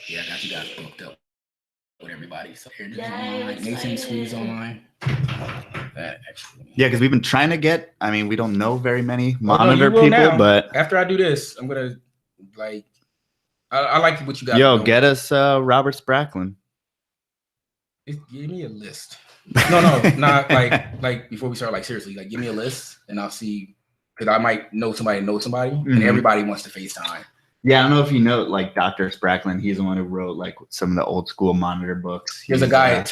Yeah, I got you guys booked up with everybody. So Andrew's online, Mason Squeeze online. That actually. Yeah, because we've been trying to get. I mean, we don't know very many monitor people, now. But after I do this, I'm gonna like. I like what you got. Yo, get us Robert Spracklin. Give me a list. No, not like before we start. Like seriously, like give me a list and I'll see because I might know somebody, and everybody wants to FaceTime. Yeah, I don't know if you know, like Dr. Spracklin. He's the one who wrote like some of the old school monitor books. There's a guy at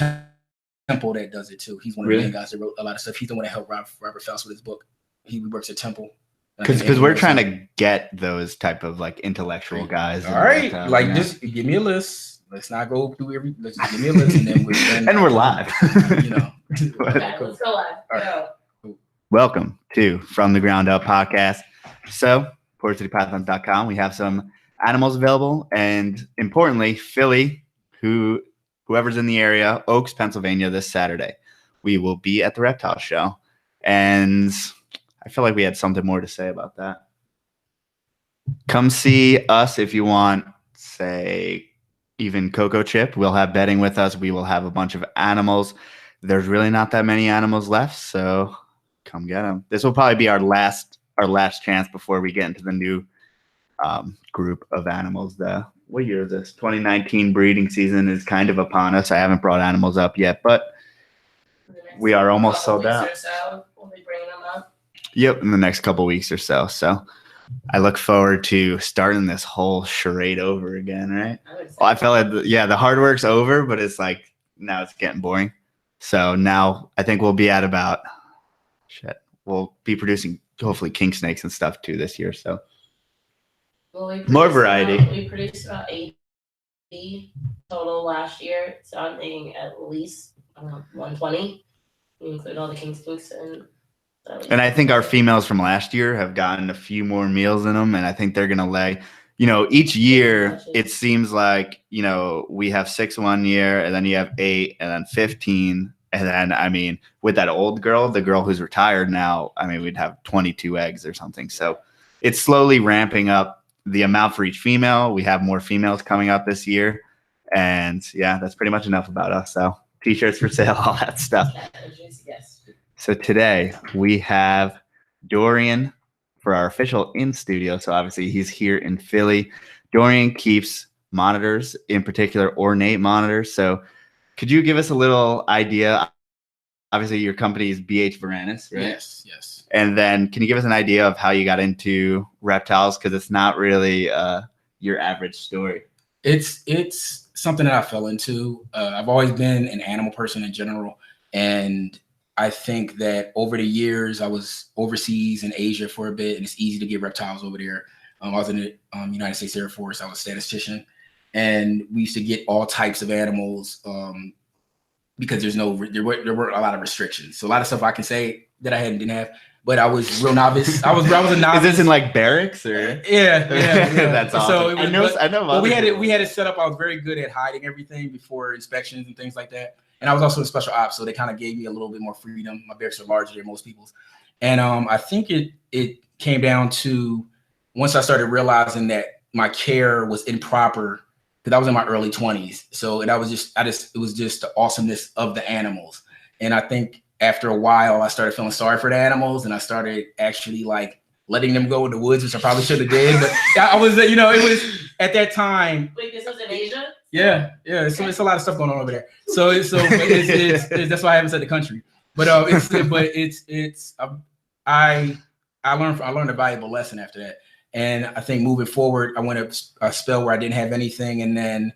Temple that does it too. He's one of the main guys that wrote a lot of stuff. He's the one that helped Robert Faust with his book. He works at Temple. Because we're trying to get those type of like intellectual guys. All right, just give me a list. Let's not go through let's just give me a list and then we're live. You know. Okay, let's go live. Right. Go. Welcome to From the Ground Up podcast. So, PortCityPythons.com. We have some animals available, and importantly, Philly, whoever's in the area, Oaks, Pennsylvania, this Saturday. We will be at the Reptile Show, and I feel like we had something more to say about that. Come see us if you want, say, even Coco Chip. We'll have bedding with us. We will have a bunch of animals. There's really not that many animals left, so come get them. This will probably be our last chance before we get into the new group of animals. What year is this? 2019 breeding season is kind of upon us. I haven't brought animals up yet, but we are almost sold out. So we'll be bringing them up. Yep, in the next couple weeks or so. So I look forward to starting this whole charade over again, right? Well, I felt like, the hard work's over, but it's like now it's getting boring. So now I think we'll be at about we'll be producing hopefully king snakes and stuff too this year. So more variety. We produced about 80 total last year. So I'm thinking at least 120. We include all the king snakes and I think our females from last year have gotten a few more meals in them, and I think they're going to lay, each year it seems like, we have 6 1 year, and then you have 8, and then 15. And then, I mean, with that old girl, the girl who's retired now, I mean, we'd have 22 eggs or something. So it's slowly ramping up the amount for each female. We have more females coming up this year. And yeah, that's pretty much enough about us. So t-shirts for sale, all that stuff. Yes. So today we have Dorian for our official in studio. So obviously he's here in Philly. Dorian keeps monitors, in particular Ornate monitors. So could you give us a little idea? Obviously, your company is BH Varanus, right? Yes. And then can you give us an idea of how you got into reptiles? Because it's not really your average story. It's something that I fell into. I've always been an animal person in general. And I think that over the years, I was overseas in Asia for a bit, and it's easy to get reptiles over there. I was in the United States Air Force. I was a statistician. And we used to get all types of animals because there weren't a lot of restrictions. So a lot of stuff I can say that I didn't have, but I was real novice. I was a novice. Is this in like barracks or? Yeah. That's awesome. So I know. But we had it set up. I was very good at hiding everything before inspections and things like that. And I was also in special ops, so they kind of gave me a little bit more freedom. My barracks are larger than most people's, and I think it came down to once I started realizing that my care was improper. Because I was in my early 20s. So it was just the awesomeness of the animals. And I think after a while, I started feeling sorry for the animals, and I started actually like letting them go in the woods, which I probably should have did. But I was, it was at that time. Wait, this was in Asia? Yeah. It's a lot of stuff going on over there. So it's that's why I haven't said the country. But I learned a valuable lesson after that. And I think moving forward, I went a spell where I didn't have anything. And then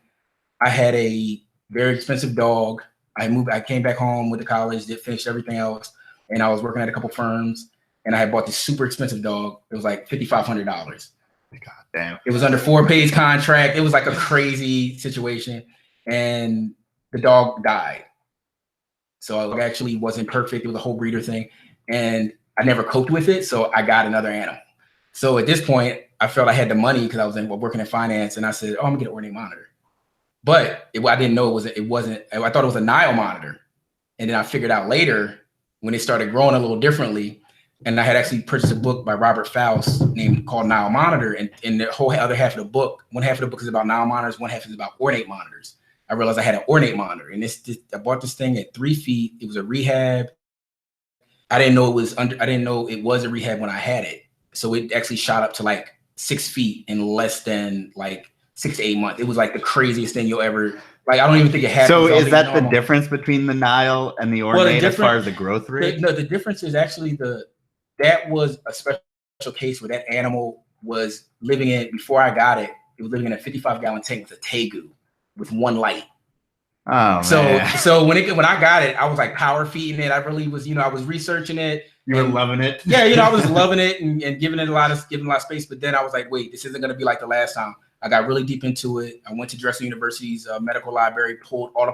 I had a very expensive dog. I came back home with the college, finished everything else. And I was working at a couple firms, and I had bought this super expensive dog. It was like $5,500. God damn. It was under 4-page contract. It was like a crazy situation. And the dog died. So it actually wasn't perfect. It was a whole breeder thing. And I never coped with it. So I got another animal. So at this point, I felt I had the money because I was working in finance, and I said, "Oh, I'm gonna get an Ornate monitor." But I didn't know it wasn't. I thought it was a Nile monitor, and then I figured out later when it started growing a little differently And I had actually purchased a book by Robert Faust called Nile Monitor. And the whole other half of the book, one half of the book is about Nile monitors, one half is about ornate monitors. I realized I had an ornate monitor, and I bought this thing at 3 feet. It was a rehab. I didn't know it was a rehab when I had it. So it actually shot up to like 6 feet in less than like 6 to 8 months. It was like the craziest thing you'll ever, like, I don't even think it happened. So is that the difference between the Nile and the ornate as far as the growth rate? No, the difference is actually that was a special case where that animal was living in, before I got it, it was living in a 55-gallon tank with a tegu with one light. Oh, so when I got it, I was like power feeding it. I really was, I was researching it. You were loving it. Yeah, I was loving it and giving it a lot of space. But then I was like, wait, this isn't going to be like the last time. I got really deep into it. I went to Drexel University's medical library, pulled all the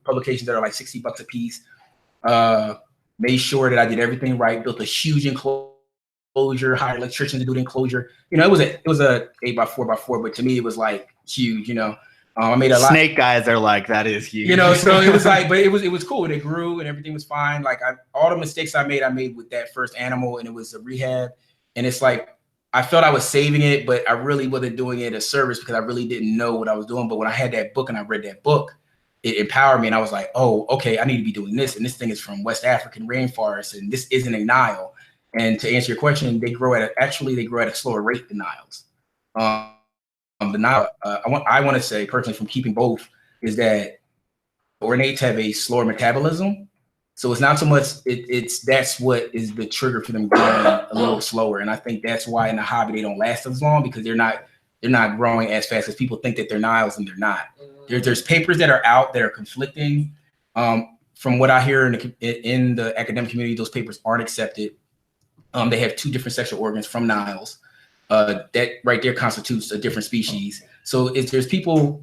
publications that are like $60 a piece. Made sure that I did everything right. Built a huge enclosure. Hired electricians to do the enclosure. It was a 8x4x4, but to me it was like huge. I made a lot. Snake guys are like, that is huge. So it was like, but it was cool and it grew and everything was fine. Like all the mistakes I made with that first animal, and it was a rehab. And it's like, I felt I was saving it, but I really wasn't doing it a service because I really didn't know what I was doing. But when I had that book and I read that book, it empowered me. And I was like, oh, okay, I need to be doing this. And this thing is from West African rainforest. And this isn't a Nile. And to answer your question, they grow at a slower rate than Niles. The Nile, I want to say personally, from keeping both, is that ornates have a slower metabolism. So it's not so much that's what is the trigger for them growing a little slower. And I think that's why in the hobby they don't last as long, because they're not growing as fast as people think that they're Niles, and they're not. There's papers that are out that are conflicting. From what I hear in the academic community, those papers aren't accepted. They have 2 different sexual organs from Niles. That right there constitutes a different species. So there's people,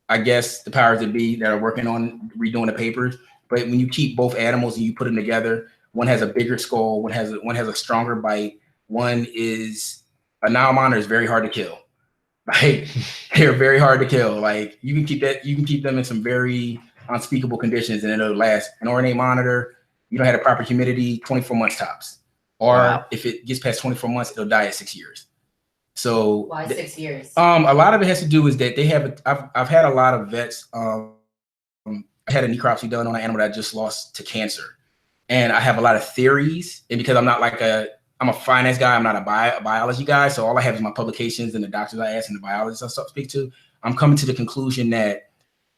I guess, the powers that be, that are working on redoing the papers. But when you keep both animals and you put them together, one has a bigger skull, one has a stronger bite. One is a Nile monitor is very hard to kill. Like they're very hard to kill. Like you can keep them in some very unspeakable conditions and it'll last. An ornate monitor, you don't have the proper humidity, 24 months tops. Or if it gets past 24 months, it'll die at 6 years. So why 6 years? A lot of it has to do is that they have. I've had a lot of vets. I had a necropsy done on an animal that I just lost to cancer, and I have a lot of theories. And because I'm a finance guy, I'm not a biology guy. So all I have is my publications and the doctors I ask and the biologists I speak to. I'm coming to the conclusion that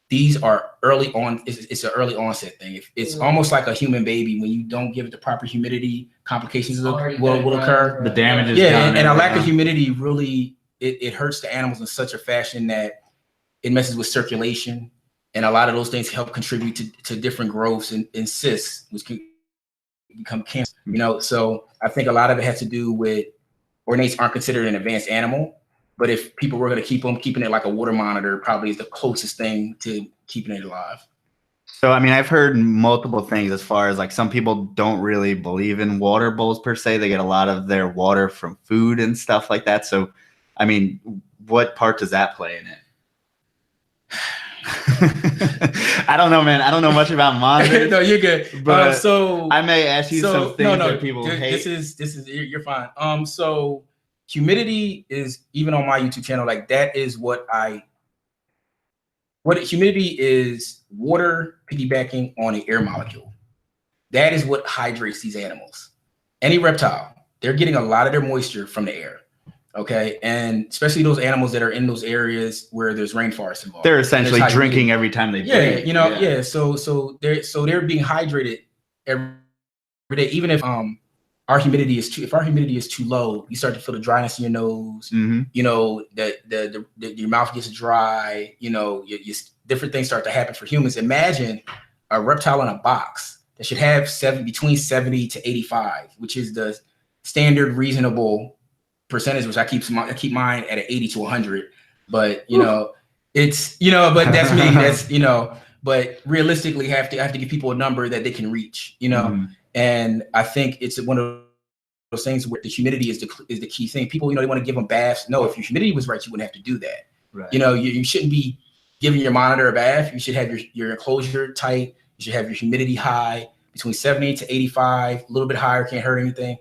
these are early on. It's an early onset thing. It's almost like a human baby. When you don't give it the proper humidity, complications will occur. The damage is done. And a lack of humidity really it hurts the animals in such a fashion that it messes with circulation, and a lot of those things help contribute to different growths and cysts, which can become cancer. So I think a lot of it has to do with ornates aren't considered an advanced animal. But if people were going to keeping it like a water monitor probably is the closest thing to keeping it alive. So, I mean, I've heard multiple things as far as like some people don't really believe in water bowls per se. They get a lot of their water from food and stuff like that. So, I mean, what part does that play in it? I don't know, man. I don't know much about monitors. No, you're good. But so I may ask you some things that people hate. This is you're fine. So humidity is, even on my YouTube channel, like that is humidity is water piggybacking on an air molecule. That is what hydrates these animals. Any reptile, they're getting a lot of their moisture from the air. Okay. And especially those animals that are in those areas where there's rainforest involved. They're essentially drinking every time they breathe. Yeah. So they're being hydrated every day. Even if our humidity is too low, you start to feel the dryness in your nose. Mm-hmm. Your mouth gets dry. Your different things start to happen for humans. Imagine a reptile in a box that should have between 70 to 85, which is the standard reasonable percentage, which I keep mine at an 80 to 100. But it's but that's me. That's but realistically, have to give people a number that they can reach. Mm-hmm. And I think it's one of those things where the humidity is the key thing. People, they want to give them baths. No, if your humidity was right, you wouldn't have to do that. Right. You shouldn't be giving your monitor a bath. You should have your enclosure tight. You should have your humidity high. between 70 to 85, a little bit higher, can't hurt anything.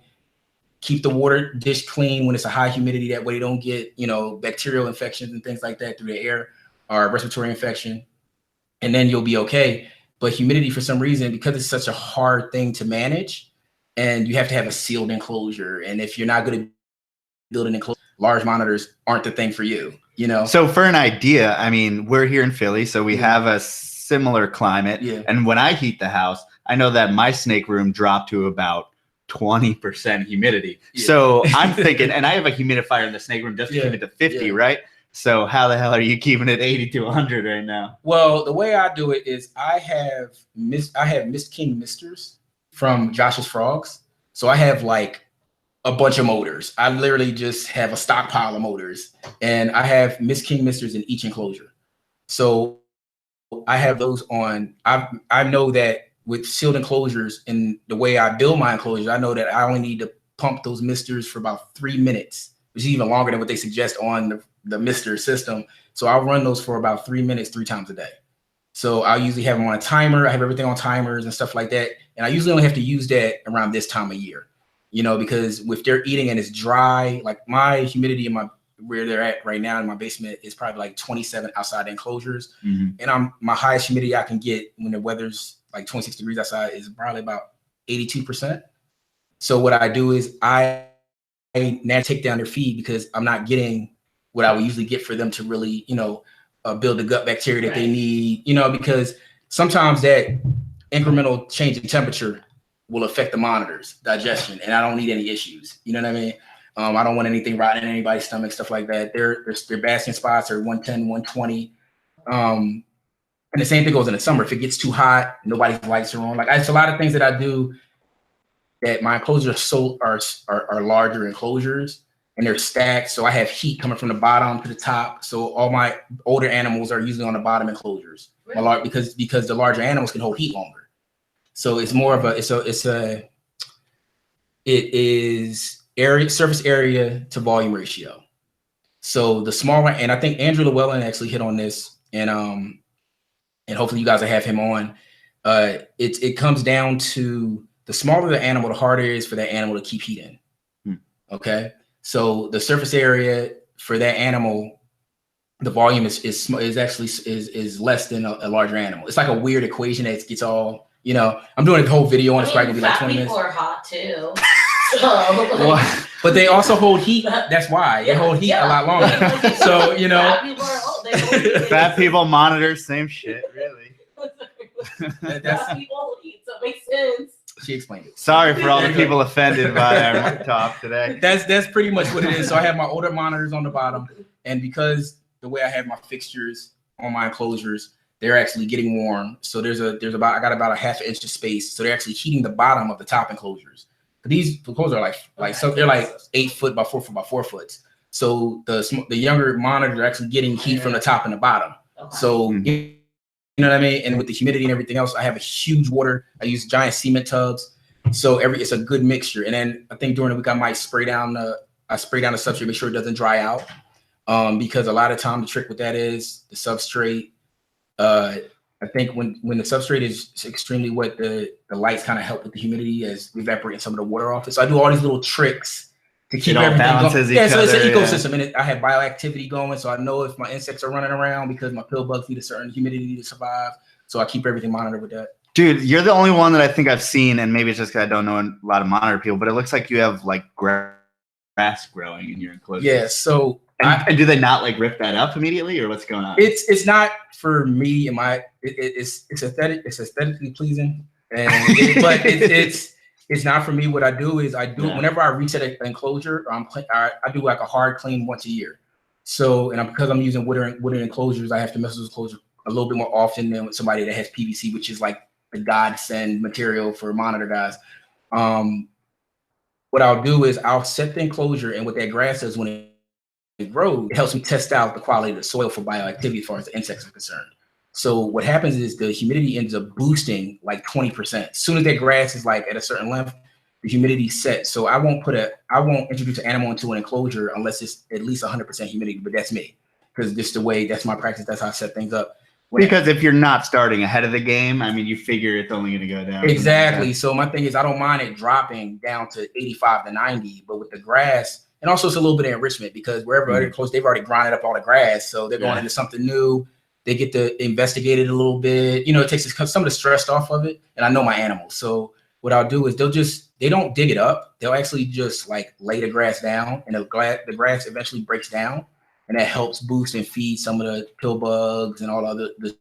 Keep the water dish clean when it's a high humidity. That way you don't get, bacterial infections and things like that through the air or respiratory infection. And then you'll be okay. But humidity, for some reason, because it's such a hard thing to manage, and you have to have a sealed enclosure. And if you're not good at building enclosure, large monitors aren't the thing for you, So for an idea, I mean, we're here in Philly, so we have a similar climate. Yeah. And when I heat the house, I know that my snake room dropped to about 20% humidity. Yeah. So I'm thinking, and I have a humidifier in the snake room just to keep it to 50, right? So how the hell are you keeping it 80 to 100 right now? Well, the way I do it is I have Mist King misters from Josh's Frogs. So I have like a bunch of motors. I literally just have a stockpile of motors, and I have Mist King misters in each enclosure. So I have those on. I know that with sealed enclosures and the way I build my enclosures, I know that I only need to pump those misters for about 3 minutes, which is even longer than what they suggest on the mister system. So I'll run those for about 3 minutes, 3 times a day. So I'll usually have them on a timer. I have everything on timers and stuff like that. And I usually only have to use that around this time of year, because if they're eating and it's dry, like my humidity where they're at right now in my basement is probably like 27 outside the enclosures. Mm-hmm. And my highest humidity I can get when the weather's like 26 degrees outside is probably about 82%. So what I do is I now take down their feed because I'm not getting what I would usually get for them to really, build the gut bacteria that they need, because sometimes that incremental change in temperature will affect the monitor's digestion, and I don't need any issues. You know what I mean? I don't want anything rotting in anybody's stomach, stuff like that. Their basking spots are 110, 120. And the same thing goes in the summer. If it gets too hot, nobody's lights are on. Like it's a lot of things that I do that my enclosures are larger enclosures and they're stacked. So I have heat coming from the bottom to the top. So all my older animals are usually on the bottom enclosures. Really? Because the larger animals can hold heat longer. So it's more of it is surface area to volume ratio. So the smaller, and I think Andrew Llewellyn actually hit on this, and hopefully you guys will have him on. It comes down to the smaller the animal, the harder it is for that animal to keep heat in. Okay, so the surface area for that animal, the volume is less than a larger animal. It's like a weird equation that gets all. I'm doing a whole video on it's probably gonna be like 20 minutes. People are hot too. So, but they also hold heat. That's why they hold heat a lot longer. So fat people are old. They hold heat. Fat people monitor, same shit, really. Fat people hold heat, so it makes sense. She explained it. Sorry for all the people offended by our talk today. That's pretty much what it is. So I have my older monitors on the bottom, and because the way I have my fixtures on my enclosures, they're actually getting warm. So I got about a half an inch of space. So they're actually heating the bottom of the top enclosures. But these enclosures are like so they're like 8 foot by 4 foot by 4 foot. So the younger monitors are actually getting heat from the top and the bottom. Okay. So you know what I mean? And with the humidity and everything else, I have a huge water. I use giant cement tubs. So it's a good mixture. And then I think during the week I might spray down the substrate, make sure it doesn't dry out. Because a lot of time the trick with that is the substrate. I think when the substrate is extremely wet, the lights kind of help with the humidity as we evaporate some of the water off it. So I do all these little tricks to keep everything going. Yeah, so it's an ecosystem, and I have bioactivity going. So I know if my insects are running around because my pill bugs need a certain humidity to survive. So I keep everything monitored with that. Dude, you're the only one that I think I've seen, and maybe it's just because I don't know a lot of monitor people, but it looks like you have like grass growing in your enclosure. Yeah, so and do they not like rip that up immediately, or what's going on? It's not for me and it's aesthetically pleasing, and but it's not for me. What I do is whenever I reset an enclosure, I do like a hard clean once a year. So because I'm using wooden enclosures, I have to mess with enclosure a little bit more often than with somebody that has PVC, which is like the godsend material for monitor guys. What I'll do is I'll set the enclosure, and what that grass does when it grows, it helps me test out the quality of the soil for bioactivity as far as the insects are concerned. So what happens is the humidity ends up boosting like 20%. As soon as that grass is like at a certain length, the humidity sets. So I won't introduce an animal into an enclosure unless it's at least 100% humidity, but that's me. Because that's my practice. That's how I set things up. Because if you're not starting ahead of the game, I mean, you figure it's only going to go down. Exactly. So my thing is, I don't mind it dropping down to 85 to 90, but with the grass, and also it's a little bit of enrichment because wherever they're close, they've already grinded up all the grass. So they're going into something new. They get to investigate it a little bit. You know, it takes some of the stress off of it. And I know my animals. So what I'll do is they don't dig it up. They'll actually just like lay the grass down, and the grass eventually breaks down. And that helps boost and feed some of the pill bugs and all the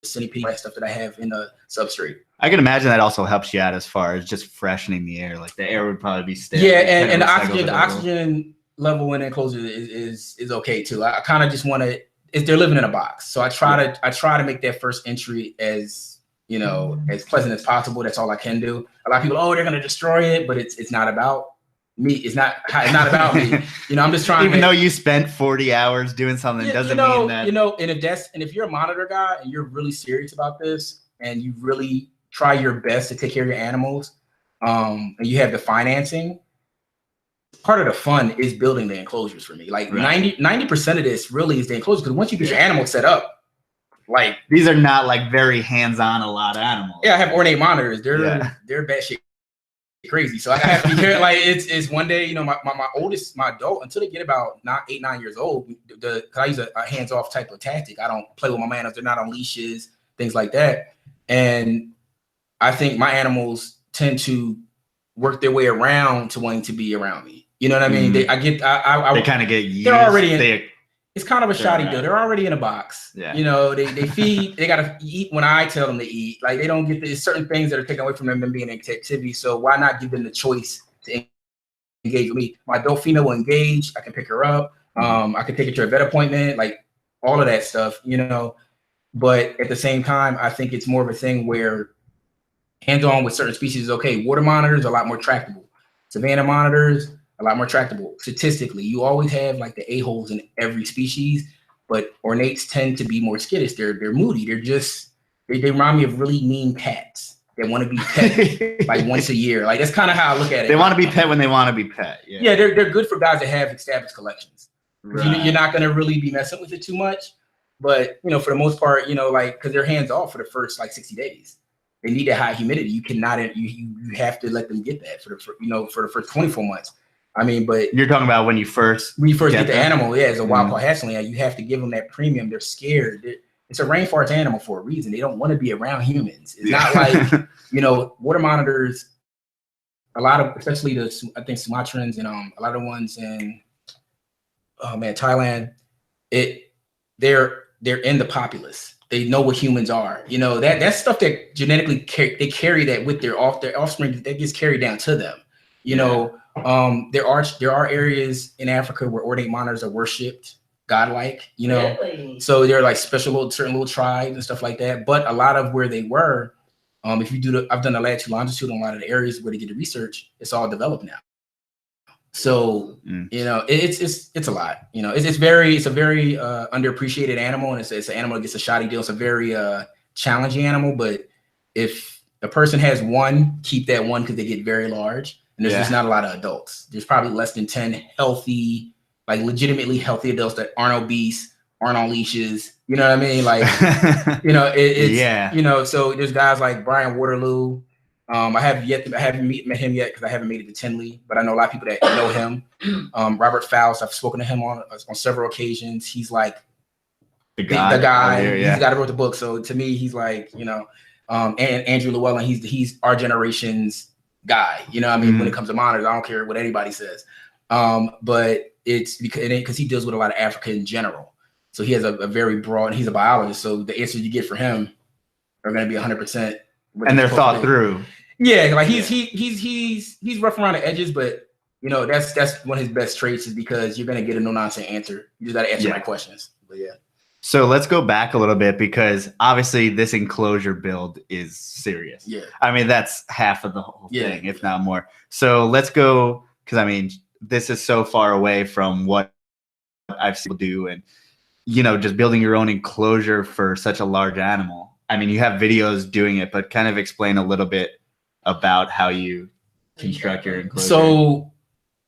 centipede stuff that I have in the substrate. I can imagine that also helps you out as far as just freshening the air. Like the air would probably be stale. Yeah, and the oxygen level in the enclosure is okay too. I kind of just want to. They're living in a box, so I try to make that first entry as as pleasant as possible. That's all I can do. A lot of people, they're gonna destroy it, but it's not about me. It's not about me. I'm just trying. Even though you spent 40 hours doing something, doesn't mean that. And if you're a monitor guy and you're really serious about this and you really try your best to take care of your animals, and you have the financing, part of the fun is building the enclosures for me. Like 90% of this really is the enclosure, because once you get your animal set up, like these are not like very hands-on a lot of animals. Yeah, I have Ornate monitors. They're batshit crazy. So I have to be careful. Like it's one day, my oldest, my adult, until they get about 8, 9 years old, cause I use a hands-off type of tactic. I don't play with my animals. They're not on leashes, things like that. And I think my animals tend to work their way around to wanting to be around me. You know what I mean? They kind of get used. They're already it's kind of a shoddy deal. They're already in a box. Yeah. They feed, they gotta eat when I tell them to eat. Like they don't get there's certain things that are taken away from them being in captivity. So why not give them the choice to engage with me? My adult female will engage. I can pick her up. I can take her to a vet appointment, like all of that stuff, But at the same time, I think it's more of a thing where hands-on with certain species is okay. Water monitors are a lot more tractable. Savanna monitors, a lot more tractable. Statistically, you always have like the a-holes in every species, but ornates tend to be more skittish. They're moody. They remind me of really mean cats that want to be pet like once a year. Like that's kind of how I look at it. They want to be pet when they want to be pet. Yeah, they're good for guys that have established collections. Right. You're not gonna really be messing with it too much, but for the most part, like because they're hands off for the first like 60 days. They need that high humidity. You cannot. You have to let them get that for the first 24 months. I mean, but you're talking about when you first get the animal, as a wild caught hatchling, you have to give them that premium. They're scared. It's a rainforest animal for a reason. They don't want to be around humans. It's not like water monitors. A lot of, especially I think Sumatrans and a lot of ones in Thailand. They're in the populace. They know what humans are. That's stuff that genetically they carry that with their offspring that gets carried down to them. There are areas in Africa where ornate monitors are worshipped, godlike, Really? So they're like certain little tribes and stuff like that. But a lot of where they were, if you I've done the latitude longitude on a lot of the areas where they get the research, it's all developed now. So it's a lot. It's a very underappreciated animal, and it's an animal that gets a shoddy deal. It's a very challenging animal, but if a person has one, keep that one because they get very large. And there's just not a lot of adults. There's probably less than 10 healthy, like legitimately healthy adults that aren't obese, aren't on leashes. You know what I mean? Like, so there's guys like Brian Waterloo. I haven't met him yet because I haven't made it to Tinley, but I know a lot of people that know him. Robert Faust, I've spoken to him on several occasions. He's like the guy. He's the guy that wrote the book. So to me, he's like, and Andrew Llewellyn, he's our generation's guy, when it comes to monitors. I don't care what anybody says, but it's because he deals with a lot of Africa in general, so he has a very broad. He's a biologist, so the answers you get from him are going to be 100%, and they're thought through. Yeah, like he's rough around the edges, but that's one of his best traits is because you're going to get a no nonsense answer. You just got to answer my questions. But yeah. So let's go back a little bit because obviously this enclosure build is serious. Yeah. I mean, that's half of the whole thing, if not more. So let's go, because I mean, this is so far away from what I've seen people do and, just building your own enclosure for such a large animal. I mean, you have videos doing it, but kind of explain a little bit about how you construct your enclosure. So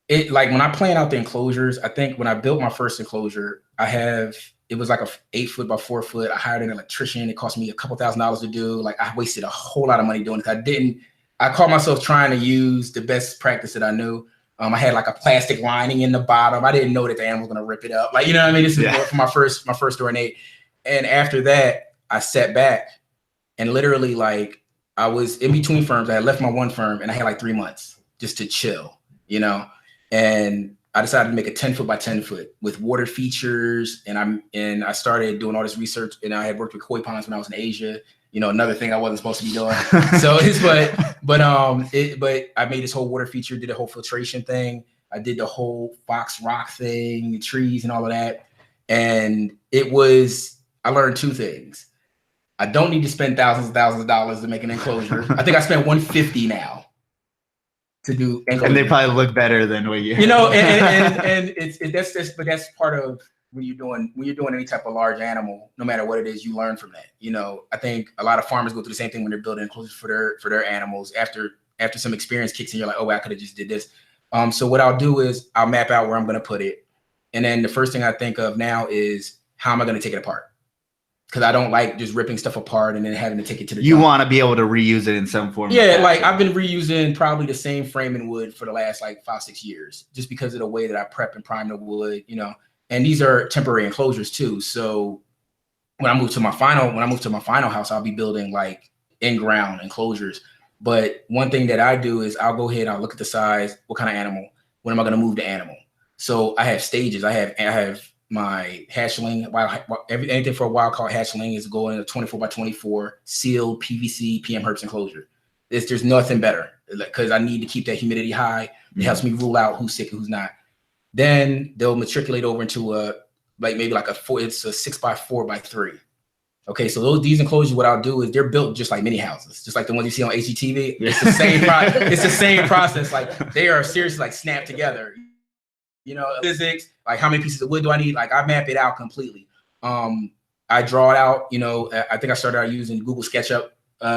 when I plan out the enclosures, I think when I built my first enclosure, I have it was like a 8 foot by 4 foot. I hired an electrician. It cost me a couple $1,000s to do. Like I wasted a whole lot of money doing it. I caught myself trying to use the best practice that I knew. I had like a plastic lining in the bottom. I didn't know that the animal was gonna rip it up. Like, you know what I mean? This is for my first Ornate. And after that, I sat back and literally like I was in between firms. I had left my one firm and I had like 3 months just to chill, you know? And I decided to make a 10 foot by 10 foot with water features. And I started doing all this research, and I had worked with koi ponds when I was in Asia, you know, another thing I wasn't supposed to be doing. So but I made this whole water feature, did a whole filtration thing. I did the whole Fox Rock thing, the trees and all of that. And I learned 2 things. I don't need to spend thousands of dollars to make an enclosure. I think I spent $150 now to do enclosure. And they probably look better than what you know, and that's part of when you're doing any type of large animal, no matter what it is, you learn from that. You know, I think a lot of farmers go through the same thing when they're building enclosures for their animals. After some experience kicks in, you're like, oh, I could have just did this. So what I'll do is I'll map out where I'm going to put it, and then the first thing I think of now is how am I going to take it apart? Because I don't like just ripping stuff apart and then having to take it to the You want to be able to reuse it in some form. Yeah, like I've been reusing probably the same framing wood for the last like 5-6 years, just because of the way that I prep and prime the wood, you know. And these are temporary enclosures too. So when I move to my final house, I'll be building like in-ground enclosures. But one thing that I do is I'll go ahead, I'll look at the size, what kind of animal, when am I going to move the animal? So I have stages. I have my hatchling, anything for a wild caught hatchling is going in a 24 by 24 sealed PVC PM Herbst enclosure. There's nothing better because I need to keep that humidity high. It helps me rule out who's sick and who's not. Then they'll matriculate over into it's a 6 by 4 by 3. Okay, so these enclosures, what I'll do is they're built just like mini houses, just like the ones you see on HGTV. It's the same it's the same process. Like they are seriously like snapped together. You know, physics, like how many pieces of wood do I need? Like I map it out completely. I draw it out, you know, I think I started out using Google SketchUp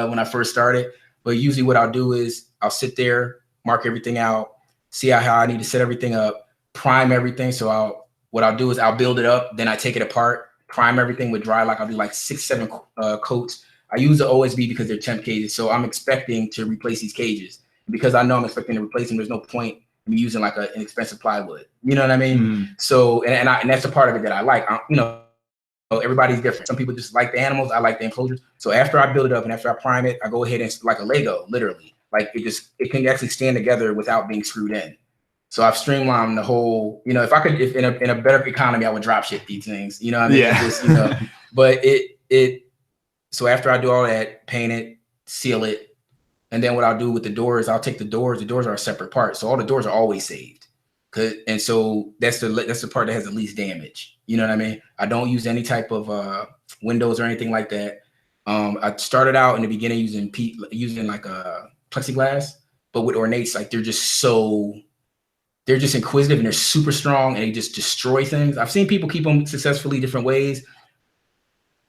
when I first started, but usually what I'll do is I'll sit there, mark everything out, see how I need to set everything up, prime everything. So what I'll do is I'll build it up, then I take it apart, prime everything with dry lock. I'll do like 6-7 coats. I use the OSB because they're temp cages. So I'm expecting to replace these cages. Because I know I'm expecting to replace them, there's no point in using like an inexpensive plywood. You know what I mean? Mm-hmm. So, and that's a part of it that I like. You know, everybody's different. Some people just like the animals. I like the enclosures. So after I build it up and after I prime it, I go ahead and like a Lego, literally. Like it can actually stand together without being screwed in. So I've streamlined the whole, you know, if in a better economy, I would drop ship these things, you know what I mean? Yeah. Just, you know, but so after I do all that, paint it, seal it. And then what I'll do with the doors, I'll take the doors are a separate part. So all the doors are always saved. And so that's the part that has the least damage. You know what I mean? I don't use any type of windows or anything like that. I started out in the beginning using like a plexiglass, but with Ornates, like they're just inquisitive and they're super strong and they just destroy things. I've seen people keep them successfully different ways,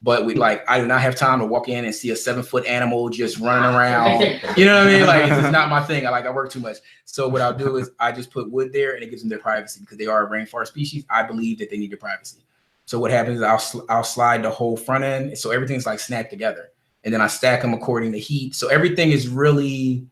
but I do not have time to walk in and see a 7-foot animal just running around. You know what I mean? Like it's not my thing. I work too much. So what I'll do is I just put wood there and it gives them their privacy because they are a rainforest species. I believe that they need their privacy. So what happens is I'll slide the whole front end. So everything's like snapped together and then I stack them according to heat. So everything is really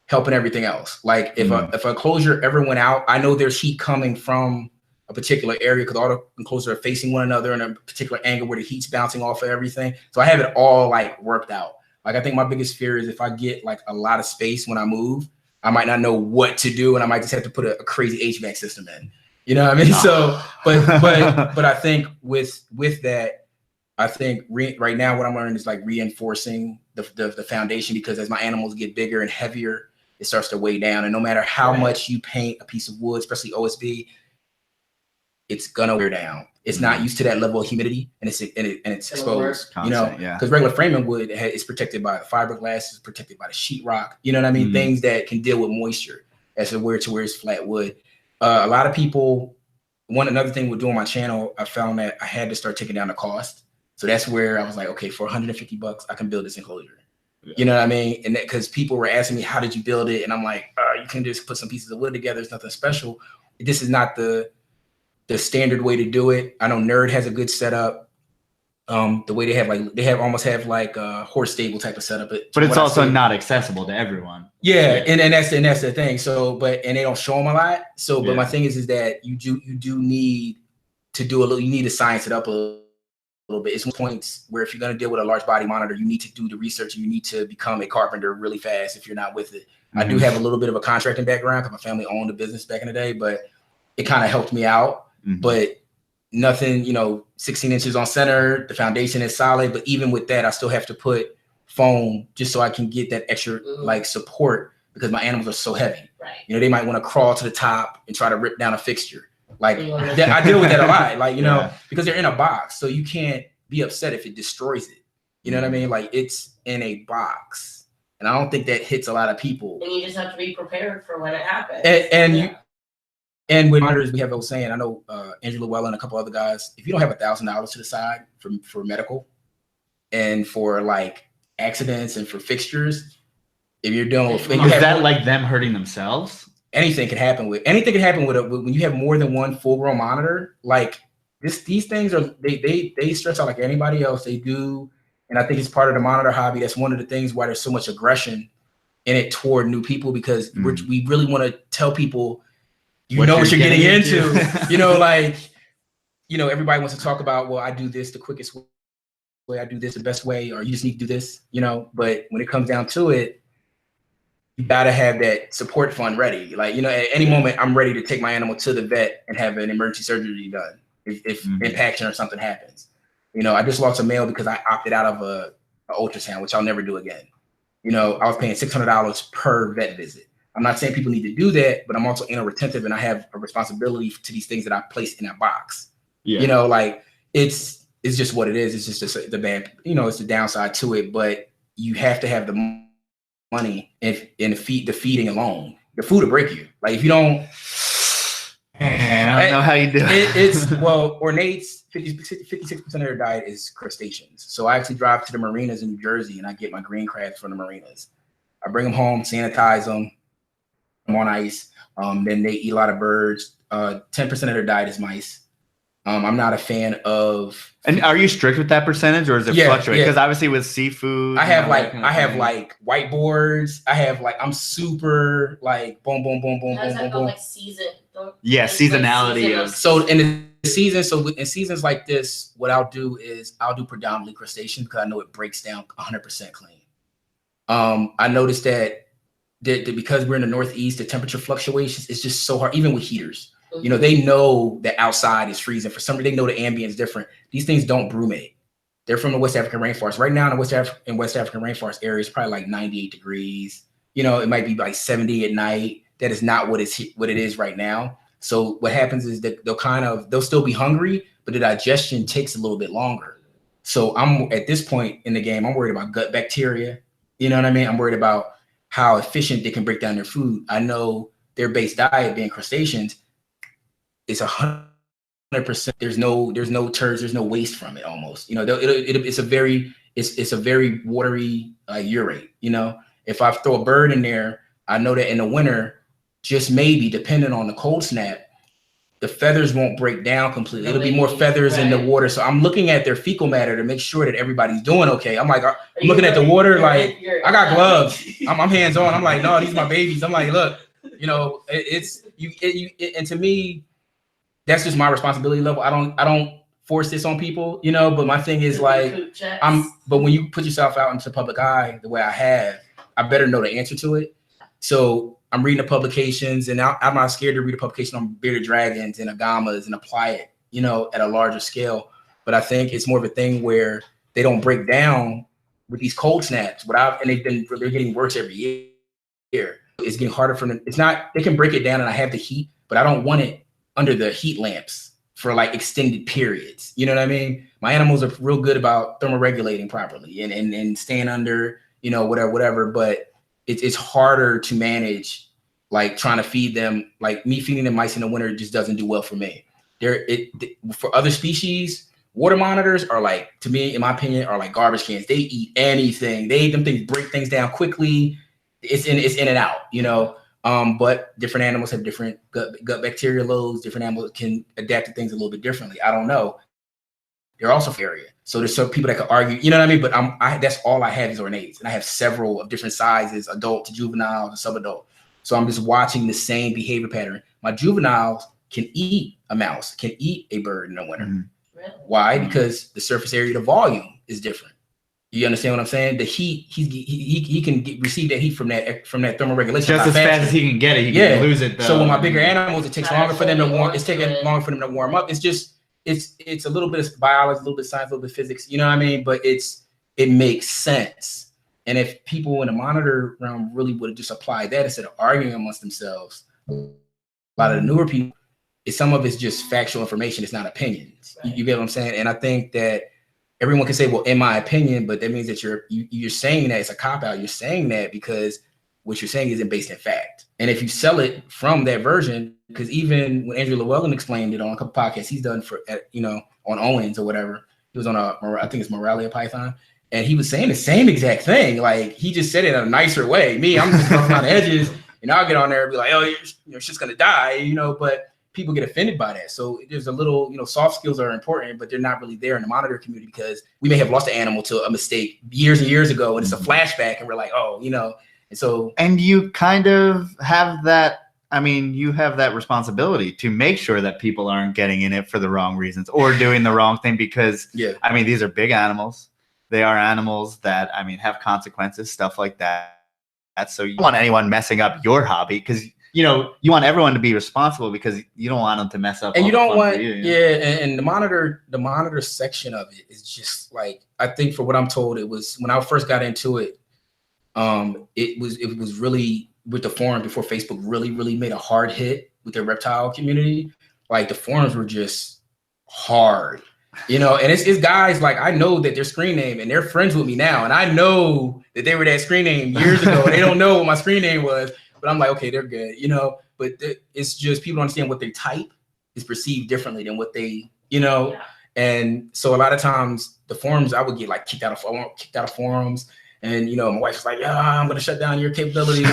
helping everything else. Like if a enclosure ever went out, I know there's heat coming from a particular area because all the enclosures are facing one another in a particular angle where the heat's bouncing off of everything. So I have it all like worked out. Like I think my biggest fear is if I get like a lot of space when I move, I might not know what to do and I might just have to put a crazy HVAC system in. You know what I mean? So, but I think with that, I think right now what I'm learning is like reinforcing the foundation because as my animals get bigger and heavier, it starts to weigh down. And no matter how much you paint a piece of wood, especially OSB, it's gonna wear down. It's not used to that level of humidity, and it's exposed. You know, because regular framing wood is protected by the fiberglass, it's protected by the sheetrock. You know what I mean? Things that can deal with moisture as to where it's flat wood. A lot of people. Another thing with doing my channel, I found that I had to start taking down the cost. So that's where I was like, okay, for $150, I can build this enclosure. Yeah. You know what I mean? And because people were asking me, how did you build it? And I'm like, you can just put some pieces of wood together. It's nothing special. This is not the the standard way to do it. I know Nerd has a good setup. The way they almost have like a horse stable type of setup. But it's also not accessible to everyone. Yeah, and that's the thing. So, and they don't show them a lot. So, but my thing is that you do need to do a little. You need to science it up a little bit. It's points where if you're going to deal with a large body monitor, you need to do the research and you need to become a carpenter really fast if you're not with it. Mm-hmm. I do have a little bit of a contracting background because my family owned a business back in the day, but it kind of helped me out. Mm-hmm. But nothing, 16 inches on center, the foundation is solid. But even with that, I still have to put foam just so I can get that extra like support because my animals are so heavy. Right. They might want to crawl to the top and try to rip down a fixture. Like I deal with that a lot, like, because they're in a box. So you can't be upset if it destroys it. You know what I mean? Like it's in a box. And I don't think that hits a lot of people. And you just have to be prepared for when it happens. And with monitors, we have a saying, I know Andrew Llewellyn and a couple other guys, if you don't have $1,000 to the side for medical and for like accidents and for fixtures, if you're dealing with... Is that like them hurting themselves? Anything can happen with when you have more than one full-grown monitor. Like these things are they stress out like anybody else. They do, and I think it's part of the monitor hobby. That's one of the things why there's so much aggression in it toward new people because we really want to tell people what you're getting into. Everybody wants to talk about, well, I do this the quickest way, I do this the best way, or you just need to do this. But when it comes down to it, you gotta have that support fund ready. Like, at any moment, I'm ready to take my animal to the vet and have an emergency surgery done if impaction or something happens. I just lost a male because I opted out of a ultrasound, which I'll never do again. I was paying $600 per vet visit. I'm not saying people need to do that, but I'm also anal retentive and I have a responsibility to these things that I place in that box. Yeah. Like it's just what it is. It's just the bad, it's the downside to it, but you have to have the money and the feeding alone. The food will break you. Like if you don't, I don't know how you do it. Ornate's 56% of their diet is crustaceans. So I actually drive to the marinas in New Jersey and I get my green crabs from the marinas. I bring them home, sanitize them on ice. Then they eat a lot of birds. 10% of their diet is mice. I'm not a fan of. And are you strict with that percentage, or is it fluctuate? Because obviously with seafood, I have whiteboards. I'm super like boom, boom, boom, boom, boom, boom, boom. Like season. Seasonality of. So in the season, in seasons like this, what I'll do is I'll do predominantly crustacean because I know it breaks down 100% clean. I noticed that because we're in the Northeast, the temperature fluctuations is just so hard, even with heaters. They know that outside is freezing. For some reason, they know the ambient is different. These things don't brumate. They're from the West African rainforest. Right now in the West African rainforest area, it's probably like 98 degrees. It might be like 70 at night. That is not what it is right now. So what happens is that they'll still be hungry, but the digestion takes a little bit longer. So I'm at this point in the game, I'm worried about gut bacteria. You know what I mean? I'm worried about how efficient they can break down their food. I know their base diet being crustaceans, it's 100%. There's no turds, there's no waste from it almost. It's a very watery urate. If I throw a bird in there, I know that in the winter, just maybe depending on the cold snap, the feathers won't break down completely. It'll be more feathers in the water. So I'm looking at their fecal matter to make sure that everybody's doing okay. I'm like, I'm looking at the water, like I got gloves. I'm hands on. I'm like, no, these are my babies. I'm like, look, and to me, that's just my responsibility level. I don't force this on people, but my thing is like, but when you put yourself out into the public eye the way I have, I better know the answer to it. So I'm reading the publications and I'm not scared to read a publication on bearded dragons and agamas and apply it, at a larger scale. But I think it's more of a thing where they don't break down with these cold snaps and they're getting worse every year. It's getting harder for them. They can break it down and I have the heat, but I don't want it under the heat lamps for like extended periods. You know what I mean? My animals are real good about thermoregulating properly and staying under, whatever. But it's harder to manage, like trying to feed them. Like me feeding them mice in the winter just doesn't do well for me. For other species, water monitors are like, to me, in my opinion, are like garbage cans. They eat anything. Them things break things down quickly. It's in and out, But different animals have different gut bacteria loads. Different animals can adapt to things a little bit differently. I don't know. They're also area. So there's some people that could argue, you know what I mean? But that's all I have is ornates. And I have several of different sizes, adult to juvenile to subadult. So I'm just watching the same behavior pattern. My juveniles can eat a mouse, can eat a bird in the winter. Really? Why? Because the surface area, the volume is different. You understand what I'm saying? The heat, he can receive that heat from that thermal regulation. Just as fast as he can get it, he can lose it. Though. So with my bigger animals, it takes longer for them to warm. It's taking longer for them to warm up. It's just it's a little bit of biology, a little bit of science, a little bit of physics. You know what I mean? But it makes sense. And if people in the monitor realm really would have just applied that instead of arguing amongst themselves, a lot of the newer people, some of it's just factual information. It's not opinions. Right. You get what I'm saying? And I think that everyone can say, well, in my opinion, but that means that you're saying that it's a cop-out. You're saying that because what you're saying isn't based in fact. And if you sell it from that version, because even when Andrew Llewellyn explained it on a couple podcasts he's done for, on Owens or whatever, he was on I think it's Moralia Python, and he was saying the same exact thing. Like, he just said it in a nicer way. Me, I'm just rough around the edges, and I'll get on there and be like, oh, shit's gonna die, but people get offended by that. So there's a little, soft skills are important, but they're not really there in the monitor community because we may have lost an animal to a mistake years and years ago, and it's a flashback, and we're like, oh, and so. And you kind of have that. I mean, you have that responsibility to make sure that people aren't getting in it for the wrong reasons or doing the wrong thing because, I mean, these are big animals. They are animals that, have consequences, stuff like that. So you don't want anyone messing up your hobby because, you want everyone to be responsible because you don't want them to mess up. And you don't want, and the monitor section of it is just like, I think for what I'm told, it was when I first got into it, it was really with the forum before Facebook really made a hard hit with the reptile community. Like, the forums were just hard, and it's guys like, I know that their screen name and they're friends with me now. And I know that they were that screen name years ago. And they don't know what my screen name was, but I'm like, okay, they're good, but it's just people don't understand what they type is perceived differently than what they, And so a lot of times the forums, I would get like kicked out of forums. And, my wife's like, yeah, I'm going to shut down your capabilities,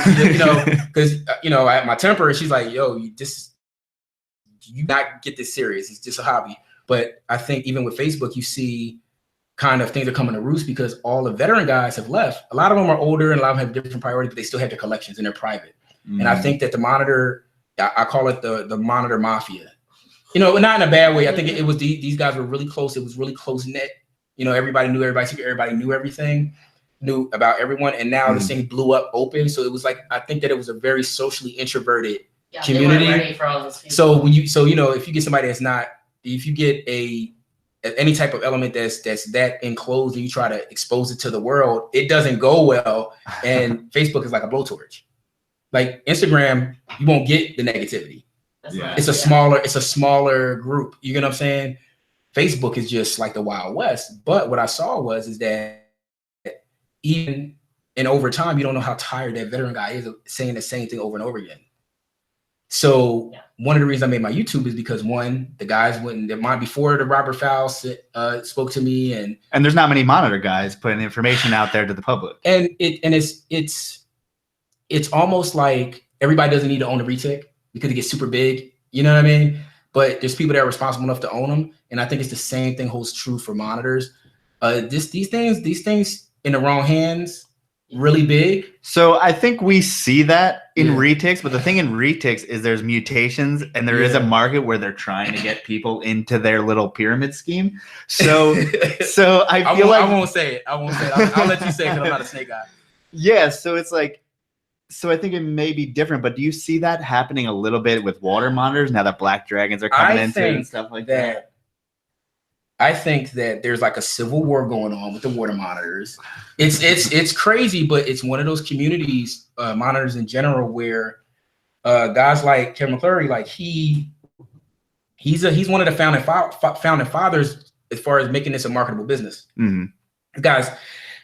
because, at my temper, she's like, yo, you not get this serious. It's just a hobby. But I think even with Facebook, you see kind of things are coming to roost because all the veteran guys have left. A lot of them are older and a lot of them have different priorities, but they still have their collections and they're private. And I think that the monitor, I call it the monitor mafia, not in a bad way. I think it was these guys were really close. It was really close knit. Everybody knew everybody. Everybody knew everything. Knew about everyone, and now this thing blew up open. So it was like, I think that it was a very socially introverted community. They weren't ready for all this people. So if you get somebody that's not, if you get any type of element that's that enclosed and you try to expose it to the world, it doesn't go well. And Facebook is like a blowtorch. Like Instagram, you won't get the negativity. It's a smaller group. You get what I'm saying? Facebook is just like the Wild West. But what I saw is that even and over time, you don't know how tired that veteran guy is of saying the same thing over and over again. So one of the reasons I made my YouTube is because the guys before the Robert Fowl spoke to me, and there's not many monitor guys putting information out there to the public. And it's almost like everybody doesn't need to own a retic because it gets super big. You know what I mean? But there's people that are responsible enough to own them, and I think it's the same thing holds true for monitors. These things in the wrong hands, really big. So I think we see that in retics, but the thing in retics is there's mutations and there is a market where they're trying to get people into their little pyramid scheme. So I won't say it. I'll let you say it because I'm not a snake guy. Yeah. So it's like, so I think it may be different, but do you see that happening a little bit with water monitors now that black dragons are coming into it and stuff like that? I think that there's like a civil war going on with the water monitors. It's crazy, but it's one of those communities, monitors in general, where guys like Kevin McClurry, like he's one of the founding fathers as far as making this a marketable business. Mm-hmm. Guys,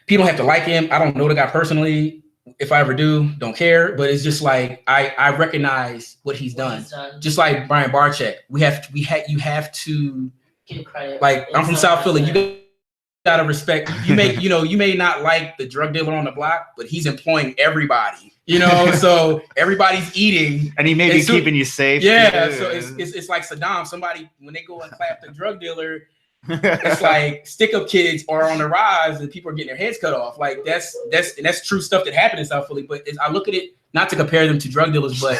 people have to like him. I don't know the guy personally. If I ever do, don't care. But it's just like I recognize what he's done. Just like Brian Barczyk, you have to give credit. Like, I'm from South Philly. You gotta respect. You may not like the drug dealer on the block, but he's employing everybody. So everybody's eating, and he may be keeping you safe. Yeah, so it's like Saddam. Somebody, when they go and clap the drug dealer, it's like stick-up kids are on the rise and people are getting their heads cut off. Like that's true stuff that happened in South Philly. But I look at it not to compare them to drug dealers, but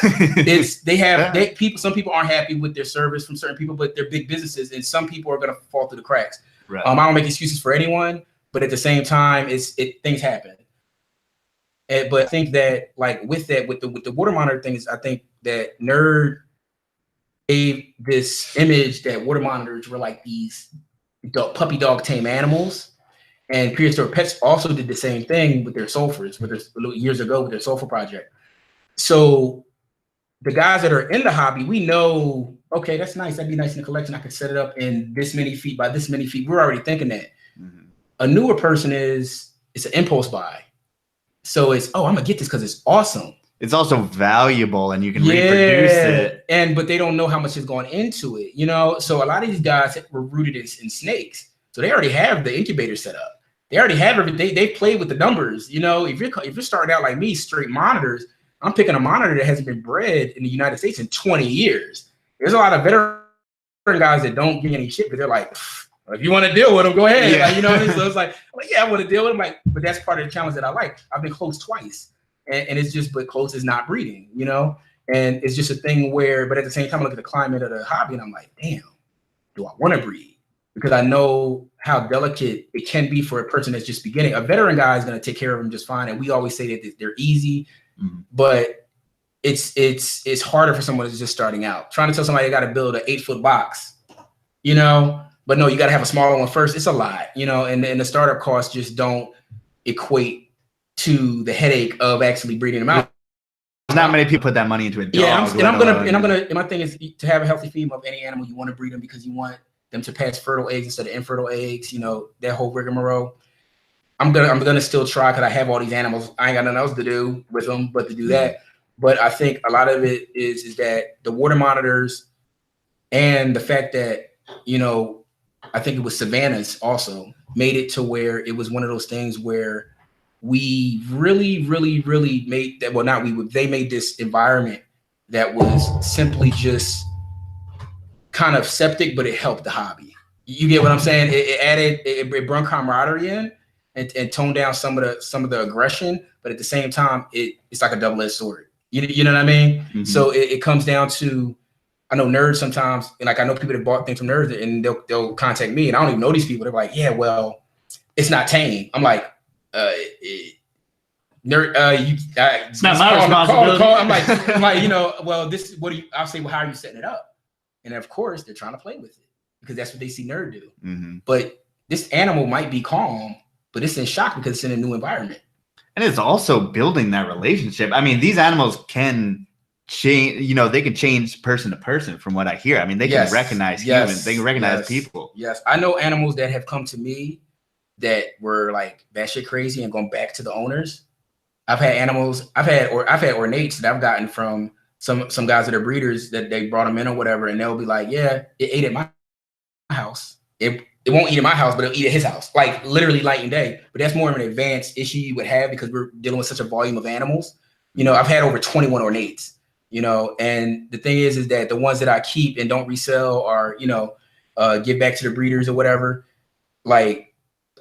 some people aren't happy with their service from certain people, but they're big businesses, and some people are gonna fall through the cracks. Right. I don't make excuses for anyone, but at the same time, things happen. But I think that like with the water monitor things, I think that Nerd gave this image that water monitors were like these puppy dog tame animals, and Prehistoric Pets also did the same thing with their sulfurs, years ago with their sulfur project. So the guys that are in the hobby, we know, okay, that's nice. That'd be nice in the collection. I could set it up in this many feet by this many feet. We're already thinking that. Mm-hmm. A newer person it's an impulse buy. So it's, I'm gonna get this because it's awesome. It's also valuable and you can reproduce it. But they don't know how much is going into it, So a lot of these guys were rooted in snakes. So they already have the incubator set up. They already have everything. They played with the numbers. If you're starting out like me, straight monitors, I'm picking a monitor that hasn't been bred in the United States in 20 years. There's a lot of veteran guys that don't give any shit, but they're like, if you want to deal with them, go ahead. Yeah. Like, So it's like, yeah, I want to deal with them. Like, but that's part of the challenge that I like. I've been close twice, and it's just, but close is not breeding, And it's just a thing where, but at the same time, I look at the climate of the hobby, and I'm like, damn, do I want to breed? Because I know how delicate it can be for a person that's just beginning. A veteran guy is going to take care of them just fine, and we always say that they're easy, but it's harder for someone who's just starting out. Trying to tell somebody they got to build an 8-foot box, but no, you got to have a smaller one first. It's a lot, and the startup costs just don't equate to the headache of actually breeding them out. Not many people put that money into a dog. And my thing is to have a healthy female of any animal. You want to breed them because you want them to pass fertile eggs instead of infertile eggs. That whole rigmarole. I'm gonna still try because I have all these animals. I ain't got nothing else to do with them but to do that. But I think a lot of it is that the water monitors and the fact that I think it was Varanus also made it to where it was one of those things where we really, really, really made that. Well, not we would. They made this environment that was simply just kind of septic, but it helped the hobby. You get what I'm saying? It brought camaraderie in and toned down some of the aggression, but at the same time, it's like a double-edged sword. You know what I mean? Mm-hmm. So it comes down to, I know nerds sometimes, and like I know people that bought things from nerds, and they'll contact me, and I don't even know these people. They're like, yeah, well, it's not tame. I'm like, it's not my responsibility. I'm like, well, this is I'll say, well, how are you setting it up? And of course, they're trying to play with it because that's what they see nerd do. Mm-hmm. But this animal might be calm, but it's in shock because it's in a new environment. And it's also building that relationship. I mean, these animals can change, they can change person to person from what I hear. I mean, they can recognize humans. They can recognize people. Yes. I know animals that have come to me that were like batshit crazy and going back to the owners. I've had ornates that I've gotten from some guys that are breeders that they brought them in or whatever, and they'll be like, yeah, it ate at my house. It won't eat at my house, but it'll eat at his house, like literally night and day. But that's more of an advanced issue you would have because we're dealing with such a volume of animals. I've had over 21 ornates, and the thing is that the ones that I keep and don't resell or, give back to the breeders or whatever, like,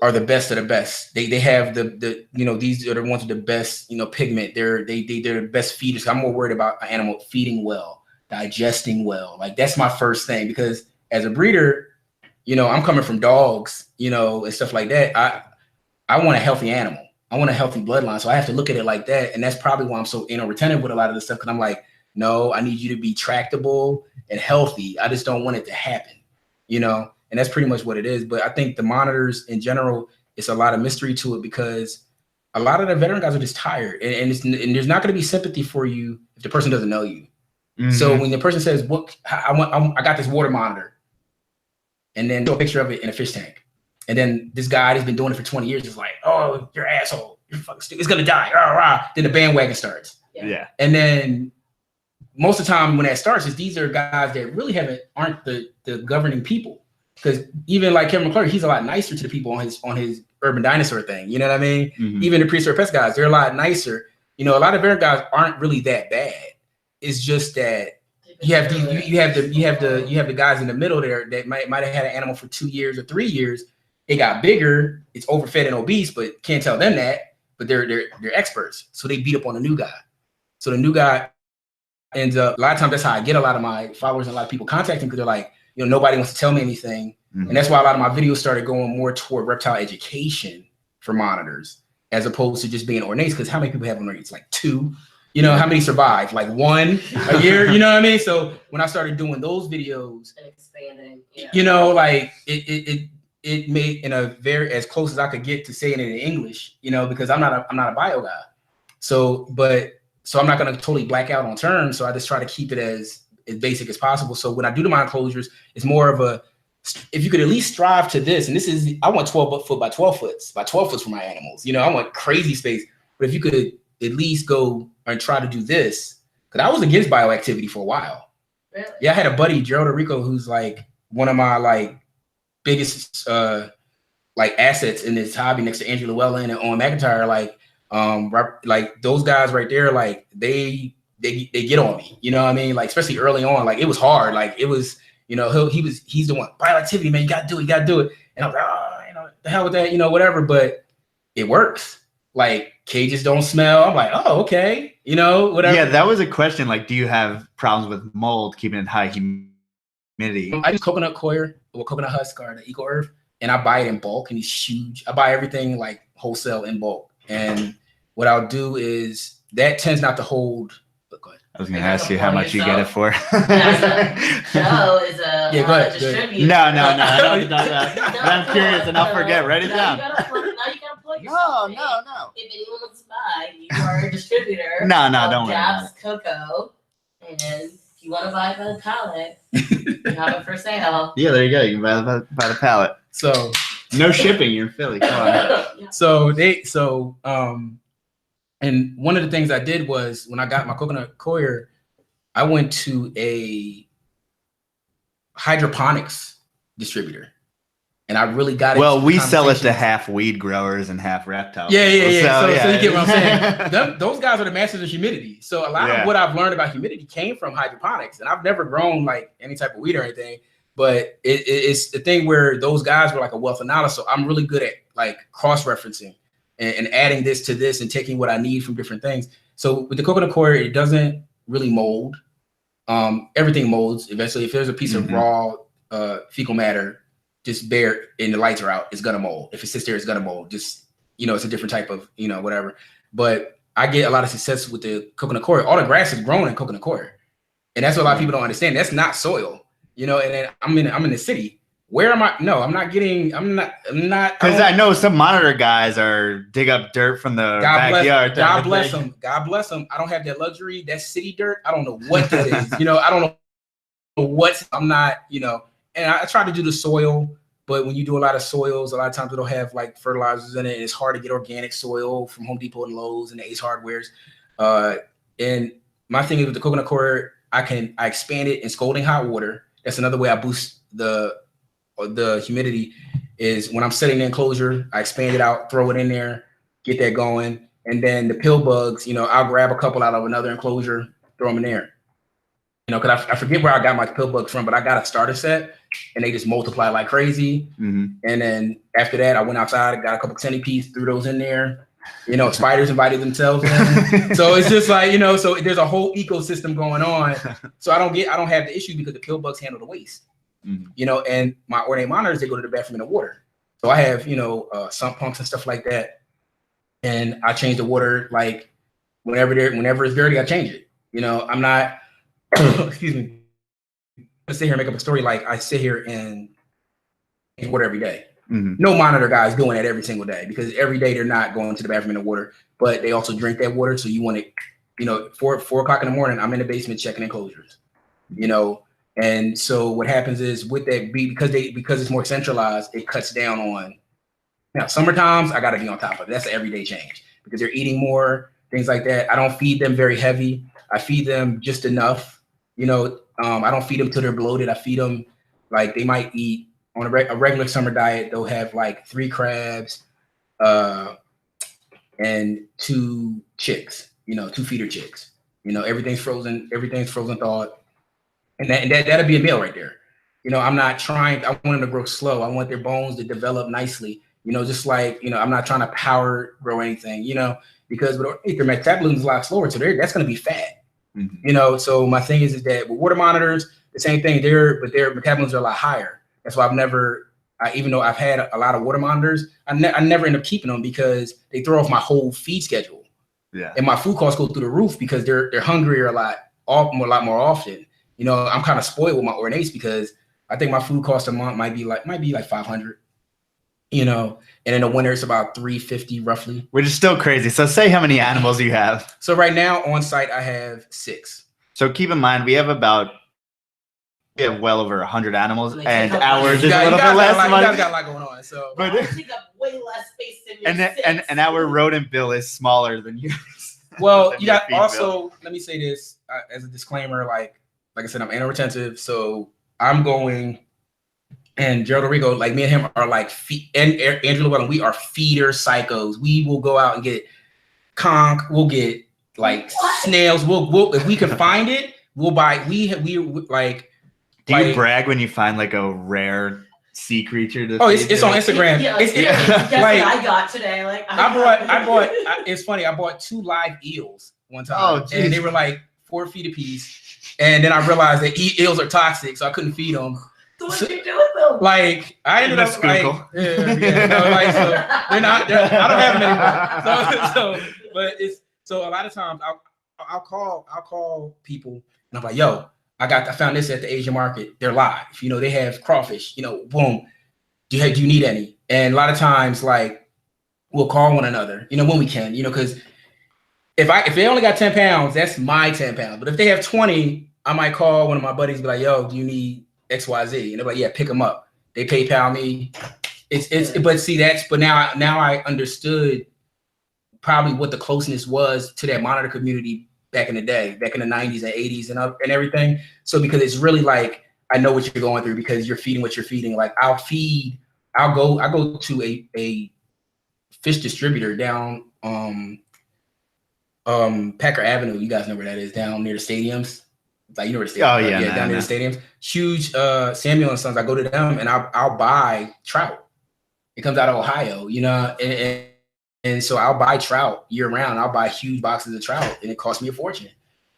are the best of the best. They have the these are the ones with the best, pigment. They're the best feeders. I'm more worried about an animal feeding well, digesting well. Like that's my first thing, because as a breeder, I'm coming from dogs, and stuff like that. I want a healthy animal. I want a healthy bloodline. So I have to look at it like that. And that's probably why I'm so retentive with a lot of this stuff. Cause I'm like, no, I need you to be tractable and healthy. I just don't want it to happen, And that's pretty much what it is. But I think the monitors in general, it's a lot of mystery to it because a lot of the veteran guys are just tired, and there's not going to be sympathy for you if the person doesn't know you. Mm-hmm. So when the person says, "What I got this water monitor," and then do a picture of it in a fish tank, and then this guy that's been doing it for 20 years is like, "Oh, you're an asshole. You're fucking stupid. It's gonna die." Rah, rah. Then the bandwagon starts. Yeah. And then most of the time when that starts, is these are guys that really aren't the governing people. because even like Kevin McClure, he's a lot nicer to the people on his Urban Dinosaur thing. You know what I mean? Mm-hmm. Even the Prehistoric Pest guys, they're a lot nicer. You know, a lot of their guys aren't really that bad. It's just that you have the guys in the middle there that might have had an animal for 2 years or 3 years. It got bigger, it's overfed and obese, but can't tell them that. But they're experts, so they beat up on the new guy. So the new guy ends up, a lot of times that's how I get a lot of my followers and a lot of people contacting, because they're like, you know, nobody wants to tell me anything. Mm-hmm. And that's why a lot of my videos started going more toward reptile education for monitors, as opposed to just being ornates. Because how many people have ornates? Like 2. You know, how many survive? Like 1 a year, you know what I mean? So when I started doing those videos and expanding, you know, like it made in a very, as close as I could get to saying it in English, you know, because I'm not a bio guy. So I'm not going to totally black out on terms. So I just try to keep it as basic as possible. So when I do the mind closures, it's more of a, if you could at least strive to this, and this is, I want 12 foot by 12 foot for my animals. You know, I want crazy space. But if you could at least go and try to do this, because I was against bioactivity for a while. Really? Yeah, I had a buddy, Gerald Rico, who's like one of my like biggest like assets in this hobby, next to Andrew Llewellyn and Owen McIntyre. Like those guys right there, like they get on me, you know what I mean? Like, especially early on, like it was hard. Like it was, you know, he's the one, bioactivity, man, you gotta do it. And I was like, oh, you know, the hell with that, you know, whatever. But it works. Like cages don't smell. I'm like, oh, okay, you know, whatever. Yeah, that was a question. Like, do you have problems with mold keeping it high humidity? I use coconut coir or coconut husk or the Eco Earth, and I buy it in bulk, and it's huge. I buy everything like wholesale in bulk. And what I'll do is that tends not to hold. But go ahead. I was going to ask you how much you get it for. Joe is a distributor. No. I don't talk about. But I'm curious, and I'll forget. Write it down. Now you gotta plug yourself. No. If anyone wants to buy, you are a distributor. No, don't worry. Jabs Cocoa, and if you want to buy it by the pallet, you have it for sale. Yeah, there you go. You can buy the pallet. So no shipping. You're in Philly. Come on. Yeah. And one of the things I did was when I got my coconut coir, I went to a hydroponics distributor, and I really got it. Well, we sell it to half weed growers and half reptiles. Yeah. So you get what I'm saying. Those guys are the masters of humidity. So a lot of what I've learned about humidity came from hydroponics, and I've never grown like any type of weed or anything. But it's the thing where those guys were like a wealth of knowledge. So I'm really good at like cross-referencing and adding this to this and taking what I need from different things. So with the coconut coir, it doesn't really mold. Everything molds eventually. If there's a piece of raw fecal matter, just bare and the lights are out, it's gonna mold. If it sits there, it's gonna mold. Just, you know, it's a different type of, you know, whatever. But I get a lot of success with the coconut coir. All the grass is grown in coconut coir. And that's what a lot of people don't understand. That's not soil. You know, and then I'm in the city. Where am I? No, I'm not. Because I know some monitor guys dig up dirt from the backyard. God bless them. God bless them. I don't have that luxury. That's city dirt. I don't know what that is. You know, I don't know what. I'm not, you know, and I try to do the soil, but when you do a lot of soils, a lot of times it'll have like fertilizers in it. And it's hard to get organic soil from Home Depot and Lowe's and the Ace Hardwares. And my thing is with the coconut coir, I expand it in scalding hot water. That's another way I boost the humidity, is when I'm setting the enclosure, I expand it out, throw it in there, get that going. And then the pill bugs, you know, I'll grab a couple out of another enclosure, throw them in there. You know, because I forget where I got my pill bugs from, but I got a starter set and they just multiply like crazy. And then after that, I went outside, got a couple centipedes, threw those in there. You know, spiders invited themselves in. So it's just like, you know, so there's a whole ecosystem going on. So I don't have the issue because the pill bugs handle the waste. You know, and my Ornate monitors, they go to the bathroom in the water. So I have, you know, sump pumps and stuff like that. And I change the water like whenever it's dirty, I change it. You know, I'm not, excuse me, I sit here and make up a story like I sit here and change water every day. No monitor guy is doing that every single day, because every day they're not going to the bathroom in the water, but they also drink that water. So you want to, you know, 4 o'clock in the morning, I'm in the basement checking enclosures, you know. And so what happens is with that, because it's more centralized, it cuts down on. Now, summertimes, I got to be on top of it. That's an everyday change because they're eating more, things like that. I don't feed them very heavy. I feed them just enough. You know, I don't feed them till they're bloated. I feed them like they might eat on a regular summer diet, they'll have like 3 crabs, and 2 chicks, 2 feeder chicks. Everything's frozen thawed. And that'll be a meal right there. I'm not trying, I want them to grow slow. I want their bones to develop nicely. Just like, I'm not trying to power grow anything, because with their metabolism is a lot slower. So that's going to be fat, So my thing is that with water monitors, the same thing but their metabolisms are a lot higher. That's why even though I've had a lot of water monitors, I never end up keeping them because they throw off my whole feed schedule. Yeah. And my food costs go through the roof because they're hungrier a lot more often. I'm kind of spoiled with my Ornates because I think my food cost a month might be like $500. And in the winter it's about $350 roughly. Which is still crazy. So say how many animals you have. So right now on site I have 6. So keep in mind we have well over 100 animals, and ours is a little bit less. You guys got a lot going on. So but I take up way less space than your 6. And our rodent bill is smaller than yours. Well, you got also, let me say this as a disclaimer, like I said, I'm anal retentive, so I'm going, and Gerald Rigo, like me and him are like, and Andrew Llewellyn, we are feeder psychos. We will go out and get conch, we'll get like snails. We'll if we can find it, we'll buy. We like. Do you brag when you find like a rare sea creature? It's on Instagram. Yeah, it's like I got today. Like I bought. It's funny. I bought 2 live eels one time, and they were like 4 feet apiece. And then I realized that eels are toxic, so I couldn't feed them. So what did you do with them? Like I ended up like, so they're not. I don't have them anymore. So a lot of times I'll call people and I'm like, yo, I found this at the Asian market. They're live. They have crawfish. Boom. Do you need any? And a lot of times, like, we'll call one another. When we can. Because if they only got 10 pounds, that's my 10 pounds. But if they have 20, I might call one of my buddies. And be like, yo, do you need XYZ? And they're like, yeah, pick them up. They PayPal me. But now I understood probably what the closeness was to that monitor community back in the day, back in the 90s and 80s and everything. So because it's really like, I know what you're going through because you're feeding what you're feeding. Like I go to a fish distributor down Packer Avenue. You guys know where that is, down near the stadiums. Like, where the stadiums down near the stadiums. Huge Samuel and Sons. I go to them and I'll buy trout. It comes out of Ohio, and so I'll buy trout year round. I'll buy huge boxes of trout, and it costs me a fortune.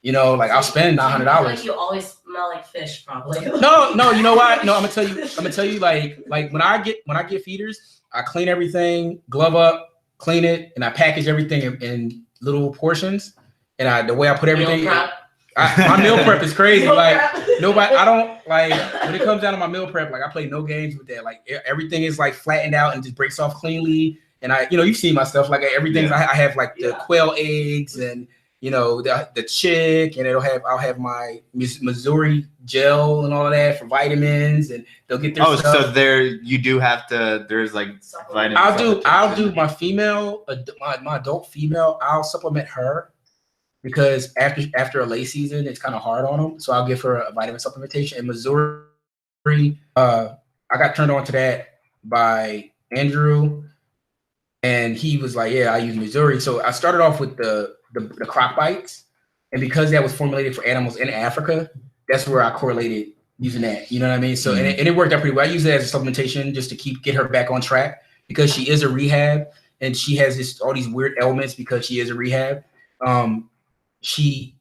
Like I'll spend $900. Like you always smell like fish, probably. No, you know what? No, I'm gonna tell you, like when I get feeders, I clean everything, glove up, clean it, and I package everything in little portions. And the way I put everything, my meal prep is crazy. Nobody, I don't like when it comes down to my meal prep. Like I play no games with that. Like everything is like flattened out and just breaks off cleanly. And you've seen my stuff. Like everything, I have like the quail eggs and the chick, and I'll have my Missouri gel and all of that for vitamins, and they'll get their stuff. So you do have to. There's like vitamins. I'll do my female, my adult female. I'll supplement her because after a lay season, it's kind of hard on them. So I'll give her a vitamin supplementation. And Missouri, I got turned on to that by Andrew. And he was like, yeah, I use Missouri. So I started off with the croc bites. And because that was formulated for animals in Africa, that's where I correlated using that. You know what I mean? So, and it worked out pretty well. I use it as a supplementation just to get her back on track because she is a rehab and she has all these weird ailments because she is a rehab. She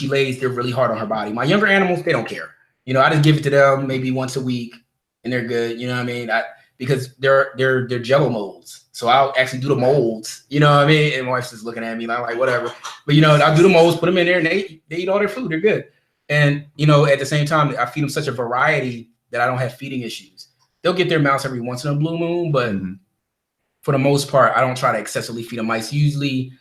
lays there really hard on her body. My younger animals, they don't care. I just give it to them maybe once a week and they're good. You know what I mean? Because they're jello molds. So I'll actually do the molds, you know what I mean? And my wife's just looking at me like whatever. But I'll do the molds, put them in there, and they eat all their food. They're good. And at the same time, I feed them such a variety that I don't have feeding issues. They'll get their mouse every once in a blue moon, but for the most part, I don't try to excessively feed them mice. Usually,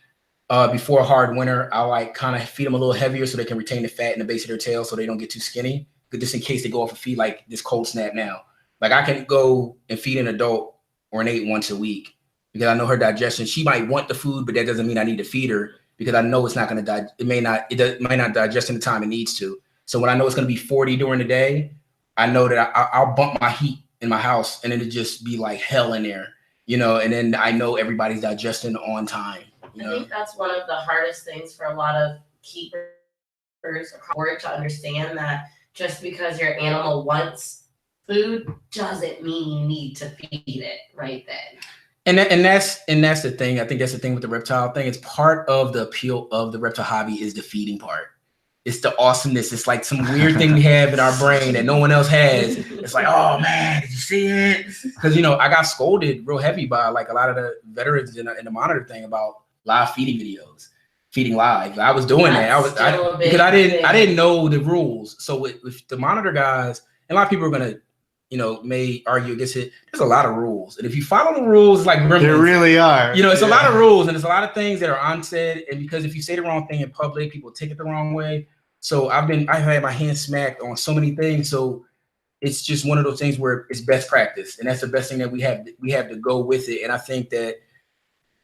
before a hard winter, I'll like kind of feed them a little heavier so they can retain the fat in the base of their tail, so they don't get too skinny. Just in case they go off a feed like this cold snap now. Like I can go and feed an adult Ornate once a week because I know her digestion. She might want the food, but that doesn't mean I need to feed her because I know it's not going to it might not digest in the time it needs to. So when I know it's going to be 40 during the day, I know that I'll bump my heat in my house, and then it'd just be like hell in there, you know. And then I know everybody's digesting on time. You know? I think that's one of the hardest things for a lot of keepers to understand, that just because your animal wants food doesn't mean you need to feed it right then. And that's the thing. I think that's the thing with the reptile thing. It's part of the appeal of the reptile hobby is the feeding part. It's the awesomeness. It's like some weird thing we have in our brain that no one else has. It's like, oh man, did you see it? Because, you know, I got scolded real heavy by like a lot of the veterans in the monitor thing about live feeding videos, feeding live. I was doing that. Because I didn't know the rules. So with the monitor guys, and a lot of people are gonna, you know, may argue against it. There's a lot of rules, and if you follow the rules, it's like gremlins. There really are. You know, it's a lot of rules, and there's a lot of things that are unsaid. And because if you say the wrong thing in public, people take it the wrong way. So I've had my hands smacked on so many things. So it's just one of those things where it's best practice, and that's the best thing that we have to go with it. And I think that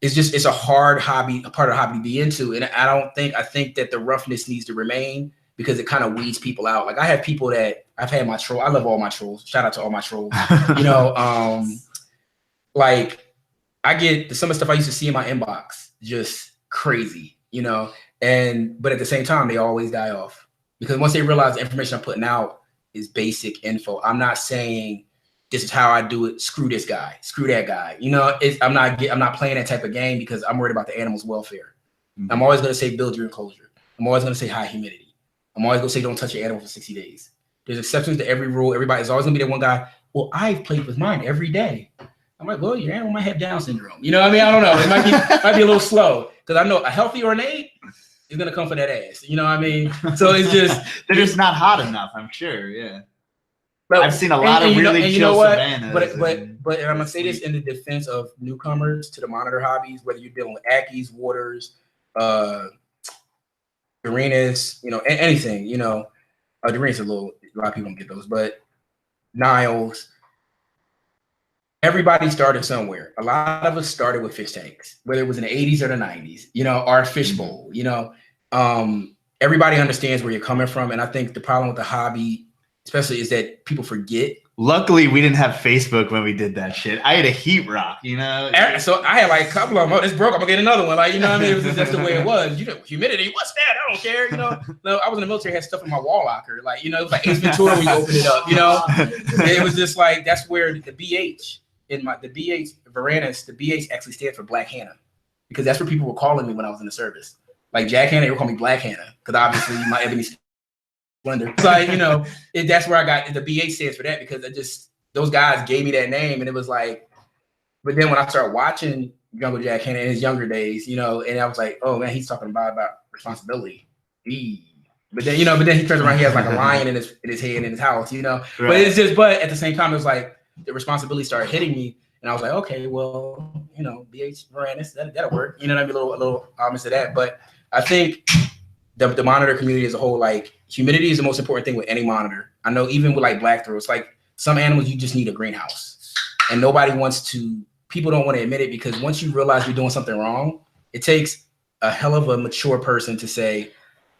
it's a hard hobby, a part of the hobby to be into. And I think that the roughness needs to remain because it kind of weeds people out. Like I have people that I've had my troll. I love all my trolls. Shout out to all my trolls. You know, like I get some of the stuff I used to see in my inbox, just crazy, you know. But at the same time, they always die off because once they realize the information I'm putting out is basic info. I'm not saying this is how I do it. Screw this guy. Screw that guy. You know, I'm not playing that type of game because I'm worried about the animal's welfare. Mm-hmm. I'm always going to say build your enclosure. I'm always going to say high humidity. I'm always going to say don't touch your animal for 60 days. There's exceptions to every rule. Everybody's always going to be that one guy. Well, I've played with mine every day. I'm like, well, your animal might have Down syndrome. You know what I mean? I don't know. It might be a little slow because I know a healthy Ornate is going to come for that ass. You know what I mean? So it's just they're just not hot enough. I'm sure. Yeah. But I've seen a lot of really chill savannas. But I'm gonna say this in the defense of newcomers to the monitor hobbies, whether you're dealing with Ackies, Waters, Varanus, you know, anything, you know, Varanus a lot of people don't get those, but Niles. Everybody started somewhere. A lot of us started with fish tanks, whether it was in the 80s or the 90s, you know, our fishbowl, you know. Everybody understands where you're coming from, and I think the problem with the hobby, especially, is that people forget. Luckily, we didn't have Facebook when we did that shit. I had a heat rock, you know. So I had like a couple of them. It's broke. I'm gonna get another one. Like, you know what I mean? It was just, that's the way it was. You know, humidity. What's that? I don't care. You know. No, I was in the military. Had stuff in my wall locker. Like, you know, it was like Ace Ventura when you open it up. You know, it was just like that's where the BH the BH Varanus, the BH actually stands for Black Hannah, because that's what people were calling me when I was in the service. Like Jack Hannah, they would call me Black Hannah because obviously my ebony splendor. It's like, you know, that's where I got the BH stands for that, because it just, those guys gave me that name, and it was like, but then when I started watching Jungle Jack Hannah in his younger days, you know, and I was like, oh man, he's talking about responsibility. But then, you know, he turns around, he has like a lion in his head in his house, you know. Right. But it's just, but at the same time, it was like the responsibility started hitting me, and I was like, okay, well, you know, BH Varanus, that'll work. You know what I mean? A little homage to that. But I think the monitor community as a whole, like, humidity is the most important thing with any monitor. I know even with like black throats, like some animals, you just need a greenhouse, and people don't want to admit it, because once you realize you're doing something wrong, it takes a hell of a mature person to say,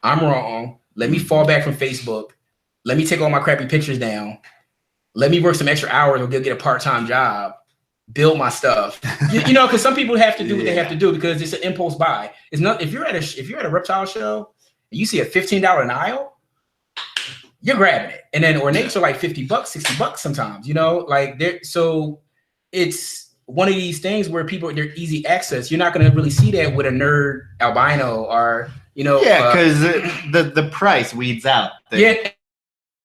I'm wrong. Let me fall back from Facebook. Let me take all my crappy pictures down. Let me work some extra hours or get a part-time job, build my stuff. You know, because some people have to do what they have to do because it's an impulse buy. It's not, if you're at a reptile show and you see a $15 Nile, you're grabbing it. And then Ornates are like $50, $60 sometimes, you know, like so it's one of these things where they're easy access. You're not going to really see that with a nerd albino or, you know. Yeah, because the price weeds out.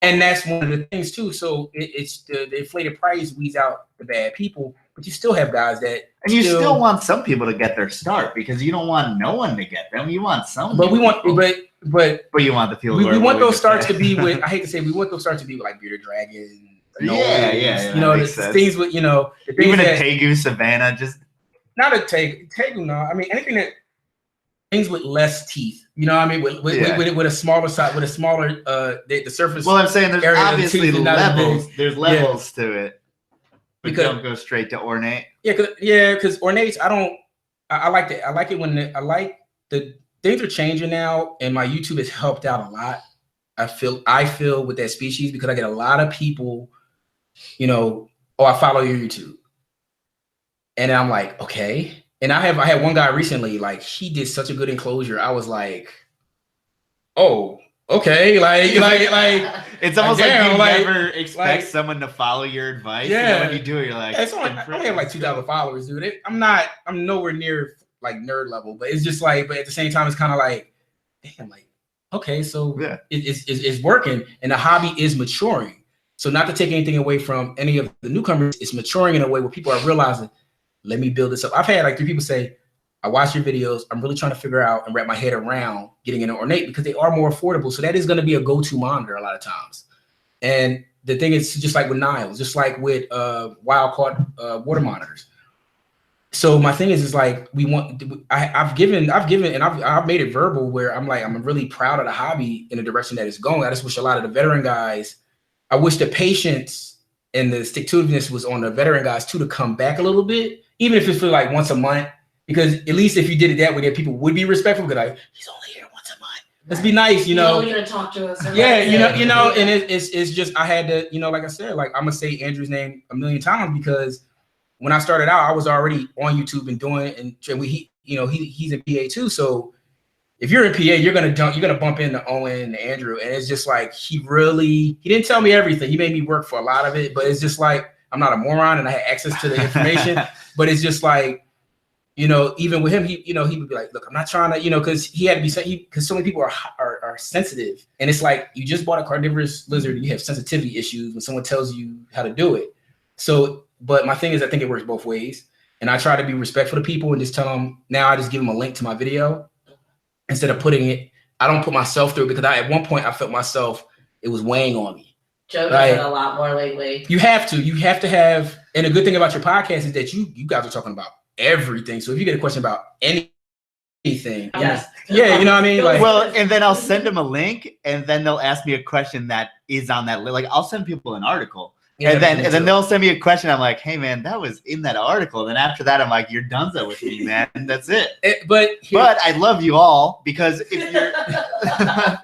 And that's one of the things too. So it's the inflated price weeds out the bad people, but you still have guys that. And you still want some people to get their start, because you don't want no one to get them. You want some. But we want, but you want the people. We want those starts to be with. I hate to say, we want those starts to be with like bearded dragon. Yeah. You know, the things with, you know, even a tegu savannah, just not a tegu. No, I mean anything that things with less teeth. You know what I mean? With a smaller side, with a smaller the surface. Well, I'm saying there's obviously levels. There's levels to it. But because don't go straight to Ornate. Because Ornates, I like that. I like it when the things are changing now, and my YouTube has helped out a lot. I feel with that species, because I get a lot of people, you know, oh, I follow your YouTube. And I'm like, okay. And I had one guy recently, like he did such a good enclosure. I was like, oh, okay. Like it's almost like, like you like, never expect someone to follow your advice. Yeah. And then when you do it, you're like, I only have like 2,000 followers, dude. I'm nowhere near like nerd level, but it's just like, but at the same time, it's kind of like, damn, like, okay, so it's working and the hobby is maturing. So not to take anything away from any of the newcomers, it's maturing in a way where people are realizing, let me build this up. I've had like 3 people say, I watch your videos. I'm really trying to figure out and wrap my head around getting into Ornate because they are more affordable. So that is going to be a go-to monitor a lot of times. And the thing is just like with Niles, just like with wild caught water monitors. So my thing is like I've given and I've made it verbal where I'm like, I'm really proud of the hobby in the direction that it's going. I just wish a lot of the veteran guys, I wish the patience and the stick-to-itiveness was on the veteran guys too to come back a little bit, even if it's for like once a month. Because at least if you did it that way, then people would be respectful. Because like, he's only here once a month. Let's be nice, you know. You're gonna talk to us. Yeah, you know, and it's just I had to, you know, like I said, like I'm gonna say Andrew's name a million times because when I started out, I was already on YouTube and doing, and he's in PA too. So if you're in PA, you're gonna bump into Owen and Andrew, and it's just like he didn't tell me everything. He made me work for a lot of it, but it's just like I'm not a moron and I had access to the information. But it's just like, you know, even with him, he would be like, look, I'm not trying to, you know, because he had to be, because so many people are sensitive. And it's like, you just bought a carnivorous lizard, you have sensitivity issues when someone tells you how to do it. So, but my thing is, I think it works both ways. And I try to be respectful to people and just tell them, now I just give them a link to my video instead of putting it, I don't put myself through it because at one point I felt myself, it was weighing on me. Joe does it a lot more lately. You have to have, and the good thing about your podcast is that you guys are talking about everything. So if you get a question about anything, yes, yeah, you know what I mean. Like, well, and then I'll send them a link, and then they'll ask me a question that is on that list. Like I'll send people an article, and then they'll send me a question. I'm like, hey man, that was in that article. And then after that, I'm like, you're donezo with me, man. That's it. But I love you all because if you're,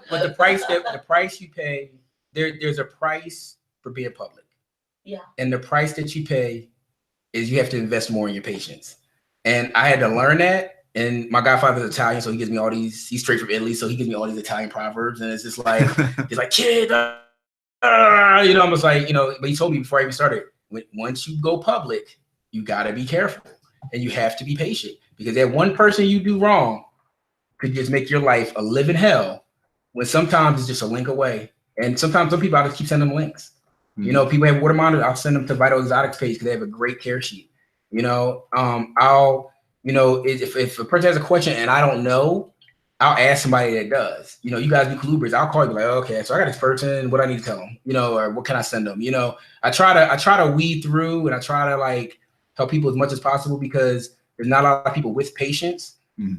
but the price you pay, there's a price for being public. Yeah. And the price that you pay is you have to invest more in your patience. And I had to learn that. And my godfather's Italian, so he gives me all these, he's straight from Italy, so he gives me all these Italian proverbs. And it's just like, he's like, kid, you know, I was like, you know, but he told me before I even started, once you go public, you got to be careful and you have to be patient because that one person you do wrong could just make your life a living hell when sometimes it's just a link away. And sometimes some people, I just keep sending them links. You know, people have water monitors, I'll send them to Vital Exotics page because they have a great care sheet. You know, I'll, you know, if a person has a question and I don't know, I'll ask somebody that does. You know, you guys do colubrids, I'll call you like, okay, so I got this person, what I need to tell them, you know, or what can I send them? You know, I try to weed through and I try to like help people as much as possible because there's not a lot of people with patience,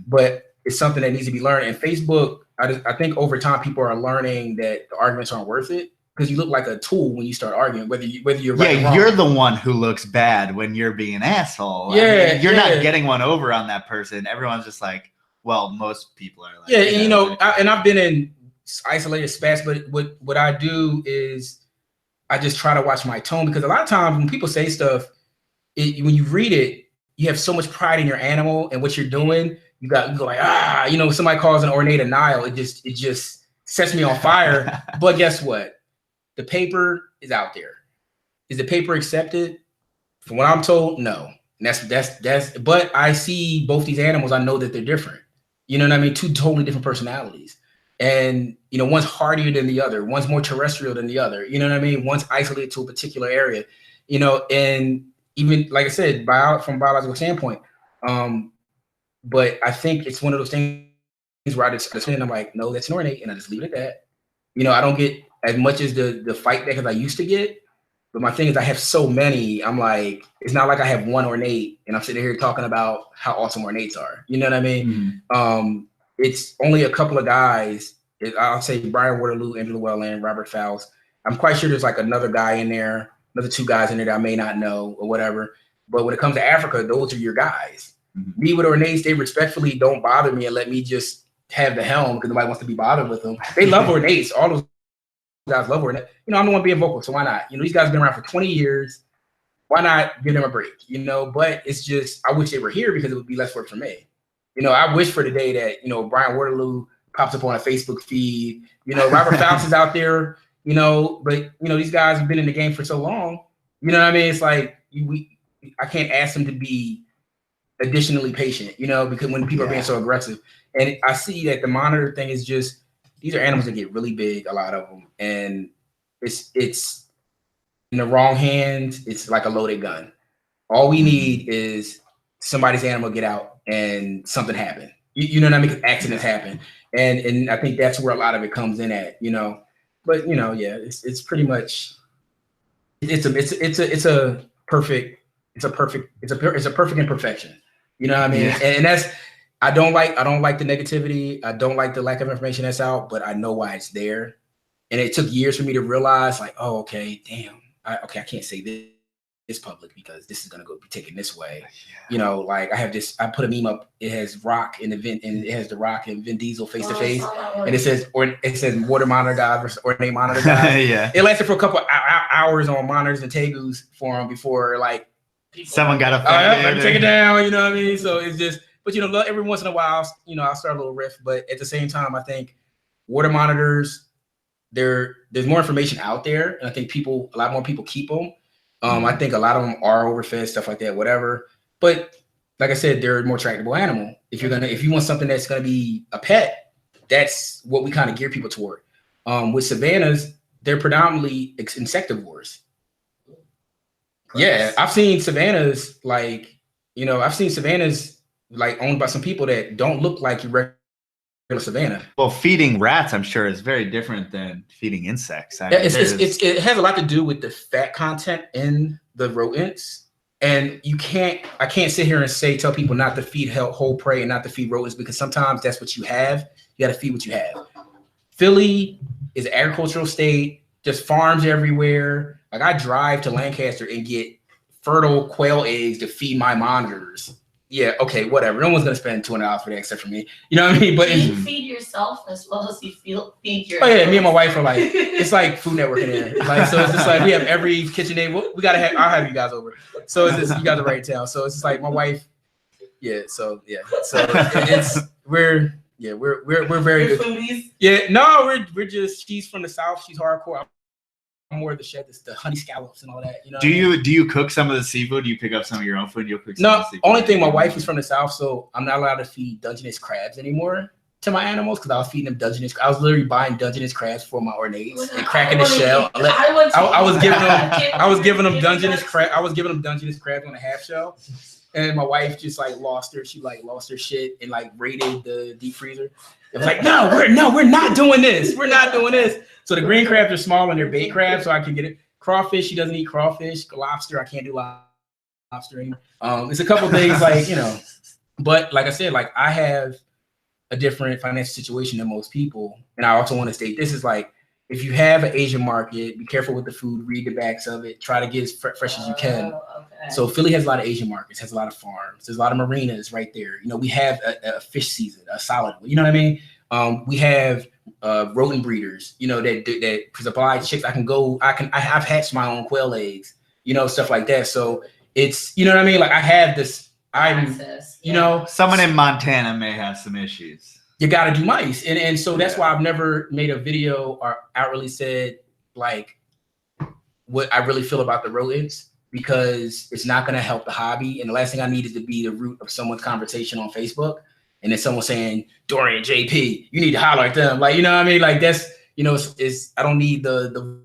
but it's something that needs to be learned. And Facebook, I think over time people are learning that the arguments aren't worth it. Because you look like a tool when you start arguing, whether you're right or wrong. You're the one who looks bad when you're being an asshole. Yeah, I mean, you're not getting one over on that person. Everyone's just like, well, most people are like. Yeah, and you know, I've been in isolated spats, but what I do is I just try to watch my tone because a lot of times when people say stuff, when you read it, you have so much pride in your animal and what you're doing. You go like, you know, when somebody calls an Ornate a Nile, it just sets me on fire. But guess what? The paper is out there. Is the paper accepted? From what I'm told, no. And that's. But I see both these animals. I know that they're different. You know what I mean? Two totally different personalities. And you know, one's hardier than the other. One's more terrestrial than the other. You know what I mean? One's isolated to a particular area. You know, and even like I said, from a biological standpoint. But I think it's one of those things where I just I'm like, no, that's an Ornate, and I just leave it at that. You know, I don't get as much as the fight back as I used to get. But my thing is I have so many, I'm like, it's not like I have one Ornate and I'm sitting here talking about how awesome Ornates are. You know what I mean? It's only a couple of guys. I'll say Brian Waterloo, Andrew Llewellyn, Robert Fowles. I'm quite sure there's like another guy in there, another 2 guys in there that I may not know or whatever. But when it comes to Africa, those are your guys. Me with Ornates, they respectfully don't bother me and let me just have the helm because nobody wants to be bothered with them. They love Ornates. All those guys love Ornate. You know, I'm the one being vocal, so why not? You know, these guys have been around for 20 years. why not give them a break? You know, but it's just, I wish they were here because it would be less work for me. You know, I wish for the day that, you know, Brian Waterloo pops up on a Facebook feed, you know, Robert Fouts is out there, you know, but, you know, these guys have been in the game for so long, you know what I mean? It's like, I can't ask them to be additionally patient, you know, because when people are being so aggressive. And I see that the monitor thing is just, these are animals that get really big, a lot of them. And it's in the wrong hands, it's like a loaded gun. All we need is somebody's animal get out and something happen. You know what I mean? Because accidents happen. And I think that's where a lot of it comes in at, you know. But you know, yeah, it's pretty much it's a perfect imperfection. You know what I mean? Yeah. And that's I don't like the negativity. I don't like the lack of information that's out, but I know why it's there. And it took years for me to realize, like, oh, okay, damn, I can't say this public because this is gonna go be taken this way. Yeah. You know, like I put a meme up. It has Rock and it has The Rock and Vin Diesel face to face, and it says water monitor guy versus Ornate monitor guy. Yeah, it lasted for a couple hours on monitors and Tegus forum before like someone got offended. Take it down. You know what I mean? So it's just, but you know, every once in a while, you know, I'll start a little riff. But at the same time, I think water monitors, there's more information out there, and I think a lot more people keep them. I think a lot of them are overfed, stuff like that, whatever. But like I said, they're a more tractable animal. If you want something that's gonna be a pet, that's what we kind of gear people toward. With savannas, they're predominantly insectivores. Yeah, I've seen savannas like owned by some people that don't look like your regular savanna. Well, feeding rats, I'm sure, is very different than feeding insects. It has a lot to do with the fat content in the rodents. And I can't sit here and tell people not to feed whole prey and not to feed rodents, because sometimes that's what you have. You got to feed what you have. Philly is an agricultural state, just farms everywhere. Like I drive to Lancaster and get fertile quail eggs to feed my monitors. Yeah, okay, whatever. No one's gonna spend $200 for that except for me. You know what I mean? But you feed yourself as well as you feed your. Oh yeah, me and my wife are like, it's like Food Network in there. Like, so it's just like we have every KitchenAid. I'll have you guys over. So it's just, you guys are right down. So it's just like my wife. Yeah. So yeah. So we're very good. Foodies? Yeah. No, we're just. She's from the South. She's hardcore. I'm more of the chef, the honey scallops and all that. You know. Do you cook some of the seafood? Do you pick up some of your own food? You'll cook some of the seafood? Only thing, my wife is from the South, so I'm not allowed to feed Dungeness crabs anymore to my animals because I was feeding them Dungeness. I was literally buying Dungeness crabs for my Ornates and cracking the shell. I was giving them Dungeness crab. I was giving them Dungeness crabs on a half shell. And my wife just like lost her. She like lost her shit and like raided the deep freezer. It was like, we're not doing this. We're not doing this. So the green crabs are small and they're bait crabs, so I can get it. Crawfish, she doesn't eat crawfish. Lobster, I can't do lobster anymore. It's a couple things like, you know, but like I said, like I have a different financial situation than most people. And I also want to state this is like, if you have an Asian market, be careful with the food, read the backs of it, try to get as fresh as you can. Okay. So Philly has a lot of Asian markets, has a lot of farms. There's a lot of marinas right there. You know, we have a fish season, a solid, you know what I mean? We have rodent breeders, you know, that supply chicks. I've hatched my own quail eggs, you know, stuff like that. So it's, you know what I mean? Like I have this, you know. Someone in Montana may have some issues. You got to do mice. And so that's why I've never made a video or outwardly said like what I really feel about the rodents, because it's not going to help the hobby. And the last thing I need is to be the root of someone's conversation on Facebook. And then someone saying, Dorian, JP, you need to holler at them. Like, you know what I mean? Like that's, you know, it's I don't need the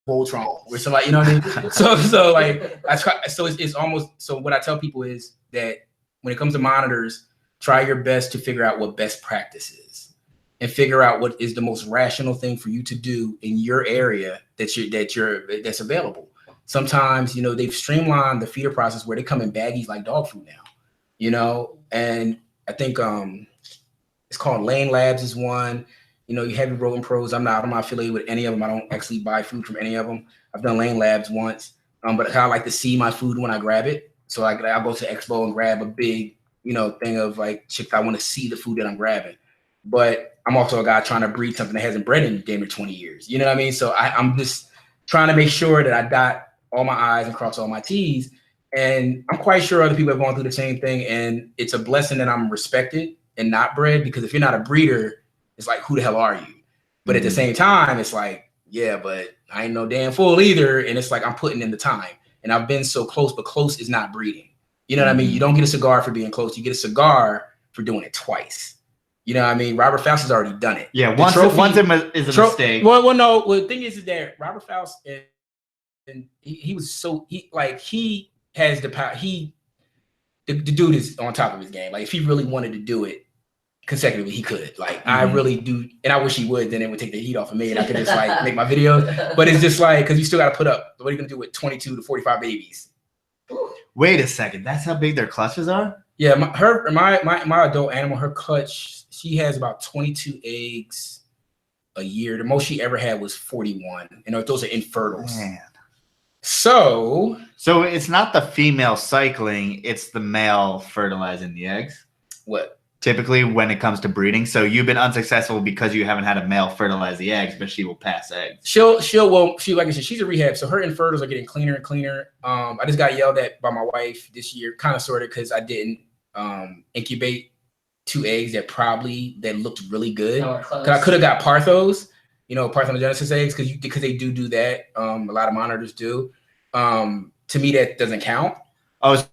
Voltron where somebody, you know what I mean? So like, it's almost, so what I tell people is that when it comes to monitors, try your best to figure out what best practice is and figure out what is the most rational thing for you to do in your area that's available. Sometimes, you know, they've streamlined the feeder process where they come in baggies like dog food now, you know, and I think it's called Lane Labs is one. You know, you have your Rodent Pros. I'm not affiliated with any of them. I don't actually buy food from any of them. I've done Lane Labs once, but I like to see my food when I grab it. So I'll go to Expo and grab a big, you know, thing of like chicks. I want to see the food that I'm grabbing. But I'm also a guy trying to breed something that hasn't bred in damn near 20 years. You know what I mean? So I'm just trying to make sure that I got all my I's and cross all my T's. And I'm quite sure other people have gone through the same thing. And it's a blessing that I'm respected and not bred, because if you're not a breeder, it's like, who the hell are you? But at the same time, it's like, yeah, but I ain't no damn fool either. And it's like, I'm putting in the time. And I've been so close, but close is not breeding. You know what I mean? You don't get a cigar for being close. You get a cigar for doing it twice. You know what I mean? Robert Faust has already done it. Yeah, once is a mistake. Well, no. Well, the thing is that Robert Faust, and he was so, he has the power. The dude is on top of his game. Like, if he really wanted to do it consecutively, he could. Like, I really do, and I wish he would. Then it would take the heat off of me, and I could just like make my videos. But it's just like, because you still got to put up. What are you gonna do with 22 to 45 babies? Wait a second, that's how big their clutches are? Yeah, my adult animal, her clutch, she has about 22 eggs a year. The most she ever had was 41. You know, those are infertiles. Man. So it's not the female cycling, it's the male fertilizing the eggs. What? Typically when it comes to breeding. So you've been unsuccessful because you haven't had a male fertilize the eggs, but she will pass eggs. She like I said, she's a rehab. So her infertils are getting cleaner and cleaner. I just got yelled at by my wife this year, kind of sort of, because I didn't incubate 2 eggs that looked really good. Because I could have got Parthos, parthenogenesis eggs, because they do that. A lot of monitors do. To me, that doesn't count. Oh,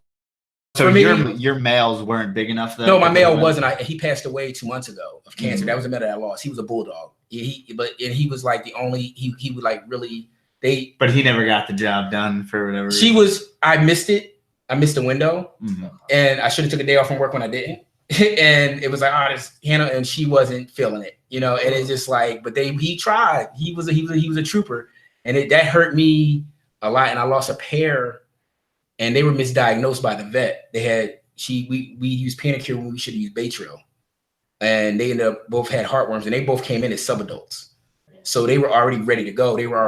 so your males weren't big enough though? No, my male wasn't. He passed away 2 months ago of cancer. That was a male that I lost. He was a bulldog. He was like the only, he would like really, but he never got the job done for whatever reason. I missed it. I missed the window, and I should have took a day off from work when I didn't. And it was like, this Hannah, and she wasn't feeling it, and it's just like, but he tried. He was a trooper, and that hurt me a lot. And I lost a pair, and they were misdiagnosed by the vet. We used Panacure when we should have used Baytril, and they ended up both had heartworms, and they both came in as subadults. So they were already ready to go. They were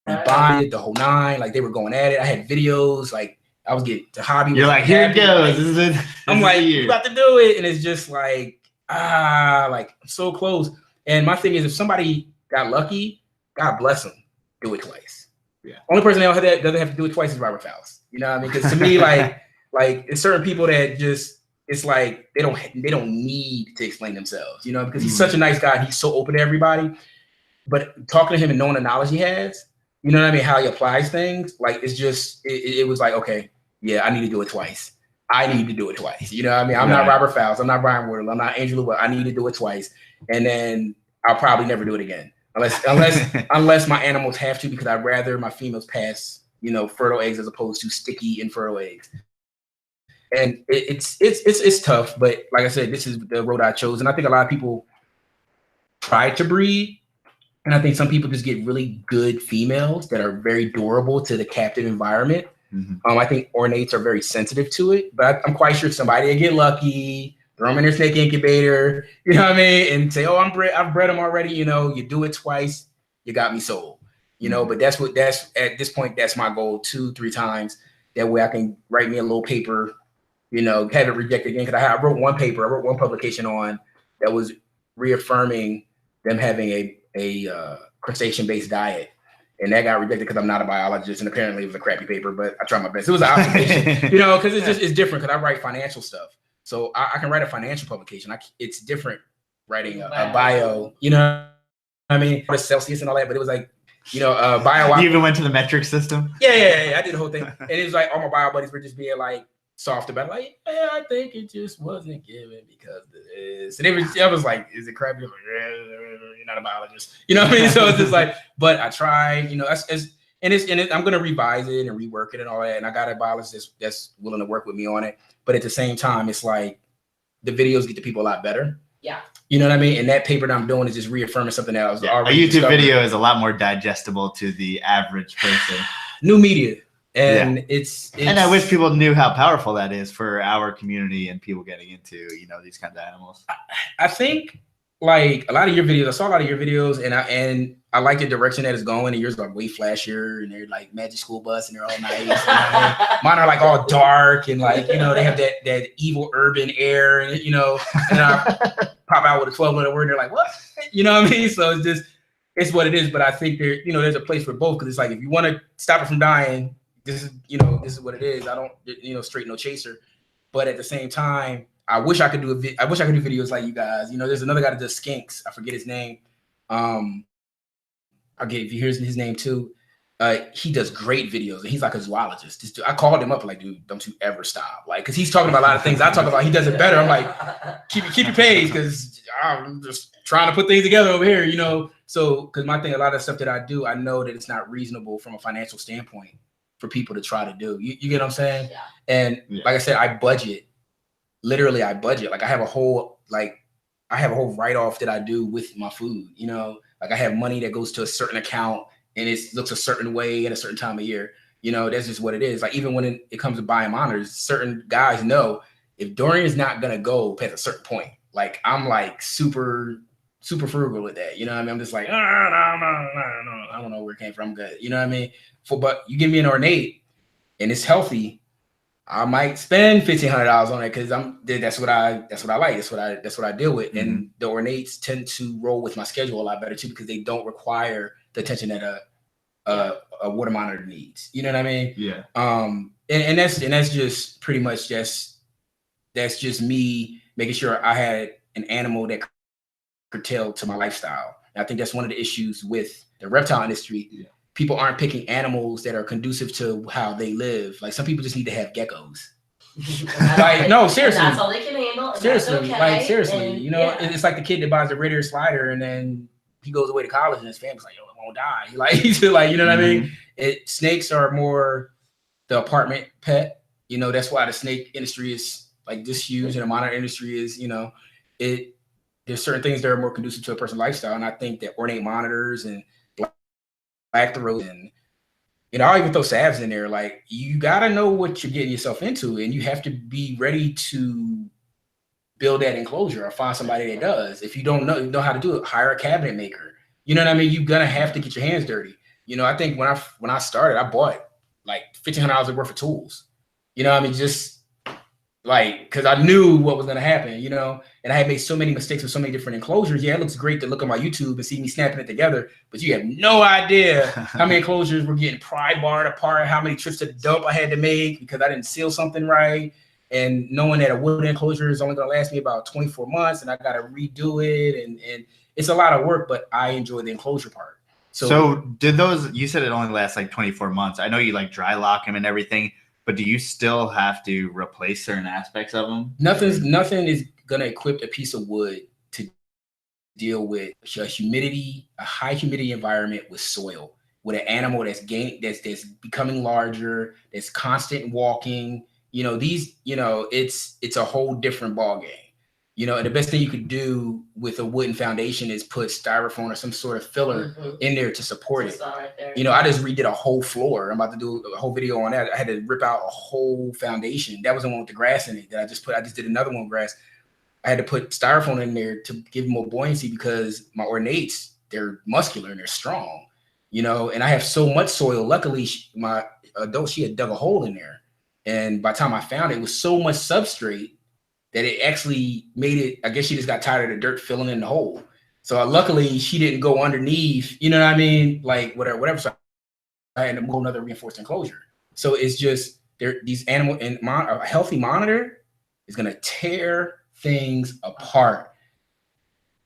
already bonded, the whole nine, like they were going at it. I had videos, like I was getting to hobby. You're like, here it goes. I'm like, you about to do it. And it's just like, like I'm so close. And my thing is, if somebody got lucky, God bless them, do it twice. Yeah. Only person that doesn't have to do it twice is Robert Faust. You know what I mean? Because to me, like it's certain people that just, it's like they don't need to explain themselves, because he's such a nice guy. He's so open to everybody. But talking to him and knowing the knowledge he has, you know what I mean, how he applies things, like it's just, it was like, okay, yeah, I need to do it twice. I need to do it twice. You know what I mean? I'm not Robert Faust. I'm not Brian Wardle. I'm not Angela, but I need to do it twice. And then I'll probably never do it again. Unless my animals have to, because I'd rather my females pass, fertile eggs as opposed to sticky infertile eggs. And it's tough, but like I said, this is the road I chose. And I think a lot of people try to breed, and I think some people just get really good females that are very durable to the captive environment. I think ornates are very sensitive to it, but I'm quite sure somebody will get lucky, throw them in their snake incubator, you know what I mean, and say, oh, I've bred them already. You do it twice, you got me sold. But that's at this point, that's my goal 2-3 times. That way I can write me a little paper, have it rejected again. Because I wrote one publication on that was reaffirming them having a crustacean-based diet. And that got rejected because I'm not a biologist, and apparently it was a crappy paper, but I tried my best. It was an observation, because it's different, because I write financial stuff. So I can write a financial publication. It's different writing a bio, I mean, for Celsius and all that, but it was like, bio. You even went to the metric system? Yeah, I did the whole thing. And it was like, all my bio buddies were just being like soft about it. Like, yeah, I think it just wasn't given because of this. And I was like, is it crappy? Like, yeah, you're not a biologist. You know what I mean? So it's just like, but I tried, I'm going to revise it and rework it and all that. And I got a biologist that's willing to work with me on it. But at the same time, it's like the videos get to people a lot better. Yeah. You know what I mean? And that paper that I'm doing is just reaffirming something that I was already a YouTube video is a lot more digestible to the average person. New media. And it's and I wish people knew how powerful that is for our community and people getting into, these kinds of animals. I think like a lot of your videos, I saw a lot of your videos, and I like the direction that it's going. And yours are like way flashier, and they're like Magic School Bus, and they're all nice. Mine are like all dark, and like, they have that evil urban air, and and I pop out with a 12-letter word, and they're like, what? You know what I mean? So it's just, it's what it is. But I think there's a place for both, because it's like, if you want to stop it from dying, this is what it is. I don't, straight no chaser. But at the same time, I wish I could do videos like you guys. There's another guy that does skinks. I forget his name. I'll get, if you hear his name too. He does great videos, and he's like a zoologist. I called him up like, dude, don't you ever stop, like, because he's talking about a lot of things I talk about. He does it better. I'm like, keep your pace, because I'm just trying to put things together over here, So, because my thing, a lot of stuff that I do, I know that it's not reasonable from a financial standpoint for people to try to do. You get what I'm saying? Yeah. And like I said, I budget. Literally, I budget. Like, I have a whole write-off that I do with my food. Like, I have money that goes to a certain account, and it looks a certain way at a certain time of year. That's just what it is. Like, even when it comes to buying monitors, certain guys know if Dorian is not gonna go past a certain point. Like, I'm like super, super frugal with that. You know what I mean? I'm just like, no, I don't know where it came from. I'm good. You know what I mean? But you give me an Ornate and it's healthy, I might spend $1,500 on it, because that's what I like. That's what I deal with. Mm-hmm. And the Ornates tend to roll with my schedule a lot better too, because they don't require the attention that a water monitor needs. You know what I mean? Yeah. And that's just pretty much that's just me making sure I had an animal that curtailed to my lifestyle. And I think that's one of the issues with the reptile industry. Yeah. People aren't picking animals that are conducive to how they live. Like, some people just need to have geckos. Like, no, seriously. That's all they can handle. Seriously, okay. like, seriously. It's like the kid that buys a Ritter slider and then he goes away to college and his family's like, yo, it won't die. Like, you know what I mean? Snakes are more the apartment pet. That's why the snake industry is like this huge, and the monitor industry is, there's certain things that are more conducive to a person's lifestyle. And I think that Ornate monitors and black throat, and I'll even throw salves in there. Like, you gotta know what you're getting yourself into, and you have to be ready to build that enclosure or find somebody that does. If you don't know how to do it, hire a cabinet maker. You know what I mean? You're gonna have to get your hands dirty. I think when I started, I bought like $1,500 worth of tools. Just like, because I knew what was gonna happen, and I had made so many mistakes with so many different enclosures. Yeah, it looks great to look on my YouTube and see me snapping it together, but you have no idea how many enclosures were getting pry barred apart, how many trips to the dump I had to make because I didn't seal something right, and knowing that a wood enclosure is only gonna last me about 24 months, and I gotta redo it, and it's a lot of work, but I enjoy the enclosure part. So did those? You said it only lasts like 24 months. I know you like dry lock them and everything. But do you still have to replace certain aspects of them? Nothing is gonna equip a piece of wood to deal with a high humidity environment with soil, with an animal that's becoming larger, that's constant walking. It's a whole different ball game. And the best thing you could do with a wooden foundation is put styrofoam or some sort of filler in there to support it. Right there. I just redid a whole floor. I'm about to do a whole video on that. I had to rip out a whole foundation. That was the one with the grass in it that I just did another one with grass. I had to put styrofoam in there to give more buoyancy, because my Ornates, they're muscular and they're strong, and I have so much soil. Luckily, my adult, she had dug a hole in there. And by the time I found it, it was so much substrate that it actually made it, I guess she just got tired of the dirt filling in the hole. So luckily she didn't go underneath, you know what I mean? Like whatever. So I had to move another reinforced enclosure. So it's just these animal, and a healthy monitor is gonna tear things apart.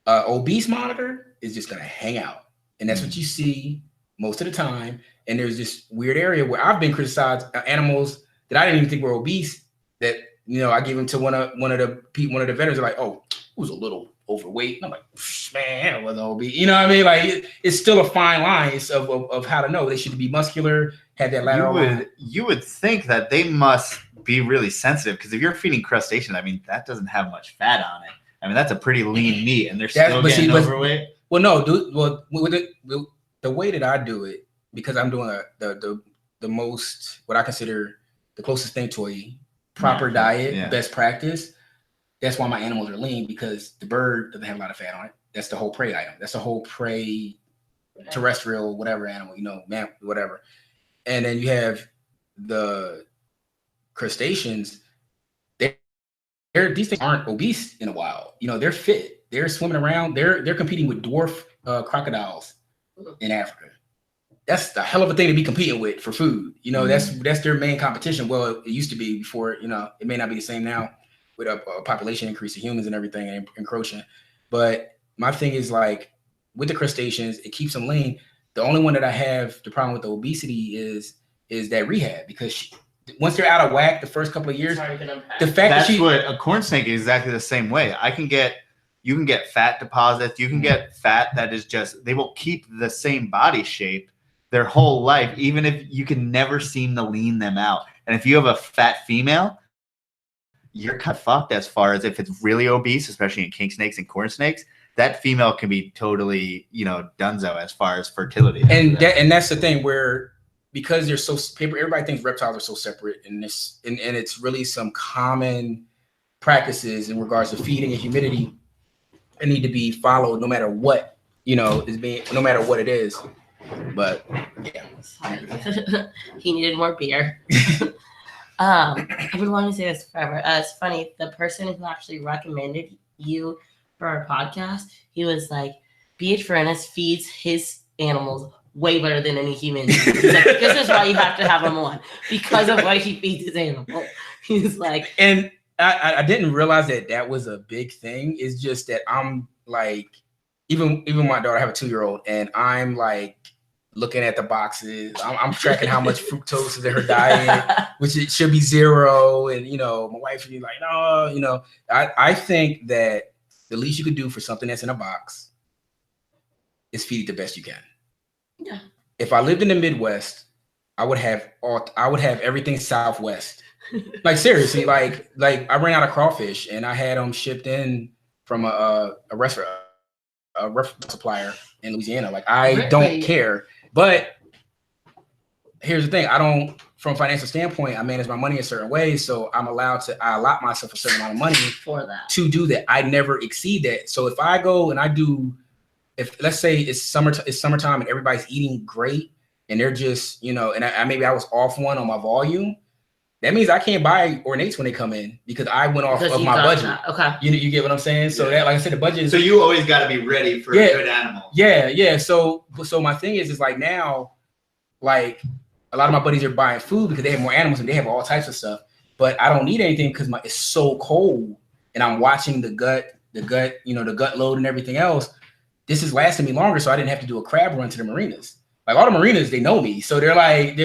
Obese monitor is just gonna hang out. And that's what you see most of the time. And there's this weird area where I've been criticized, animals that I didn't even think were obese, that I gave him to one of the vendors. They're like, oh, it was a little overweight. And I'm like, man, it wasn't obese. You know what I mean? Like, it's still a fine line of how to know. They should be muscular, have that lateral line. You would think that they must be really sensitive, because if you're feeding crustacean, I mean, that doesn't have much fat on it. I mean, that's a pretty lean meat, and they're still getting overweight. Well, no, the way that I do it, because I'm doing the most, what I consider the closest thing to a proper diet, best practice. That's why my animals are lean, because the bird doesn't have a lot of fat on it. That's the whole prey item. That's the whole prey, terrestrial, whatever animal, man, whatever. And then you have the crustaceans. These things aren't obese in the wild. They're fit. They're swimming around. They're competing with dwarf crocodiles in Africa. That's the hell of a thing to be competing with for food. You know, that's their main competition. Well, it used to be before, you know, it may not be the same now with a population increase of humans and everything and encroaching. But my thing is like with the crustaceans, it keeps them lean. The only one that I have the problem with the obesity is that rehab, because once they're out of whack the first couple of years, the fact that's what a corn snake is exactly the same way. You can get fat deposits. You can get fat that is just, they will keep the same body shape their whole life, even if you can never seem to lean them out. And if you have a fat female, you're kind of fucked as far as if it's really obese, especially in king snakes and corn snakes. That female can be totally, you know, dunzo as far as fertility. And that's the thing where, because they're so everybody thinks reptiles are so separate, and it's really some common practices in regards to feeding and humidity that need to be followed no matter what, you know, no matter what it is. But yeah. He needed more beer. I've been wanting to say this forever. It's funny, the person who actually recommended you for our podcast, he was like, BH Varanus feeds his animals way better than any human. He's like, this is why you have to have him on, because of why he feeds his animals. He's like, and I didn't realize that was a big thing. It's just that I'm like, even my daughter, I have a 2-year-old, and I'm like looking at the boxes. I'm tracking how much fructose is in her diet, which it should be 0. And, you know, my wife would be like, no, you know, I think that the least you could do for something that's in a box is feed it the best you can. Yeah. If I lived in the Midwest, I would have everything Southwest. Like seriously, like I ran out of crawfish and I had them shipped in from a restaurant supplier in Louisiana. Like I don't care. But here's the thing: from a financial standpoint, I manage my money a certain way, so I allot myself a certain amount of money for that to do that. I never exceed that. So if I go and I do, if let's say it's summertime and everybody's eating great and they're just, you know, and maybe I was off one on my volume, that means I can't buy ornates when they come in because I went off of my budget. That. Okay. You get what I'm saying? So that, like I said, the budget is. So you always got to be ready for a good animal. Yeah. So my thing is like now, like a lot of my buddies are buying food because they have more animals and they have all types of stuff. But I don't need anything because it's so cold and I'm watching the gut, you know, the gut load and everything else. This is lasting me longer, so I didn't have to do a crab run to the marinas. Like all the marinas, they know me, so they're like,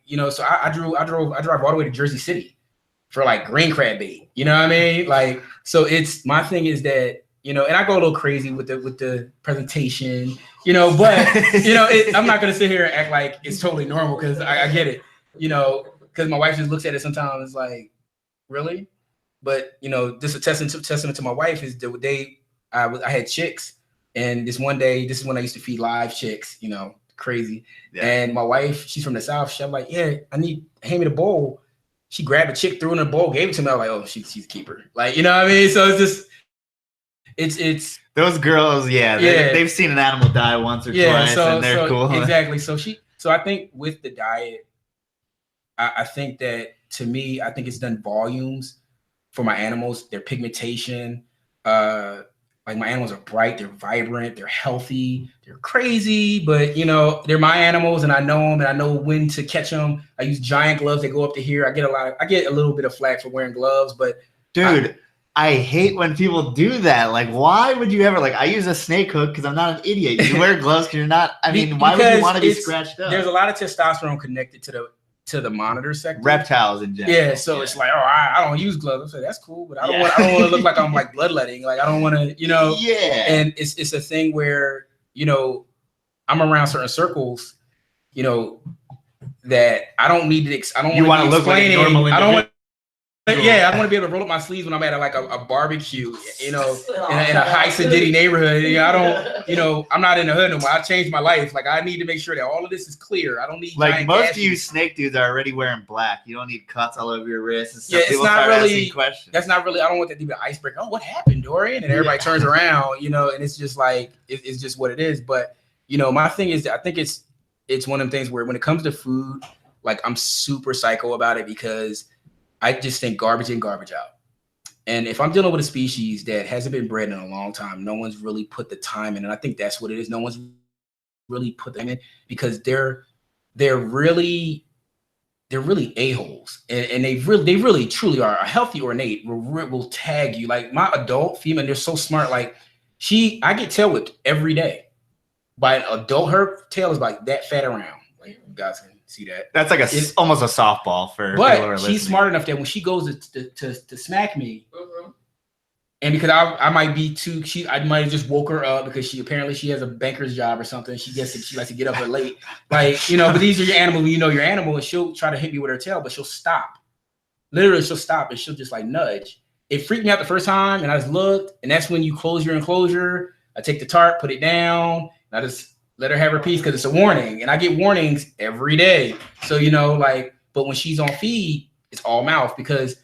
you know. So I drive all the way to Jersey City for like green crab bait. You know what I mean? Like, so it's my thing is that, you know, and I go a little crazy with the presentation, you know, but you know, I'm not gonna sit here and act like it's totally normal because I get it, you know, because my wife just looks at it sometimes. It's like, really? But you know, this is a testament to my wife is the day I had chicks, and this one day, this is when I used to feed live chicks, you know. Crazy. Yeah. And my wife, she's from the South. She's like, yeah, hand me the bowl. She grabbed a chick, threw it in a bowl, gave it to me. I was like, oh, she's a keeper. Like, you know what I mean? So it's just, it's those girls, they've seen an animal die once or twice, and they're cool. Exactly. So I think with the diet, I think that to me, I think it's done volumes for my animals, their pigmentation, like my animals are bright, they're vibrant, they're healthy, they're crazy, but you know, they're my animals and I know them and I know when to catch them. I use giant gloves that go up to here. I get a little bit of flack for wearing gloves, but dude, I hate when people do that. Like, why would you ever, like, I use a snake hook because I'm not an idiot. You wear gloves because you're not, I mean, why would you want to be scratched up? There's a lot of testosterone connected to the monitor sector. Reptiles in general. Yeah, so it's like, oh, I don't use gloves. I say that's cool, but I don't want to look like I'm like bloodletting. Like I don't want to, you know. Yeah. And it's a thing where, you know, I'm around certain circles, you know, that I don't need to. I don't want to look like a normal individual. I don't want. Yeah, I want to be able to roll up my sleeves when I'm at like a barbecue, you know, in a high sedity neighborhood. You know, I don't, you know, I'm not in the hood no more. I changed my life. Like I need to make sure that all of this is clear. I don't need like most of you snake dudes are already wearing black. You don't need cuts all over your wrists and stuff. Yeah, it's not really. That's not really. I don't want that to be an icebreaker. Oh, what happened, Dorian? And everybody turns around, you know, and it's just like it's just what it is. But you know, my thing is that I think it's one of them things where when it comes to food, like I'm super psycho about it because I just think garbage in, garbage out. And if I'm dealing with a species that hasn't been bred in a long time, no one's really put the time in. And I think that's what it is. No one's really put them in, because they're really a-holes, and they really truly are. A healthy Ornate will tag you. Like my adult female, they're so smart. Like I get tail whipped every day by an adult. Her tail is like that fat around. Like you guys can see that. That's like almost a softball for but people who are she's listening. smart enough that when she goes to smack me, and because I might be too, I might have just woke her up because she has a banker's job or something. She likes to get up late, like But these are your animals. Your animal, and she'll try to hit me with her tail, but she'll stop. Literally, she'll stop and she'll just like nudge. It freaked me out the first time, and I just looked, and that's when you close your enclosure. I take the tarp, put it down, and I just let her have her piece because it's a warning, and I get warnings every day. So but when she's on feed, it's all mouth, because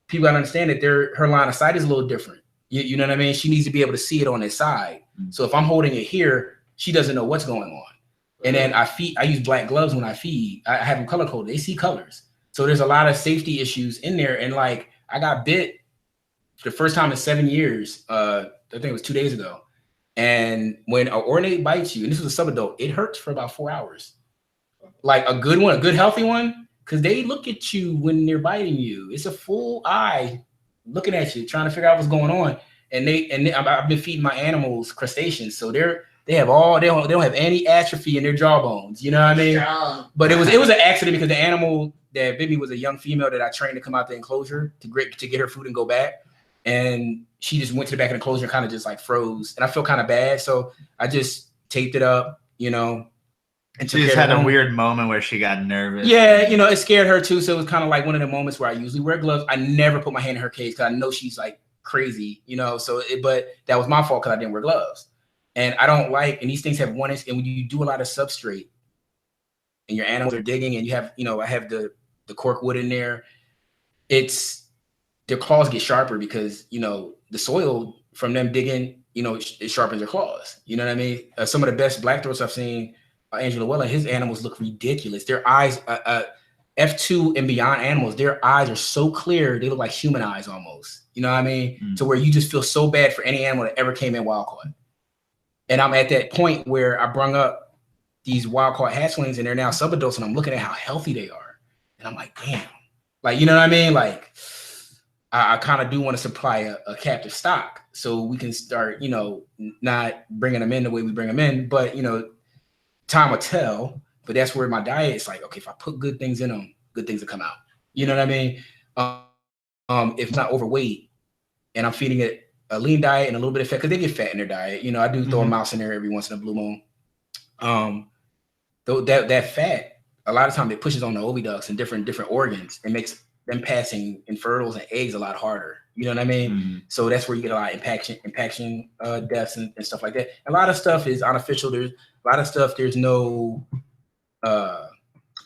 people gotta understand that her line of sight is a little different. You know what I mean? She needs to be able to see it on this side. So if I'm holding it here, she doesn't know what's going on. And then I use black gloves when I feed. I have them color coded. They see colors. So there's a lot of safety issues in there. And like I got bit for the first time in 7 years. I think it was 2 days ago. And when an Ornate bites you, and this was a subadult, it hurts for about 4 hours. Like a good one, a good healthy one, because they look at you when they're biting you. It's a full eye looking at you, trying to figure out what's going on. And I've been feeding my animals crustaceans, so they don't have any atrophy in their jawbones. You know what I mean? Strong. But it was an accident, because the animal that bit me was a young female that I trained to come out the enclosure to get her food and go back. And she just went to the back of the enclosure and kind of just like froze. And I feel kind of bad, so I just taped it up, And she just had a weird moment where she got nervous. Yeah, it scared her too. So it was kind of like one of the moments where I usually wear gloves. I never put my hand in her cage because I know she's like crazy, but that was my fault because I didn't wear gloves. And I don't like, and these things have one inch, and when you do a lot of substrate and your animals are digging, and you have, I have the cork wood in there, their claws get sharper because, the soil from them digging, it sharpens their claws. You know what I mean? Some of the best black throats I've seen, Angela Wella, his animals look ridiculous. Their eyes, F2 and beyond animals, their eyes are so clear, they look like human eyes almost. You know what I mean? To where you just feel so bad for any animal that ever came in wild caught. And I'm at that point where I brung up these wild caught hatchlings, and they're now subadults, and I'm looking at how healthy they are. And I'm like, damn. Like, you know what I mean? Like, I kind of do want to supply a captive stock so we can start, not bringing them in the way we bring them in. But, time will tell. But that's where my diet is like, okay, if I put good things in them, good things will come out. You know what I mean? If it's not overweight and I'm feeding it a lean diet and a little bit of fat, because they get fat in their diet. I do throw a mouse in there every once in a blue moon. Though that fat, a lot of times it pushes on the oviducts and different organs. It makes them passing infertiles and eggs a lot harder. You know what I mean? So that's where you get a lot of impaction deaths and stuff like that. A lot of stuff is unofficial. There's a lot of stuff. There's no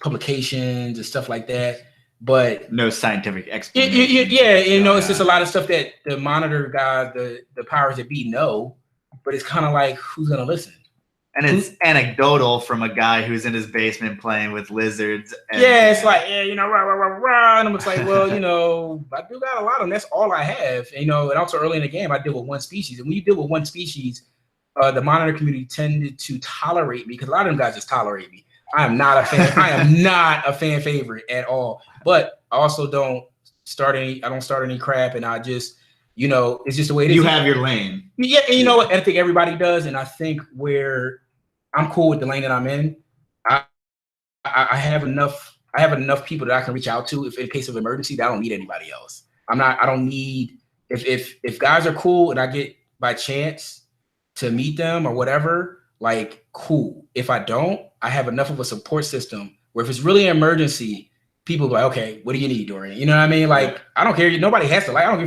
publications and stuff like that. But no scientific explanation. It's just a lot of stuff that the monitor guys, the powers that be know, but it's kind of like, who's gonna listen? And it's anecdotal from a guy who's in his basement playing with lizards. It's like, rah, rah, rah, rah. And I'm just like, well, I do got a lot of them. That's all I have. And also early in the game, I deal with one species. And when you deal with one species, the monitor community tended to tolerate me, because a lot of them guys just tolerate me. I am not a fan. I am not a fan favorite at all. But I also don't start any crap, and I just, it's just the way it is. You have your lane. Yeah, and you know what? I think everybody does, and I think where I'm cool with the lane that I'm in. I have enough people that I can reach out to if in case of emergency. That I don't need anybody else. I don't need if guys are cool and I get by chance to meet them or whatever, like, cool. If I don't, I have enough of a support system where if it's really an emergency, people go, okay, what do you need, Dorian? You know what I mean? Like, I don't care. Nobody has to like. I don't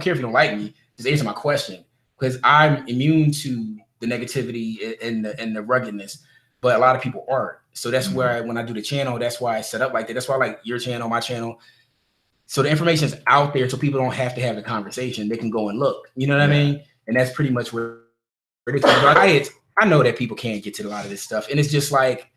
care if you don't like me. Just answer my question, because I'm immune to the negativity and the ruggedness, but a lot of people aren't. So that's where when I do the channel, that's why I set up like that. That's why I like your channel, my channel. So the information is out there, so people don't have to have the conversation. They can go and look. You know what I mean? And that's pretty much where it is. I know that people can't get to a lot of this stuff, and it's just like,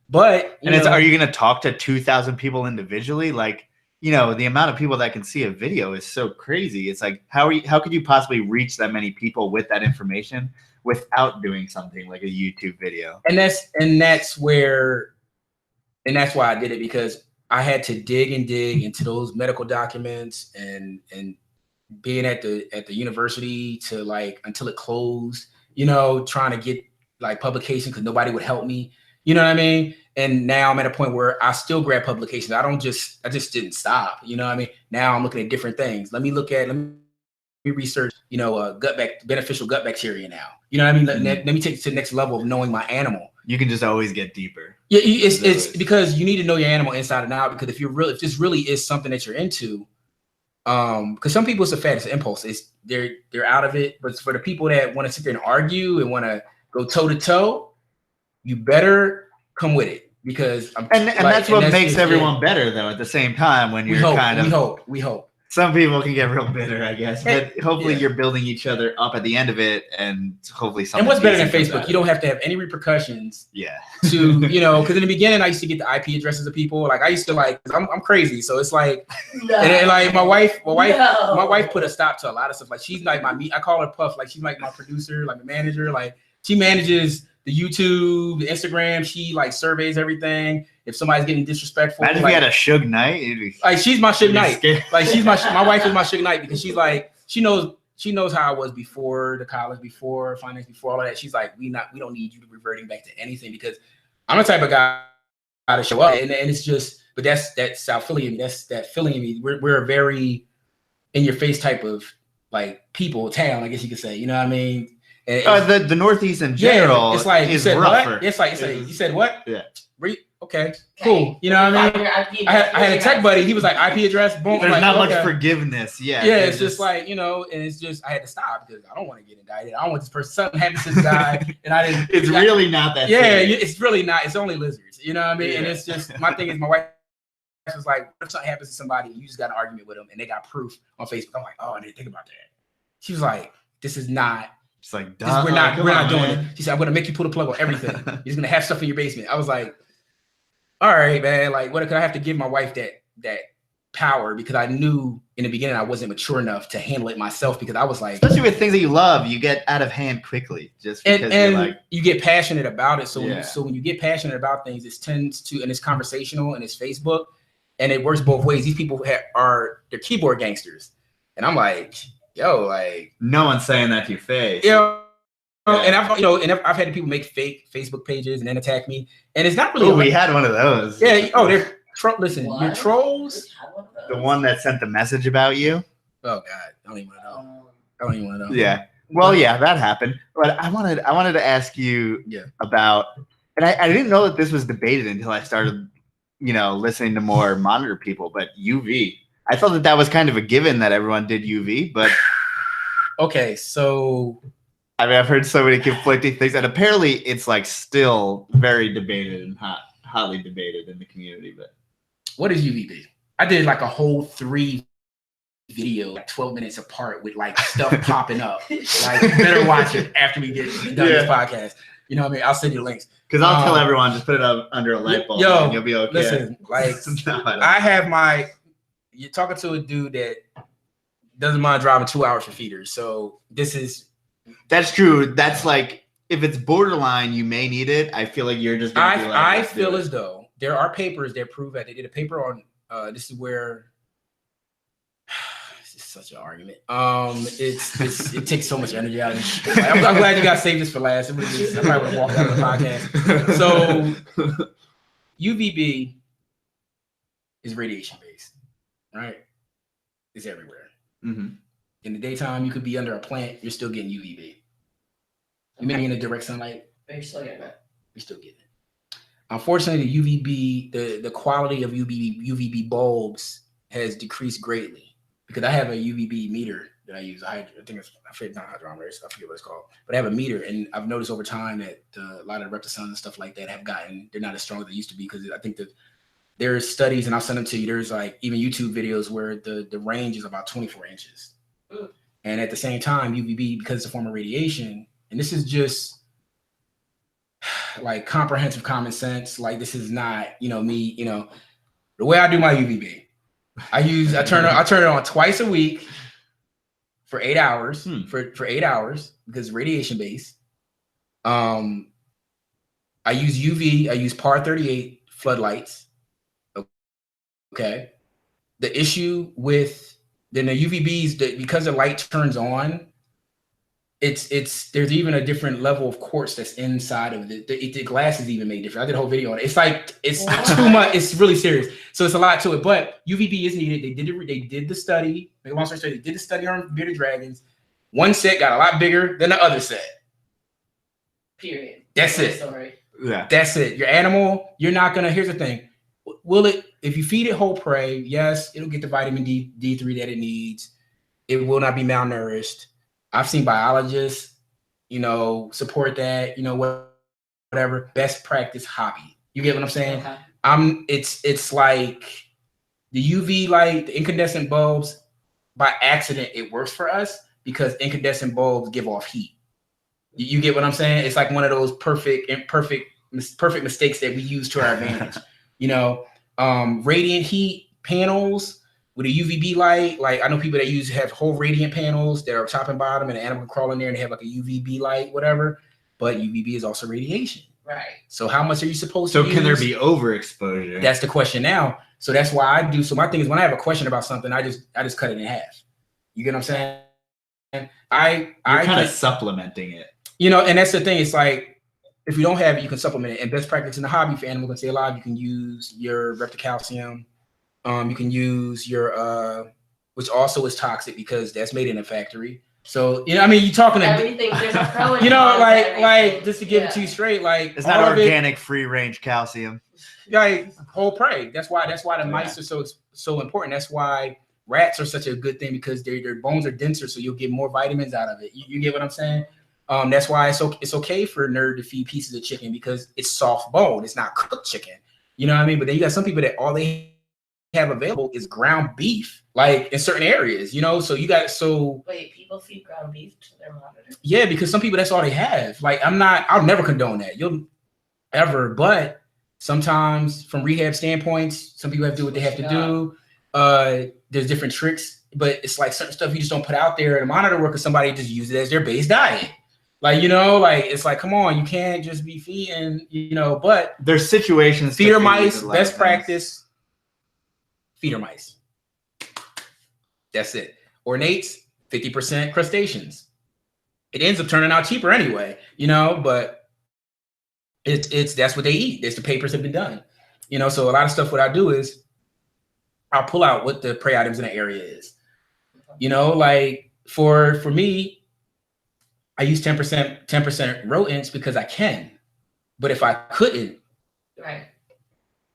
but are you going to talk to 2,000 people individually? Like, the amount of people that can see a video is so crazy. It's like, how could you possibly reach that many people with that information without doing something like a YouTube video. And that's why I did it, because I had to dig into those medical documents and being at the university to like until it closed, trying to get like publication because nobody would help me. You know what I mean? And now I'm at a point where I still grab publications. I just didn't stop. You know what I mean? Now I'm looking at different things. Let me research, beneficial gut bacteria now. You know what I mean? Let me take it to the next level of knowing my animal. You can just always get deeper. Yeah, it's because you need to know your animal inside and out, because if this really is something that you're into, because some people it's a fad, it's an impulse. They're out of it. But for the people that want to sit there and argue and want to go toe to toe, you better come with it, because that's what makes everyone better though. At the same time, when you're we hope. Some people can get real bitter, I guess, but hopefully you're building each other up at the end of it, and hopefully something. And what's better than Facebook? You don't have to have any repercussions. Yeah. To because in the beginning I used to get the IP addresses of people. Like I used to I'm crazy, so it's like, and like my wife put a stop to a lot of stuff. Like she's like I call her Puff. Like she's like my producer, like my manager. Like she manages the YouTube, the Instagram. She like surveys everything. If somebody's getting disrespectful, imagine if you had a Suge Knight. Like she's my Suge Knight. Like she's my wife is my Suge Knight, because she's like she knows how I was before the college, before finance, before all of that. She's like, we don't need you to reverting back to anything, because I'm the type of guy to show up, and it's just, but that's South Philly in me. That's that Philly in me. We're a very in your face type of like town, I guess you could say. You know what I mean? The Northeast in general, it's like is you said rougher. What? It's like you said what? Yeah. Okay, cool. You know what I mean? I had a tech buddy. He was like, IP address, boom. There's not much forgiveness. Yeah. Yeah, it's just like, and it's just, I had to stop because I don't want to get indicted. I don't want this person, something happens to this guy, and I didn't. It's really not that. Yeah, serious. it's really not. It's only lizards. You know what I mean? Yeah. And it's just, my thing is, my wife was like, what if something happens to somebody and you just got an argument with them and they got proof on Facebook? I'm like, oh, I didn't think about that. She was like, this is not. It's like, we're not doing it. She said, I'm going to make you pull the plug on everything. You're just going to have stuff in your basement. I was like, all right, man. Like, what could I have to give my wife that power? Because I knew in the beginning I wasn't mature enough to handle it myself, because I was like, especially with things that you love, you get out of hand quickly just because and you're like, you get passionate about it. So when you get passionate about things, it tends to, and it's conversational and it's Facebook, and it works both ways. These people they're keyboard gangsters, and I'm like, yo, like no one's saying that to your face. And I've had people make fake Facebook pages and then attack me, and it's not really. Oh, we had one of those. Yeah. Oh, they're listen, what? Your trolls. The one that sent the message about you. Oh God, I don't even want to know. Yeah. Well, yeah, that happened. But I wanted to ask you about, and I didn't know that this was debated until I started, listening to more Monitor people. But UV, I thought that was kind of a given that everyone did UV, but okay, so. I mean, I've heard so many conflicting things, and apparently it's like still very debated and hotly debated in the community. But what is UVB? I did like a whole 3 video, like 12 minutes apart, with like stuff popping up. Like, you better watch it after we get done this podcast. You know what I mean? I'll send you the links. Because I'll tell everyone, just put it up under a light bulb, and you'll be okay. Listen, like you're talking to a dude that doesn't mind driving 2 hours for feeders. So this is. That's true. That's like, if it's borderline, you may need it. I feel like you're just going to be like, I feel as though there are papers that prove that. They did a paper on, this is where, this is such an argument. It takes so much energy out of me. I'm glad you guys saved this for last. I probably would have walked out of the podcast. So UVB is radiation based, right? It's everywhere. Mm-hmm. In the daytime, you could be under a plant. You're still getting UVB. You may be in the direct sunlight, but you're still getting it. You're still getting it. Unfortunately, the UVB, the quality of UVB bulbs has decreased greatly, because I have a UVB meter that I use. I think it's not hydrometers. I forget what it's called, but I have a meter, and I've noticed over time that a lot of the Reptisun and stuff like that they're not as strong as they used to be, because I think that there's studies, and I'll send them to you. There's like even YouTube videos where the range is about 24 inches. And at the same time, UVB, because it's a form of radiation, and this is just like comprehensive common sense. Like, this is not, me, the way I do my UVB. I turn it on twice a week for 8 hours, for 8 hours, because it's radiation based. I use UV. I use par 38 floodlights. Okay. The issue with the UVBs, because the light turns on, there's even a different level of quartz that's inside of it. The glass is even made different. I did a whole video on it. It's like it's too much. It's really serious. So it's a lot to it. But UVB is needed. They did the study. Make a long story short, they did the study on bearded dragons. One set got a lot bigger than the other set. Period. That's it. Story. Yeah. That's it. Your animal, you're not gonna. Here's the thing. Will it? If you feed it whole prey, yes, it'll get the vitamin D3 that it needs. It will not be malnourished. I've seen biologists, support that, whatever. Best practice hobby. You get what I'm saying? Okay. It's like the UV light, the incandescent bulbs, by accident, it works for us because incandescent bulbs give off heat. You get what I'm saying? It's like one of those perfect mistakes that we use to our advantage. Radiant heat panels with a UVB light. Like I know people that have whole radiant panels that are top and bottom, and the animal can crawl in there and they have like a UVB light, whatever. But UVB is also radiation. Right. So how much are you supposed to use? So can there be overexposure? That's the question now. So that's why I do. So my thing is when I have a question about something, I just cut it in half. You get what I'm saying? You're kind of supplementing it. And that's the thing. It's like, if you don't have it, you can supplement it. And best practice in the hobby for animals can stay alive, you can use your Repticalcium. You can use your, which also is toxic because that's made in a factory. So, you're talking everything. There's a pro and like just to give it to you straight, like it's not organic, free range calcium. Like whole prey. That's why the mice are so important. That's why rats are such a good thing because their bones are denser, so you'll get more vitamins out of it. You get what I'm saying? That's why it's okay for a nerd to feed pieces of chicken because it's soft bone. It's not cooked chicken. You know what I mean? But then you got some people that all they have available is ground beef, like in certain areas, so you got wait, people feed ground beef to their monitor? Yeah, because some people that's all they have. Like I'll never condone that. But sometimes from rehab standpoints, some people have to do what they have to do. There's different tricks, but it's like certain stuff you just don't put out there in a monitor work because somebody just uses it as their base diet. Like, it's like, come on, you can't just be feeding, but there's situations. Feeder mice, best practice, feeder mice. That's it. Ornates, 50% crustaceans. It ends up turning out cheaper anyway, but that's what they eat. That's the papers have been done. So a lot of stuff what I do is I'll pull out what the prey items in the area is. Like for me, I use 10% rodents because I can. But if I couldn't, right,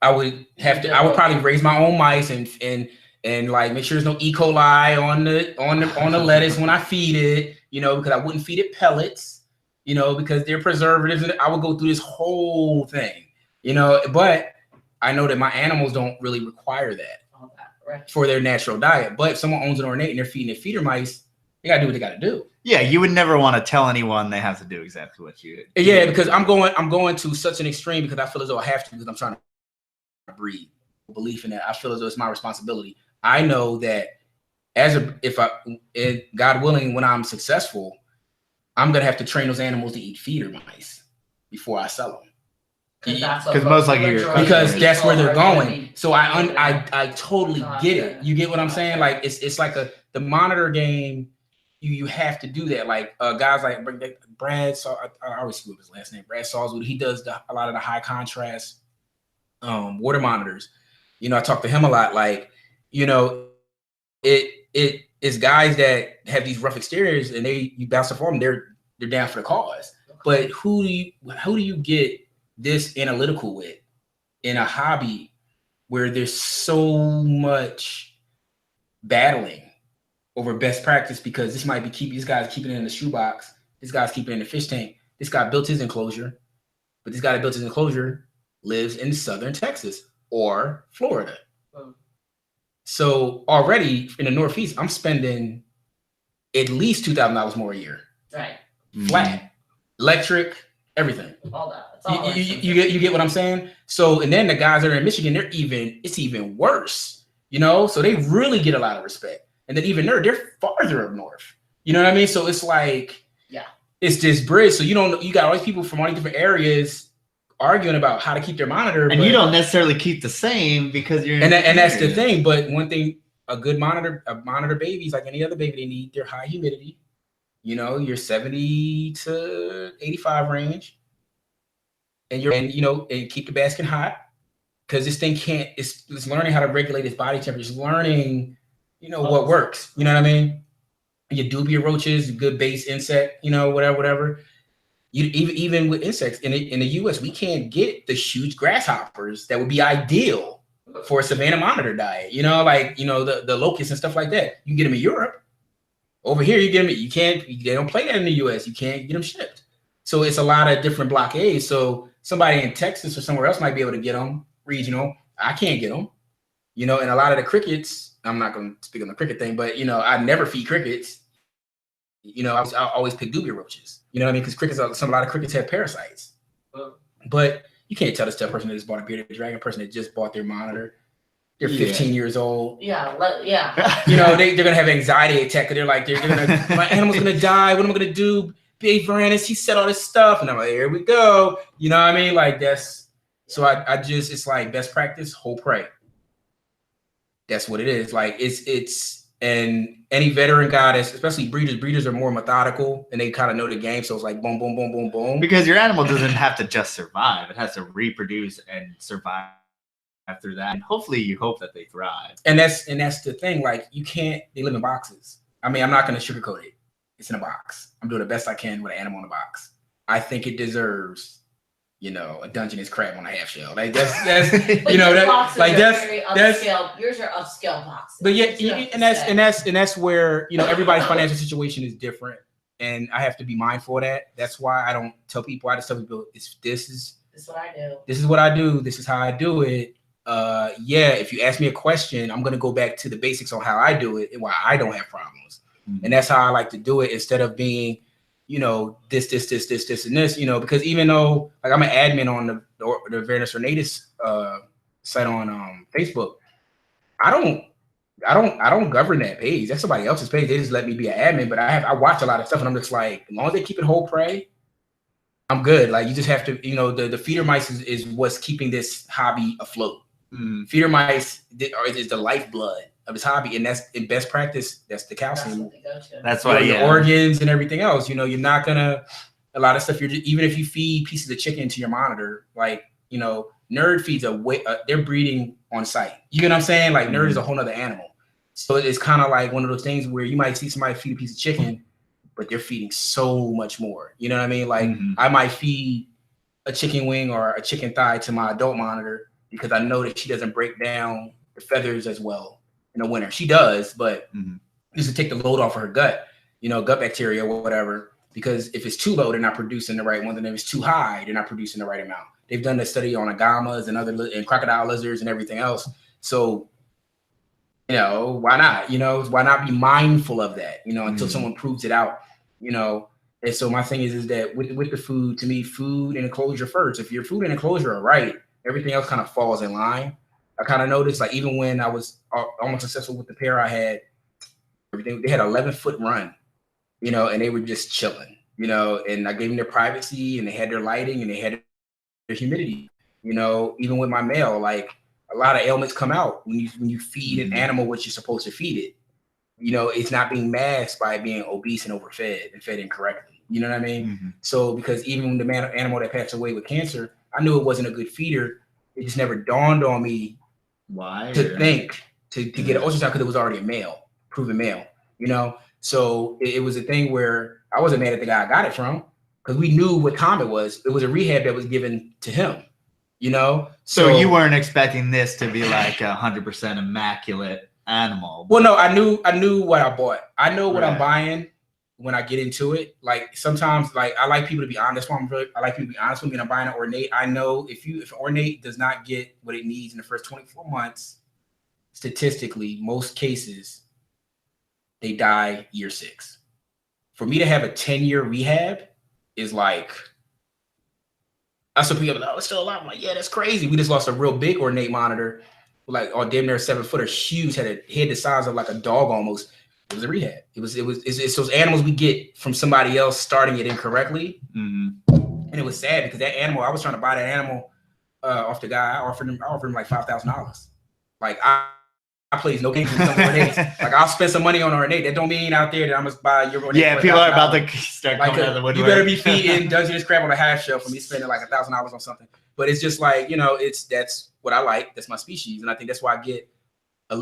I would probably raise my own mice and like make sure there's no E. coli on the lettuce when I feed it, because I wouldn't feed it pellets, because they're preservatives, and I would go through this whole thing, but I know that my animals don't really require that for their natural diet. But if someone owns an Ornate and they're feeding it feeder mice, they gotta do what they gotta do. Yeah, you would never want to tell anyone they have to do exactly what you do. Yeah, because I'm going to such an extreme because I feel as though I have to because I'm trying to breed belief in that. I feel as though it's my responsibility. I know that God willing, when I'm successful, I'm gonna have to train those animals to eat feeder mice before I sell them. Because most likely because that's where they're going. So I totally get it. You get what I'm saying? Like it's like the monitor game. You have to do that. Like guys like Brad, I always screw up his last name. Brad Salzwood. He does a lot of the high contrast water monitors. I talk to him a lot. Like it is guys that have these rough exteriors and you bounce off them. They're down for the cause. But who do you get this analytical with in a hobby where there's so much battling over best practice? Because this might be this guy's keeping it in the shoebox, this guy's keeping it in the fish tank, this guy built his enclosure, but this guy that built his enclosure lives in southern Texas or Florida. So already in the Northeast, I'm spending at least $2,000 more a year. Right. Flat, electric, everything. All that. You get what I'm saying? So, and then the guys that are in Michigan, it's even worse, so they really get a lot of respect. And then even they're farther up north. You know what I mean? So it's like, It's this bridge. So you got all these people from all these different areas arguing about how to keep their monitor. And you don't necessarily keep the same because you're and that's the thing. But one thing, a monitor baby is like any other baby, they need their high humidity. Your 70 to 85 range. And and keep the basket hot. Because this thing it's learning how to regulate its body temperature. It's learning, what works. You know what I mean? Your dubia roaches, good base insect, whatever. Even with insects in the U.S., we can't get the huge grasshoppers that would be ideal for a savanna monitor diet. The locusts and stuff like that. You can get them in Europe. Over here, you get them. You can't. They don't play that in the U.S. You can't get them shipped. So it's a lot of different blockades. So somebody in Texas or somewhere else might be able to get them regional. I can't get them. And a lot of the crickets. I'm not going to speak on the cricket thing, but I never feed crickets. I always pick dubia roaches. You know what I mean? Because a lot of crickets have parasites. But you can't tell this to a person that just bought a bearded dragon, a person that just bought their monitor. They're 15 years old. Yeah. They're gonna have anxiety attack. They're like, my animal's gonna die. What am I gonna do? Big Varanus, he said all this stuff, and I'm like, here we go. You know what I mean? Like that's. So I just, it's like best practice, whole prey. That's what it is. Like and any veteran guy that's, especially breeders are more methodical and they kind of know the game. So it's like boom, boom, boom, boom, boom. Because your animal doesn't have to just survive. It has to reproduce and survive through that. And hopefully you hope that they thrive. And that's the thing. Like they live in boxes. I mean, I'm not going to sugarcoat it. It's in a box. I'm doing the best I can with an animal in a box. I think it deserves, a Dungeness crab on a half shell. Like that's that's very upscale. Yours are upscale boxes. But yeah, and that's where everybody's financial situation is different, and I have to be mindful of that. That's why I don't tell people. I just tell people this is what I do. This is what I do. This is how I do it. If you ask me a question, I'm gonna go back to the basics on how I do it and why I don't have problems. And that's how I like to do it instead of being this, and this, because even though like I'm an admin on the Varanus Ornate site on Facebook, I don't govern that page. That's somebody else's page. They just let me be an admin, but I watch a lot of stuff and I'm just like, as long as they keep it whole prey, I'm good. Like you just have to, the feeder mice is what's keeping this hobby afloat. Feeder mice is the lifeblood of his hobby, and that's in best practice. That's the calcium. That's why the organs and everything else. You're not gonna a lot of stuff. Even if you feed pieces of chicken to your monitor, like Nerd feeds they're breeding on site. You know what I'm saying? Like Nerd is a whole nother animal. So it's kind of like one of those things where you might see somebody feed a piece of chicken, but they're feeding so much more. You know what I mean? Like I might feed a chicken wing or a chicken thigh to my adult monitor because I know that she doesn't break down the feathers as well in the winter. She does, but just to take the load off of her gut, gut bacteria or whatever. Because if it's too low, they're not producing the right one. And if it's too high, they're not producing the right amount. They've done the study on agamas and crocodile lizards and everything else. So, why not? Why not be mindful of that? Until someone proves it out. And so my thing is that with the food, to me, food and enclosure first. If your food and enclosure are right, everything else kind of falls in line. I kind of noticed, like, even when I was almost successful with the pair I had, everything, they had an 11-foot run, and they were just chilling, and I gave them their privacy and they had their lighting and they had their humidity, even with my male, like a lot of ailments come out when you feed an animal what you're supposed to feed it. It's not being masked by being obese and overfed and fed incorrectly. You know what I mean? So because even the animal that passed away with cancer, I knew it wasn't a good feeder. It just never dawned on me to think to get an ultrasound because it was already a male, proven male, So it was a thing where I wasn't mad at the guy I got it from because we knew what time it was. It was a rehab that was given to him, So you weren't expecting this to be like 100% immaculate animal. Well, no, I knew what I bought. I know what I'm buying when I get into it. Like sometimes, like I like people to be honest. I like people to be honest with me. When I'm buying an Ornate, I know if Ornate does not get what it needs in the first 24 months, statistically, most cases, they die year 6. For me to have a 10-year rehab is like, that's what people are like, it's still alive. I'm like, yeah, that's crazy. We just lost a real big Ornate monitor, like damn near 7-footer, huge, had a head the size of like a dog almost. It was a rehab. It's those animals we get from somebody else starting it incorrectly. And it was sad because that animal, I was trying to buy that animal off the guy. I offered him like $5,000. Like I plays no games with some Ornates. Like I'll spend some money on Ornate. That don't mean out there that I'm gonna buy your Ornate. Yeah, people are about to start coming out of the woodwork. You better be feeding Dungeness crab on a half shell for me spending like $1,000 on something. But it's just like, that's what I like. That's my species, and I think that's why I get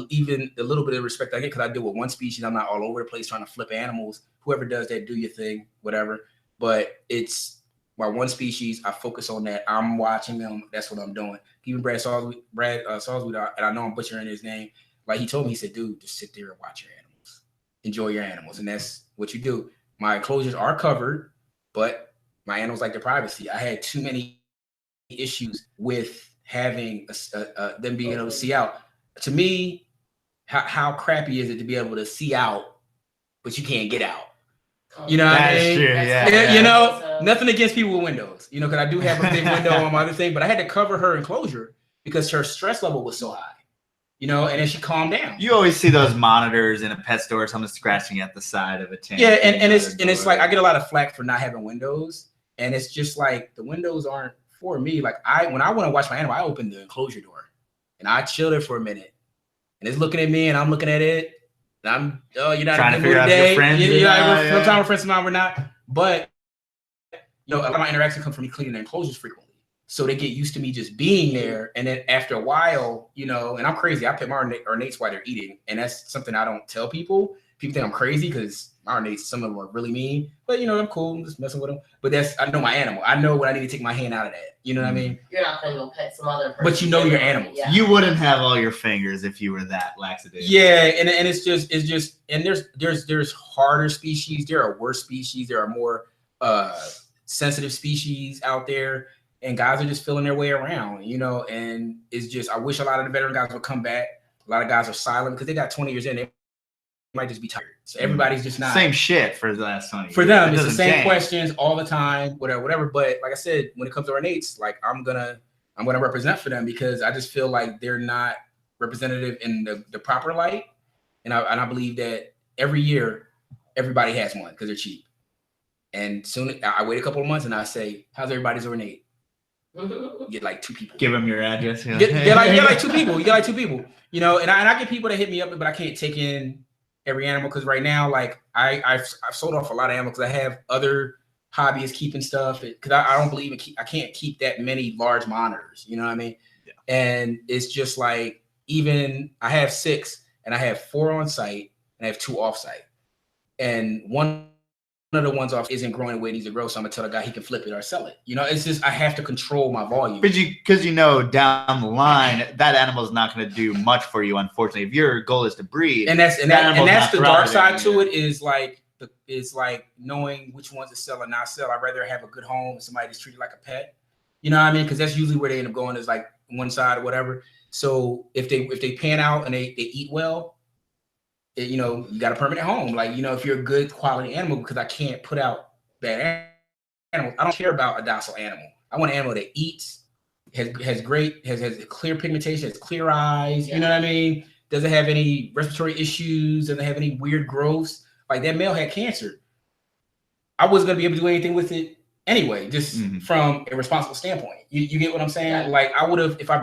even a little bit of respect I get because I deal with one species. I'm not all over the place trying to flip animals. Whoever does that, do your thing, whatever. But it's my one species. I focus on that. I'm watching them. That's what I'm doing. Even Brad Salisbury, and I know I'm butchering his name. Like he told me, he said, dude, just sit there and watch your animals. Enjoy your animals. And that's what you do. My enclosures are covered, but my animals like their privacy. I had too many issues with having them being able to see out. To me, how crappy is it to be able to see out, but you can't get out? You know what I mean? True, yeah. Nothing against people with windows, because I do have a big window on my other thing, but I had to cover her enclosure because her stress level was so high. And then she calmed down. You always see those monitors in a pet store, someone scratching at the side of a tank. Yeah, and it's like I get a lot of flack for not having windows, and it's just like the windows aren't for me. Like when I want to watch my animal, I open the enclosure door and I chill there for a minute, and it's looking at me, and I'm looking at it, and I'm you're not trying to figure out if you're friends. Sometimes we're friends, sometimes we're not. But a lot of my interaction comes from me cleaning the enclosures frequently. So they get used to me just being there. And then after a while, and I'm crazy. I pet my Ornates while they're eating. And that's something I don't tell people. People think I'm crazy because my Ornates, some of them are really mean. But, I'm cool. I'm just messing with them. But I know my animal. I know when I need to take my hand out of that. You know what I mean? You're not going to go pet some other person. But you know your animals. Yeah. You wouldn't have all your fingers if you were that laxative. Yeah. And it's just, and there's harder species. There are worse species. There are more sensitive species out there. And guys are just feeling their way around, and it's just, I wish a lot of the veteran guys would come back. A lot of guys are silent because they got 20 years in. They might just be tired. So everybody's just not. Same shit for the last 20 years. For them, it's the same questions all the time, whatever. But like I said, when it comes to Ornates, like I'm gonna represent for them because I just feel like they're not representative in the proper light. And I believe that every year, everybody has one because they're cheap. And soon I wait a couple of months and I say, how's everybody's Ornate? You get like 2 people. Give them your address. You get like 2 people. You get like 2 people. And I get people that hit me up, but I can't take in every animal because right now, like I've sold off a lot of animals because I have other hobbyists keeping stuff because I don't believe I can't keep that many large monitors. You know what I mean? Yeah. And it's just like even I have 6 and I have 4 on site and I have 2 off site, and one of the ones off isn't growing the way it needs to grow, so I'm gonna tell the guy he can flip it or sell it. It's just I have to control my volume. But because down the line that animal is not going to do much for you, unfortunately. If your goal is to breed, and that's the dark side to it is like knowing which ones to sell or not sell. I'd rather have a good home and somebody that's treated like a pet. You know what I mean? Because that's usually where they end up going is like one side or whatever. So if they pan out and they eat well, you got a permanent home. Like, if you're a good quality animal, because I can't put out bad animals. I don't care about a docile animal. I want an animal that eats, has clear pigmentation, has clear eyes. Yeah. You know what I mean? Doesn't have any respiratory issues, doesn't have any weird growths. Like that male had cancer. I wasn't gonna be able to do anything with it anyway, just from a responsible standpoint. You get what I'm saying? Yeah. Like I would have, if I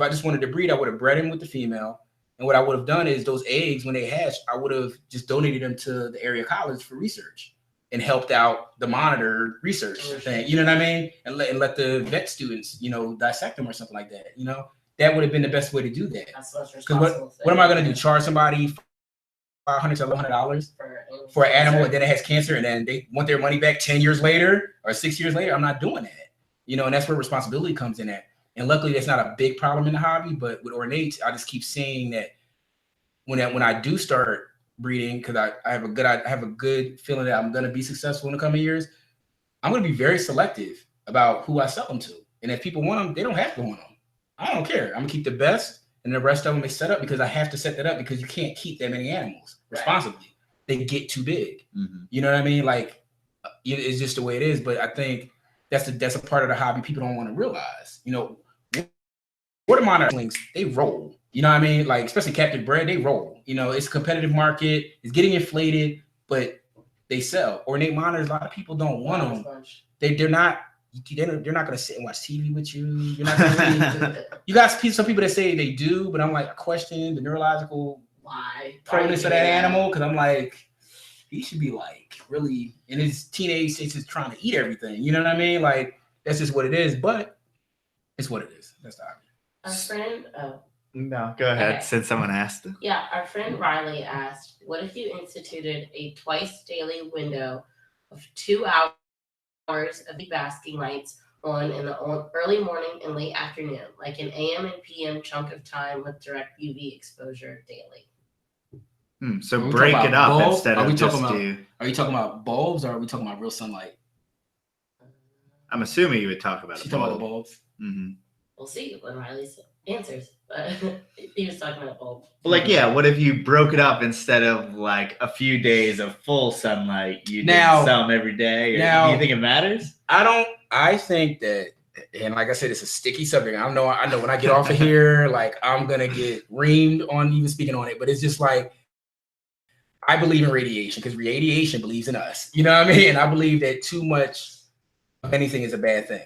just wanted to breed, I would have bred him with the female. And what I would have done is those eggs, when they hatched, I would have just donated them to the area college for research and helped out the monitor research thing. You know what I mean? And let the vet students, dissect them or something like that. That would have been the best way to do that. That's what's responsible. What am I going to do? Charge somebody $500 to $100 for an animal and then it has cancer and then they want their money back 10 years later or 6 years later? I'm not doing that. And that's where responsibility comes in at. And luckily, that's not a big problem in the hobby. But with Ornate, I just keep seeing that when I do start breeding, because I have a good feeling that I'm going to be successful in the coming years, I'm going to be very selective about who I sell them to. And if people want them, they don't have to want them. I don't care. I'm going to keep the best, and the rest of them is set up because I have to set that up because you can't keep that many animals responsibly. They get too big. Mm-hmm. You know what I mean? Like, it's just the way it is. But I think that's a part of the hobby people don't want to realize. Water monitors, they roll. You know what I mean? Like, especially captive bred, they roll. You know, it's a competitive market. It's getting inflated, but they sell. Ornate monitors, a lot of people don't want them. They're not going to sit and watch TV with you. You're not gonna you got some people that say they do, but I'm like, I question the neurological proneness of that animal, because I'm like, he should be like really in his teenage stage, just trying to eat everything. You know what I mean? Like, that's just what it is, but it's what it is. That's the obvious. Our friend, No, go ahead. Okay. Since someone asked. Yeah, our friend Riley asked, what if you instituted a twice daily window of 2 hours of basking lights on in the early morning and late afternoon, like an AM and PM chunk of time with direct UV exposure daily? So break it up bulbs? instead of just do. Are you talking about bulbs, or are we talking about real sunlight? I'm assuming you would talk about She's talking about the bulbs. Mm-hmm. We'll see when Riley answers, but he was talking about bulbs. Well, like, yeah, what if you broke it up instead of like a few days of full sunlight? You did some every day. Do you think it matters? I think that, and like I said, it's a sticky subject. I know when I get off of here, like, I'm gonna get reamed on even speaking on it, but it's just like, I believe in radiation because radiation believes in us. You know what I mean? And I believe that too much of anything is a bad thing.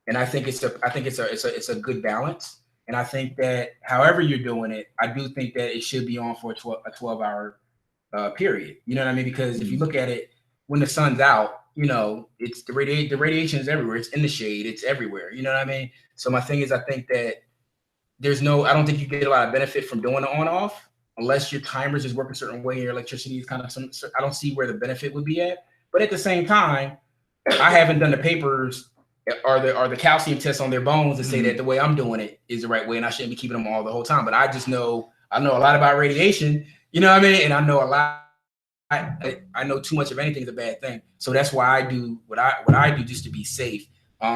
And I think it's a good balance. And I think that however you're doing it, I do think that it should be on for a 12-hour period. You know what I mean? Because if you look at it, when the sun's out, you know, it's the radiation is everywhere. It's in the shade. It's everywhere. You know what I mean? So my thing is, I think that I don't think you get a lot of benefit from doing it on off unless your timers is working a certain way. Your electricity is kind of I don't see where the benefit would be at. But at the same time, I haven't done the papers or the calcium tests on their bones to say that the way I'm doing it is the right way, and I shouldn't be keeping them all the whole time. But I know a lot about radiation. You know what I mean? And I know a lot. I know too much of anything is a bad thing. So that's why I do what I do just to be safe.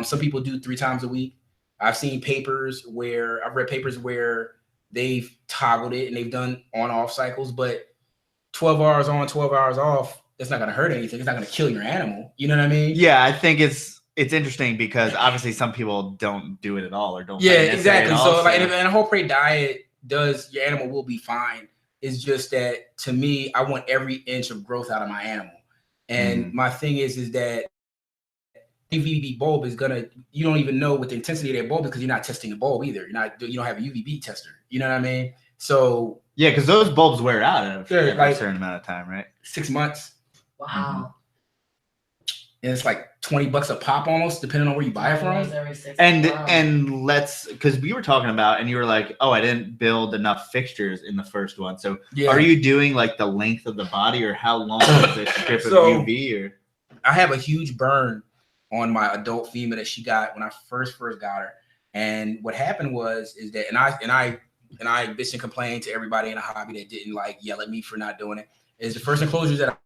Some people do 3 times a week. I've read papers where they've toggled it and they've done on-off cycles, but 12 hours on, 12 hours off, that's not going to hurt anything. It's not going to kill your animal. You know what I mean? Yeah, I think it's interesting because obviously some people don't do it at all or don't. Yeah, exactly. So like, and a whole prey diet your animal will be fine. It's just that to me, I want every inch of growth out of my animal. And my thing is that UVB bulb you don't even know what the intensity of that bulb is because you're not testing the bulb either. You don't have a UVB tester. You know what I mean? So yeah, because those bulbs wear out in a certain amount of time, right? 6 months. Wow. And it's like $20 a pop almost, depending on where you buy it from. And because we were talking about, and you were like, oh, I didn't build enough fixtures in the first one. So are you doing like the length of the body, or how long is the strip of UV? Or I have a huge burn on my adult female that she got when I first got her. And what happened is that, and I bitched and complained to everybody in the hobby that didn't like yell at me for not doing it, is the first enclosures that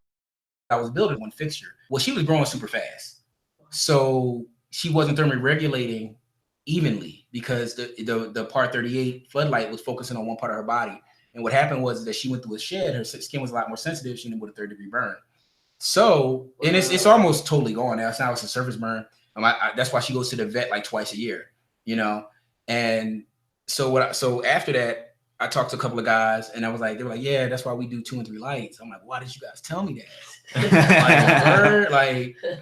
I was building one fixture. Well, she was growing super fast. So she wasn't thermally regulating evenly because the part 38 floodlight was focusing on one part of her body. And what happened was that she went through a shed. Her skin was a lot more sensitive. She ended up with a 3rd-degree burn. So, and it's almost totally gone now. Now it's a surface burn. That's why she goes to the vet like twice a year, you know? And so after that, I talked to a couple of guys and they were like, yeah, that's why we do 2 and 3 lights. I'm like, why did you guys tell me that?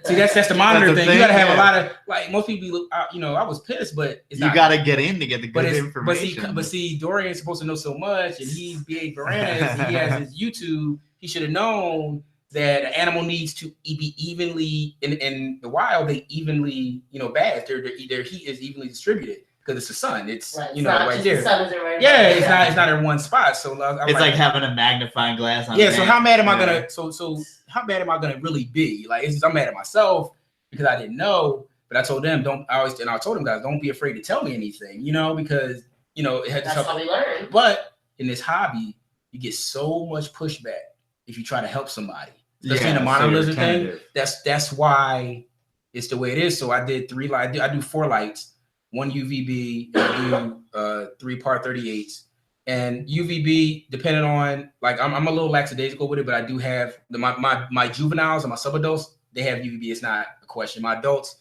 See, that's the monitor thing. You got to have a lot of, like, most people, I was pissed, but it's you got to get in to get the good information. But see, Dorian's supposed to know so much, and he's BA Varanus, and he has his YouTube. He should have known that an animal needs to be evenly, in the wild, they evenly, bath. Their heat is evenly distributed. Because it's the sun, it's right there. It's not in one spot. So it's like having a magnifying glass on. Yeah. So how mad am I gonna? So how mad am I gonna really be? Like, I'm mad at myself because I didn't know. But I told them I told them guys, don't be afraid to tell me anything. Because it had to. That's how we learn. But in this hobby, you get so much pushback if you try to help somebody, especially in the monolithic thing. That's why it's the way it is. So I did 3 lights. I do 4 lights. 1 UVB, and I do 3 part 38s. And UVB, depending on, like, I'm a little lackadaisical with it, but I do have my juveniles and my subadults, they have UVB. It's not a question. My adults,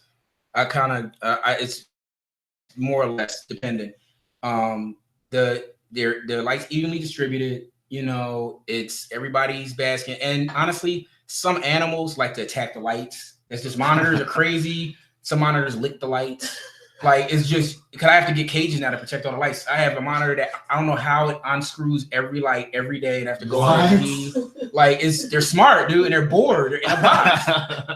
it's more or less dependent. The their light's evenly distributed. You know, it's everybody's basking. And honestly, some animals like to attack the lights. It's just monitors are crazy. Some monitors lick the lights. Like, it's just because I have to get cages now to protect all the lights. I have a monitor that I don't know how it unscrews every light every day, and I have to go like they're smart, dude, and they're bored. They're in a box.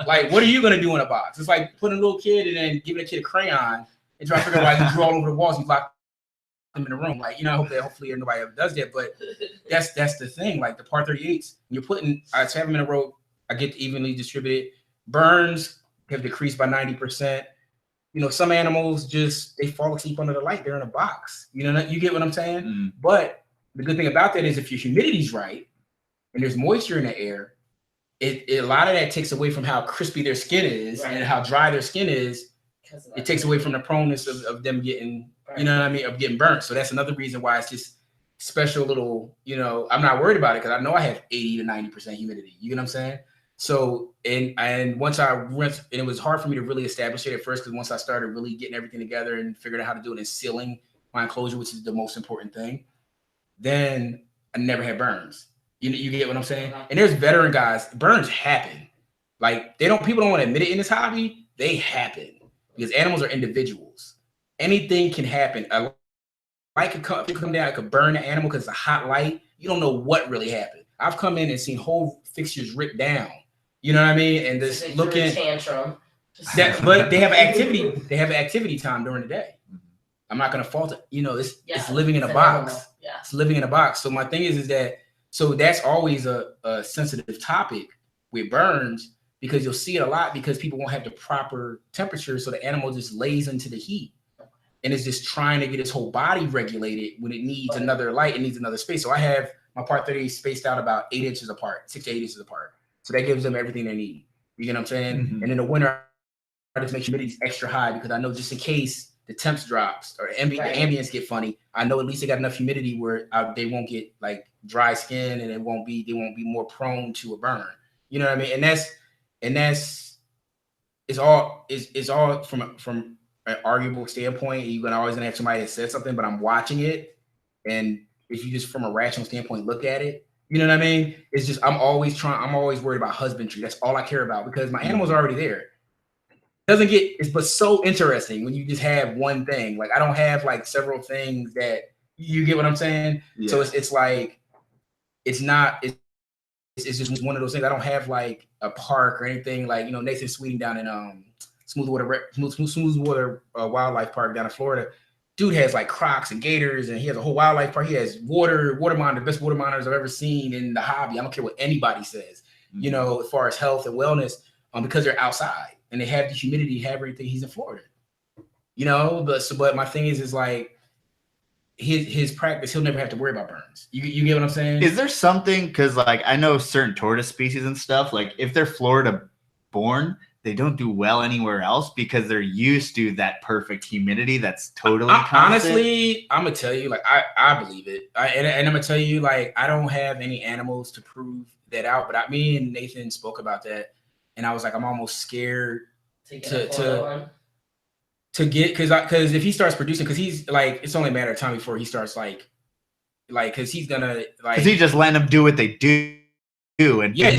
Like, what are you gonna do in a box? It's like putting a little kid and then giving a kid a crayon and trying to figure out why he drew all over the walls and lock them in the room. Like, you know, hopefully nobody ever does that. But that's the thing. Like the par 38s, when you're putting, I have them in a row. I get evenly distributed. Burns have decreased by 90%. You know, some animals just, they fall asleep under the light. They're in a box. You know, you get what I'm saying? Mm. But the good thing about that is if your humidity's right and there's moisture in the air, a lot of that takes away from how crispy their skin is and how dry their skin is. It takes away from the proneness of them getting, you know what I mean, of getting burnt. So that's another reason why it's just special little, you know, I'm not worried about it because I know I have 80 to 90% humidity. You get what I'm saying? So, and once I went, and it was hard for me to really establish it at first, because once I started really getting everything together and figured out how to do it and sealing my enclosure, which is the most important thing, then I never had burns. You get what I'm saying? And there's veteran guys, burns happen. Like people don't want to admit it in this hobby. They happen because animals are individuals. Anything can happen. A light could come down, it could burn the animal because it's a hot light. You don't know what really happened. I've come in and seen whole fixtures ripped down. You know what I mean? And this looking tantrum. But they have activity. They have activity time during the day. I'm not gonna fault it. You know, it's living in a box. Yeah. It's living in a box. So my thing is that that's always a sensitive topic with burns because you'll see it a lot because people won't have the proper temperature, so the animal just lays into the heat and it's just trying to get its whole body regulated when it needs another light, it needs another space. So I have my par 30 spaced out about 8 inches apart, 6 to 8 inches apart. So that gives them everything they need. You get what I'm saying? Mm-hmm. And in the winter, I just make humidity extra high because I know just in case the temps drops or the ambience get funny, I know at least they got enough humidity where they won't get like dry skin and they won't be more prone to a burn. You know what I mean? And that's it's all from an arguable standpoint. You're always gonna have somebody that says something, but I'm watching it, and if you just from a rational standpoint look at it, you know what I mean? It's just I'm always worried about husbandry. That's all I care about because my animals are already there. But so interesting when you just have one thing. Like I don't have like several things that you get what I'm saying. Yeah. So it's like it's just one of those things. I don't have like a park or anything like, you know, Nathan Sweeting down in Smoothwater Wildlife Park down in Florida. Dude has like crocs and gators, and he has a whole wildlife park. He has water monitor, best water monitors I've ever seen in the hobby. I don't care what anybody says, you know, as far as health and wellness, because they're outside and they have the humidity, have everything. He's in Florida, you know. But my thing is like his practice, he'll never have to worry about burns. You get what I'm saying? Is there something, because like I know certain tortoise species and stuff, like if they're Florida born, they don't do well anywhere else because they're used to that perfect humidity that's totally constant. Honestly, I'm gonna tell you, like I believe it, and I'm gonna tell you, like I don't have any animals to prove that out, but me and Nathan spoke about that, and I was like, I'm almost scared to get because if he starts producing, because he's like, it's only a matter of time before he starts like because he's gonna like because he just let them do what they do. And yeah,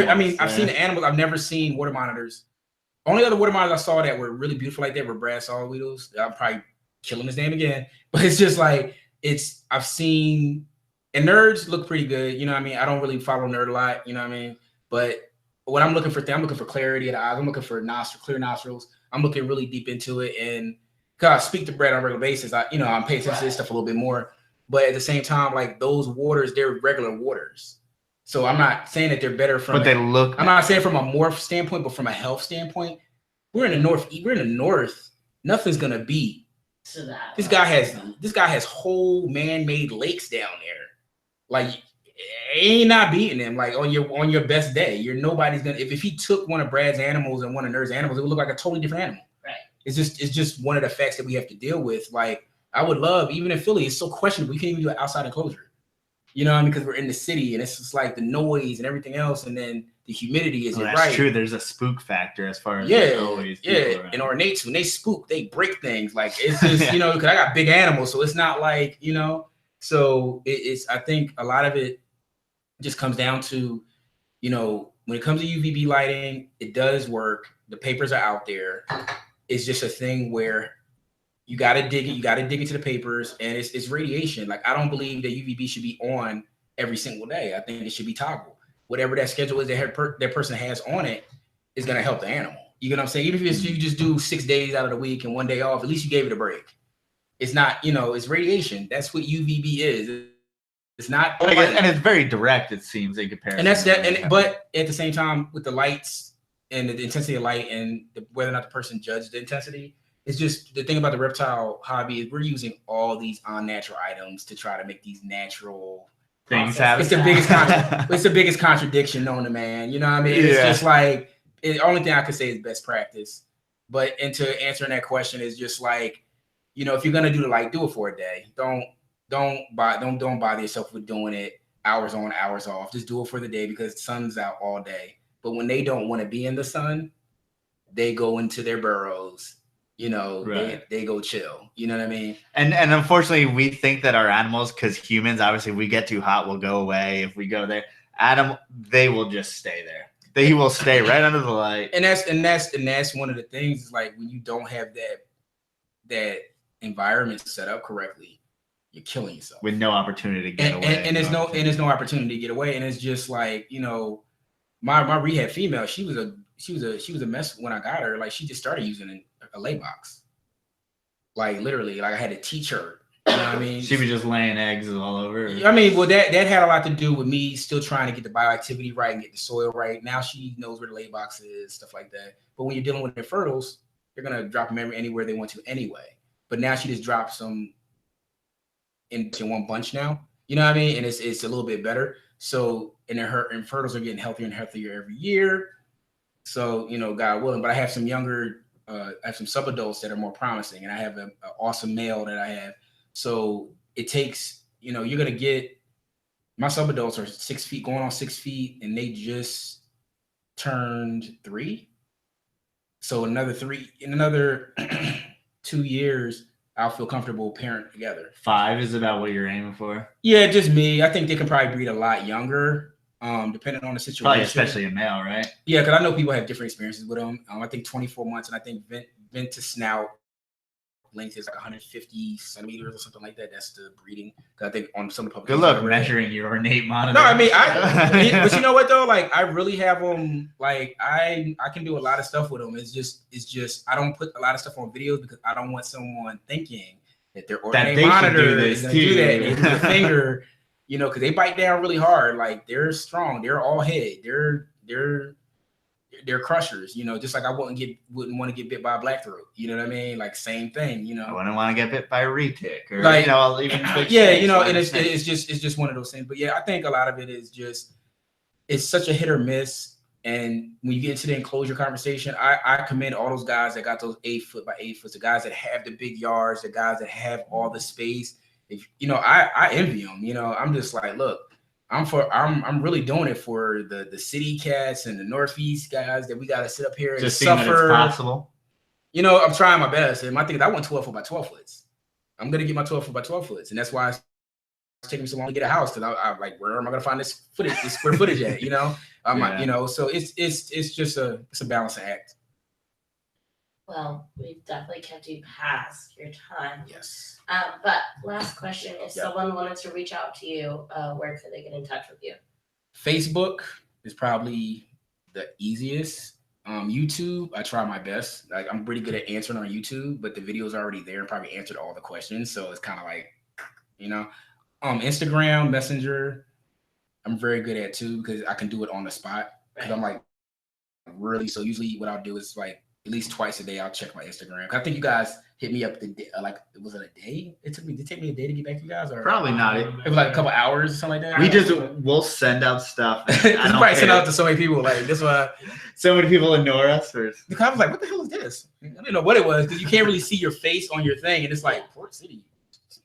I mean, I've seen the animals. I've never seen water monitors. Only other water monitors I saw that were really beautiful like that were brass saw wheels. I'm probably killing his name again, but it's just like I've seen, and nerds look pretty good. You know what I mean? I don't really follow nerd a lot. You know what I mean? But what I'm looking for, I'm looking for clarity of the eyes. I'm looking for clear nostrils. I'm looking really deep into it, and because I speak to Brett on a regular basis, I'm paying attention to this stuff a little bit more. But at the same time, like those waters, they're regular waters. So I'm not saying that they're better from. But they look. I'm not saying from a morph standpoint, but from a health standpoint, we're in the north. We're in the north. Nothing's gonna beat. So that this guy has whole man-made lakes down there. Like, ain't not beating him. Like on your best day, nobody's gonna. If he took one of Brad's animals and one of Nerd's animals, it would look like a totally different animal. Right. It's just one of the facts that we have to deal with. Like I would love, even in Philly, it's so questionable. You can't even do an outside enclosure. You know what I mean? Because we're in the city and it's just like the noise and everything else, and then the humidity isn't right. That's true. There's a spook factor as far as always. Yeah, and Ornates, when they spook, they break things. Like it's just because I got big animals, so it's not like So it's I think a lot of it just comes down to, when it comes to UVB lighting, it does work. The papers are out there. It's just a thing where you got to dig it. You got to dig into the papers, and it's radiation. Like, I don't believe that UVB should be on every single day. I think it should be toggled. Whatever that schedule is that person has on it is going to help the animal. You know what I'm saying? Even if you just do 6 days out of the week and 1 day off, at least you gave it a break. It's not, it's radiation. That's what UVB is. It's not, and it's very direct, it seems, in comparison. And that's that. But at the same time, with the lights and the intensity of light and whether or not the person judged the intensity, it's just the thing about the reptile hobby is we're using all these unnatural items to try to make these natural things happen. It's the biggest contradiction known to man. You know what I mean? It's just like, the only thing I could say is best practice. But into answering that question is just like, if you're gonna do the light, do it for a day. Don't bother yourself with doing it hours on, hours off. Just do it for the day because the sun's out all day. But when they don't want to be in the sun, they go into their burrows. Right. They go chill. You know what I mean? And unfortunately, we think that our animals, because humans, obviously, we get too hot, we'll go away. If we go there, they will just stay there. They will stay right under the light. And that's one of the things is like when you don't have that environment set up correctly, you're killing yourself with no opportunity to get away. And there's no opportunity to get away. And it's just like, my rehab female, she was a mess when I got her. Like, she just started using a lay box. Like, literally, like I had to teach her. You know what I mean? She was just laying eggs all over. I mean, well, that had a lot to do with me still trying to get the bioactivity right and get the soil right. Now she knows where the lay box is, stuff like that. But when you're dealing with infertils, they're gonna drop them anywhere they want to anyway. But now she just drops them in one bunch now. You know what I mean? And it's a little bit better. So, and her infertils are getting healthier and healthier every year. So, God willing. But I have some younger, I have some subadults that are more promising, and I have an awesome male that I have. So it takes, you're going to get, my subadults are 6 feet, going on 6 feet, and they just turned 3. So in another 2 years, I'll feel comfortable parenting together. 5 is about what you're aiming for? Yeah, just me. I think they can probably breed a lot younger, depending on the situation. Probably especially a male, right? Yeah, because I know people have different experiences with them. I think 24 months, and I think vent to snout length is like 150 centimeters or something like that. That's the breeding. I think on some of the good luck measuring your Ornate monitor. No, I mean, but you know what though? Like, I really have them. Like, I can do a lot of stuff with them. It's just I don't put a lot of stuff on videos because I don't want someone thinking that their Ornate monitor is going to do that. They do the finger, because they bite down really hard. Like, they're strong. They're all head. They're crushers, just like I wouldn't want to get bit by a black throat. You know what I mean? Like, same thing, I wouldn't want to get bit by a retic or, like, even and it's just one of those things. But yeah, I think a lot of it is just, it's such a hit or miss. And when you get into the enclosure conversation, I commend all those guys that got those 8 foot by 8 foot, the guys that have the big yards, the guys that have all the space. I envy them. I'm just like, look, I'm really doing it for the city cats and the Northeast guys that we got to sit up here and just suffer. That it's possible. I'm trying my best. And my thing is, I want 12 foot by 12 foots. I'm going to get my 12 foot by 12 foots. And that's why it's taking me so long to get a house. Cause I'm like, where am I going to find this square footage at, so it's just a balancing act. Well, we've definitely kept you past your time. Yes. But last question, if someone wanted to reach out to you, where could they get in touch with you? Facebook is probably the easiest. YouTube, I try my best. Like, I'm pretty good at answering on YouTube, but the video's already there and probably answered all the questions. So it's kind of like, Instagram, Messenger, I'm very good at too, because I can do it on the spot. Because I'm like, really, so usually what I'll do is like, at least twice a day, I'll check my Instagram. I think you guys hit me up was it a day? Did it take me a day to get back to you guys? Or probably not. It was like a couple hours or something like that. We'll send out stuff. I probably send out to so many people. Like, this why so many people ignore us. Because I was like, what the hell is this? I didn't know what it was because you can't really see your face on your thing, and it's like Port City.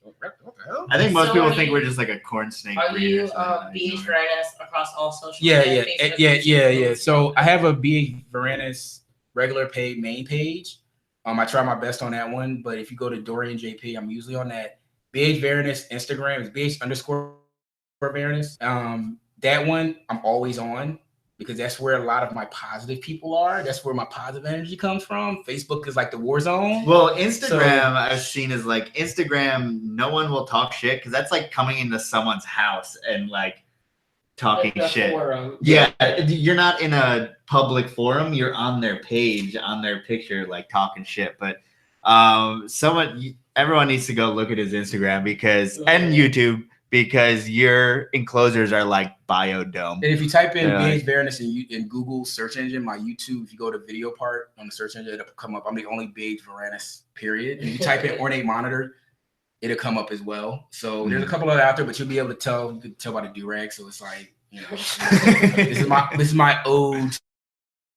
What the hell? I think most people think we're just like a corn snake. Are you BH Varanus across all social media? Yeah. So I have a BH Varanus regular main page. I try my best on that one, but if you go to Dorian JP, I'm usually on that. BH Varanus Instagram is BH_Varanus. That one I'm always on because that's where a lot of my positive people are. That's where my positive energy comes from. Facebook is like the war zone. Well, Instagram I've seen is like Instagram. No one will talk shit because that's like coming into someone's house and like talking shit. Forum. Yeah, you're not in a public forum. You're on their page, on their picture, like talking shit. But everyone needs to go look at his Instagram and YouTube because your enclosures are like biodome. And if you type in BH Varanus in Google search engine, my YouTube, if you go to video part on the search engine, it'll come up. I'm the only BH Varanus, period. If you type in Ornate Monitor, it'll come up as well. So there's a couple of out there, but you'll be able to tell. You can tell by the do-rag. So it's like, this is my ode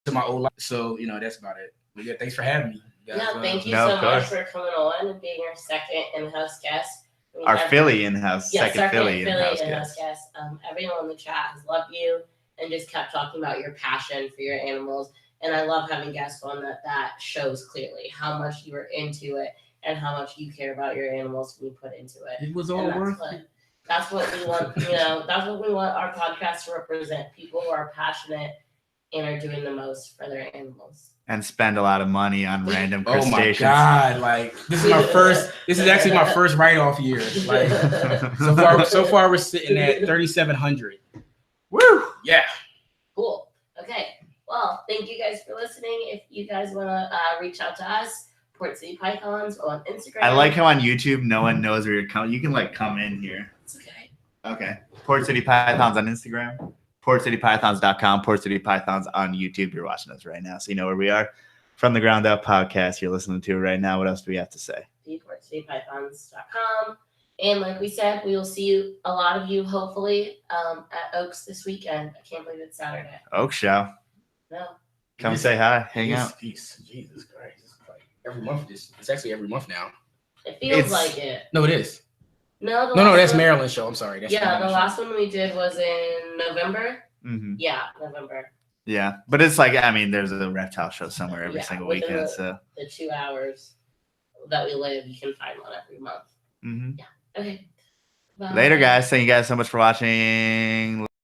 to my old life. So that's about it. But yeah, thanks for having me. Thank you so much for coming on and being our second in-house guest. Our Philly in-house, second Philly in-house guest. Everyone in the chat has loved you and just kept talking about your passion for your animals. And I love having guests on that shows clearly how much you were into it and how much you care about your animals when you put into it. It was all worth it. That's what we want, that's what we want our podcast to represent. People who are passionate and are doing the most for their animals. And spend a lot of money on random crustaceans. Oh my God! Like this is actually my first write-off year. Like so far we're sitting at 3,700. Woo! Yeah. Cool. Okay. Well, thank you guys for listening. If you guys want to reach out to us, Port City Pythons on Instagram. I like how on YouTube no one knows where you're coming. You can like come in here. It's okay. Okay. Port City Pythons on Instagram. PortCityPythons.com, Port City Pythons on YouTube. You're watching us right now, so you know where we are. From the Ground Up podcast you're listening to right now. What else do we have to say? PortCityPythons.com. And like we said, we will see a lot of you hopefully at Oaks this weekend. I can't believe it's Saturday. Oaks show. No. Come say hi. Hang out. Jesus Christ. It's like every month. It's actually every month now. It feels like it. No, it is. No, that's Maryland show. I'm sorry. That's the last one we did was in November. Mm-hmm. Yeah, November. Yeah, but it's like, there's a reptile show somewhere every single weekend. So the 2 hours that we live, you can find one every month. Mm-hmm. Yeah. Okay. Bye. Later, guys. Thank you guys so much for watching.